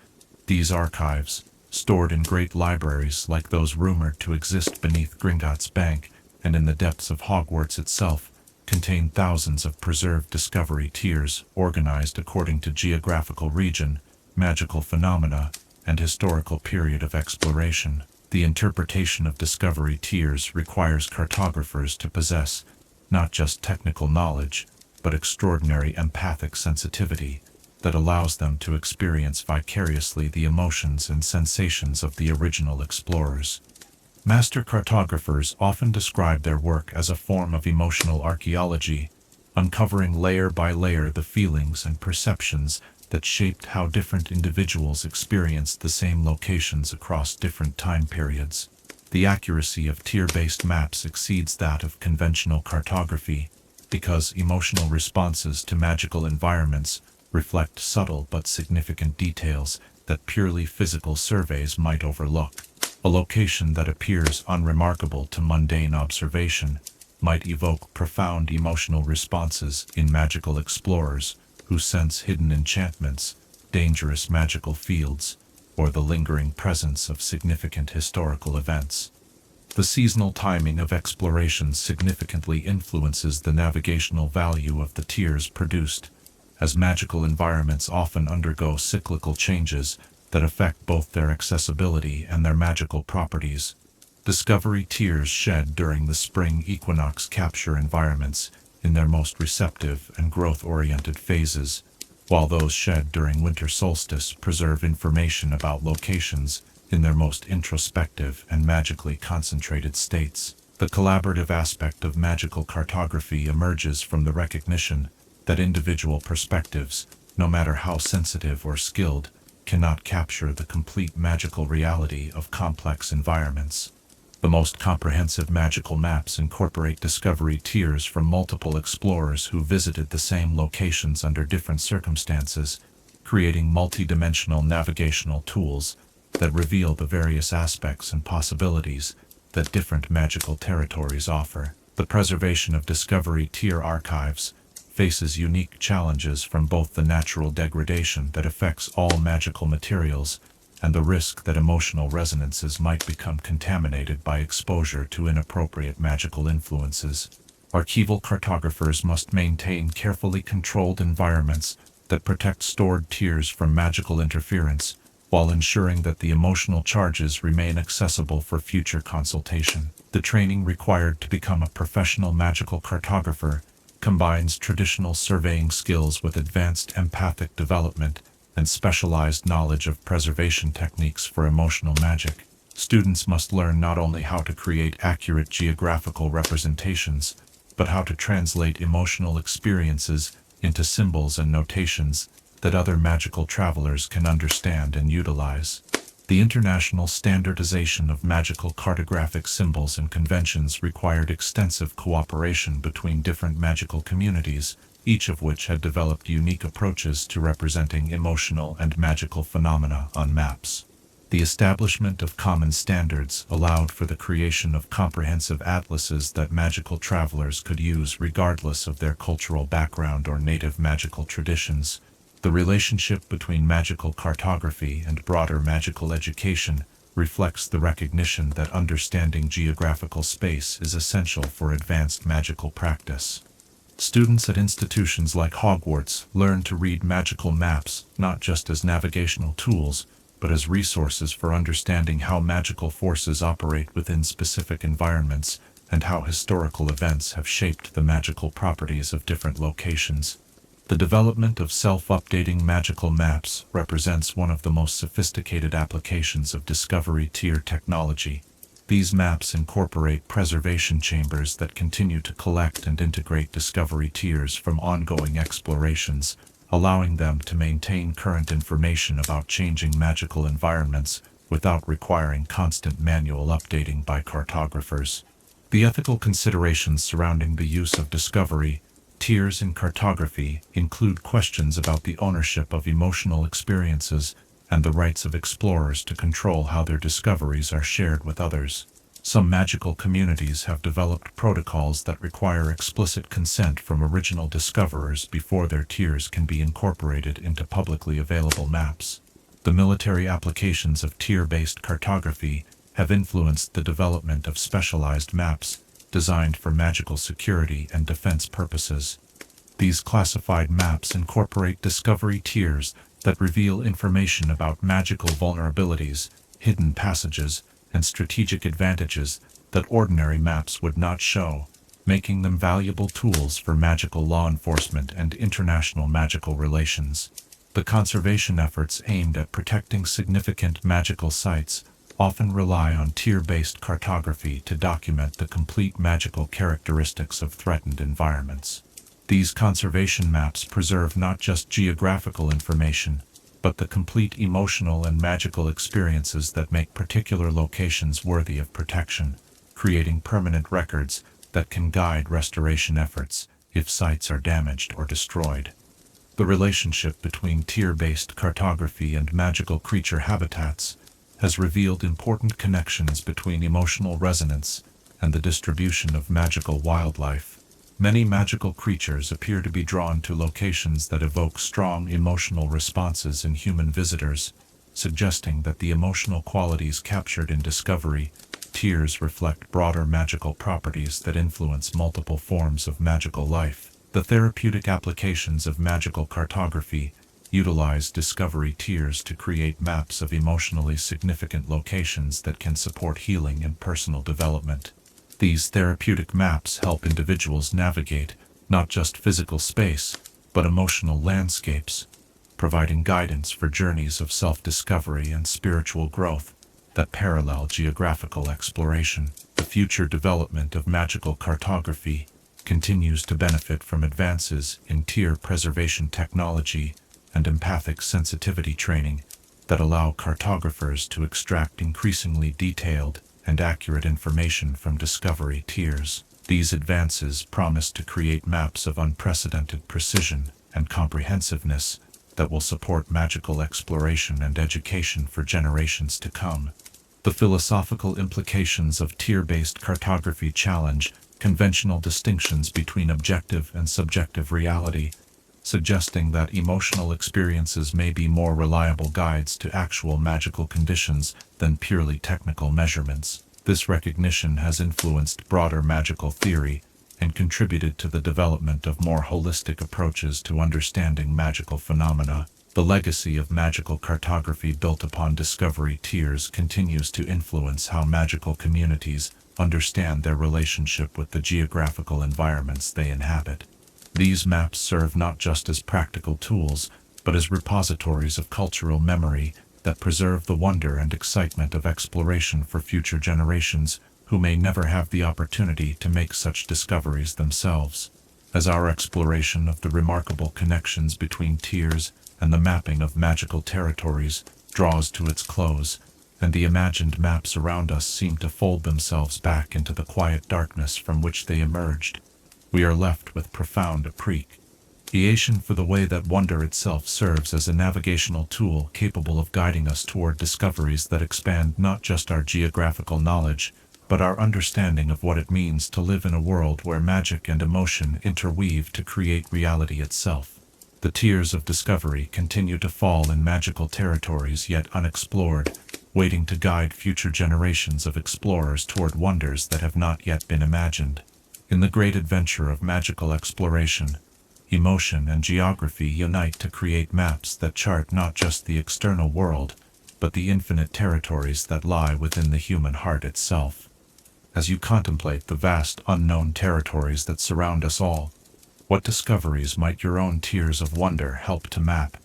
These archives, stored in great libraries like those rumored to exist beneath Gringotts Bank and in the depths of Hogwarts itself, contain thousands of preserved discovery tiers organized according to geographical region, magical phenomena, and historical period of exploration. The interpretation of discovery tiers requires cartographers to possess not just technical knowledge, but extraordinary empathic sensitivity that allows them to experience vicariously the emotions and sensations of the original explorers. Master cartographers often describe their work as a form of emotional archaeology, uncovering layer by layer the feelings and perceptions that shaped how different individuals experienced the same locations across different time periods. The accuracy of tier-based maps exceeds that of conventional cartography, because emotional responses to magical environments reflect subtle but significant details that purely physical surveys might overlook. A location that appears unremarkable to mundane observation might evoke profound emotional responses in magical explorers who sense hidden enchantments, dangerous magical fields, or the lingering presence of significant historical events. The seasonal timing of explorations significantly influences the navigational value of the tiers produced, as magical environments often undergo cyclical changes that affect both their accessibility and their magical properties. Discovery tiers shed during the spring equinox capture environments in their most receptive and growth-oriented phases, while those shed during winter solstice preserve information about locations in their most introspective and magically concentrated states. The collaborative aspect of magical cartography emerges from the recognition that individual perspectives, no matter how sensitive or skilled, cannot capture the complete magical reality of complex environments. The most comprehensive magical maps incorporate discovery tiers from multiple explorers who visited the same locations under different circumstances, creating multi-dimensional navigational tools that reveal the various aspects and possibilities that different magical territories offer. The preservation of discovery tier archives faces unique challenges from both the natural degradation that affects all magical materials and the risk that emotional resonances might become contaminated by exposure to inappropriate magical influences. Archival cartographers must maintain carefully controlled environments that protect stored tiers from magical interference, while ensuring that the emotional charges remain accessible for future consultation. The training required to become a professional magical cartographer combines traditional surveying skills with advanced empathic development and specialized knowledge of preservation techniques for emotional magic. Students must learn not only how to create accurate geographical representations, but how to translate emotional experiences into symbols and notations that other magical travelers can understand and utilize. The international standardization of magical cartographic symbols and conventions required extensive cooperation between different magical communities, each of which had developed unique approaches to representing emotional and magical phenomena on maps. The establishment of common standards allowed for the creation of comprehensive atlases that magical travelers could use regardless of their cultural background or native magical traditions. The relationship between magical cartography and broader magical education reflects the recognition that understanding geographical space is essential for advanced magical practice. Students at institutions like Hogwarts learn to read magical maps not just as navigational tools, but as resources for understanding how magical forces operate within specific environments and how historical events have shaped the magical properties of different locations. The development of self-updating magical maps represents one of the most sophisticated applications of discovery tier technology. These maps incorporate preservation chambers that continue to collect and integrate discovery tiers from ongoing explorations, allowing them to maintain current information about changing magical environments without requiring constant manual updating by cartographers. The ethical considerations surrounding the use of discovery tiers in cartography include questions about the ownership of emotional experiences and the rights of explorers to control how their discoveries are shared with others. Some magical communities have developed protocols that require explicit consent from original discoverers before their tiers can be incorporated into publicly available maps. The military applications of tier-based cartography have influenced the development of specialized maps designed for magical security and defense purposes. These classified maps incorporate discovery tiers that reveal information about magical vulnerabilities, hidden passages, and strategic advantages that ordinary maps would not show, making them valuable tools for magical law enforcement and international magical relations. The conservation efforts aimed at protecting significant magical sites often rely on tier-based cartography to document the complete magical characteristics of threatened environments. These conservation maps preserve not just geographical information, but the complete emotional and magical experiences that make particular locations worthy of protection, creating permanent records that can guide restoration efforts if sites are damaged or destroyed. The relationship between tier-based cartography and magical creature habitats has revealed important connections between emotional resonance and the distribution of magical wildlife. Many magical creatures appear to be drawn to locations that evoke strong emotional responses in human visitors, suggesting that the emotional qualities captured in Discovery tiers reflect broader magical properties that influence multiple forms of magical life. The therapeutic applications of magical cartography utilize Discovery tiers to create maps of emotionally significant locations that can support healing and personal development. These therapeutic maps help individuals navigate not just physical space, but emotional landscapes, providing guidance for journeys of self-discovery and spiritual growth that parallel geographical exploration. The future development of magical cartography continues to benefit from advances in tier preservation technology and empathic sensitivity training that allow cartographers to extract increasingly detailed and accurate information from Discovery tiers. These advances promise to create maps of unprecedented precision and comprehensiveness that will support magical exploration and education for generations to come. The philosophical implications of tier-based cartography challenge conventional distinctions between objective and subjective reality, suggesting that emotional experiences may be more reliable guides to actual magical conditions than purely technical measurements. This recognition has influenced broader magical theory and contributed to the development of more holistic approaches to understanding magical phenomena. The legacy of magical cartography built upon Discovery tiers continues to influence how magical communities understand their relationship with the geographical environments they inhabit. These maps serve not just as practical tools, but as repositories of cultural memory that preserve the wonder and excitement of exploration for future generations who may never have the opportunity to make such discoveries themselves. As our exploration of the remarkable connections between tiers and the mapping of magical territories draws to its close, and the imagined maps around us seem to fold themselves back into the quiet darkness from which they emerged, we are left with profound appreciation for the way that wonder itself serves as a navigational tool capable of guiding us toward discoveries that expand not just our geographical knowledge, but our understanding of what it means to live in a world where magic and emotion interweave to create reality itself. The tiers of discovery continue to fall in magical territories yet unexplored, waiting to guide future generations of explorers toward wonders that have not yet been imagined. In the great adventure of magical exploration, emotion and geography unite to create maps that chart not just the external world, but the infinite territories that lie within the human heart itself. As you contemplate the vast unknown territories that surround us all, what discoveries might your own tiers of wonder help to map,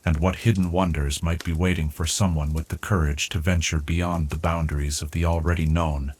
and what hidden wonders might be waiting for someone with the courage to venture beyond the boundaries of the already known?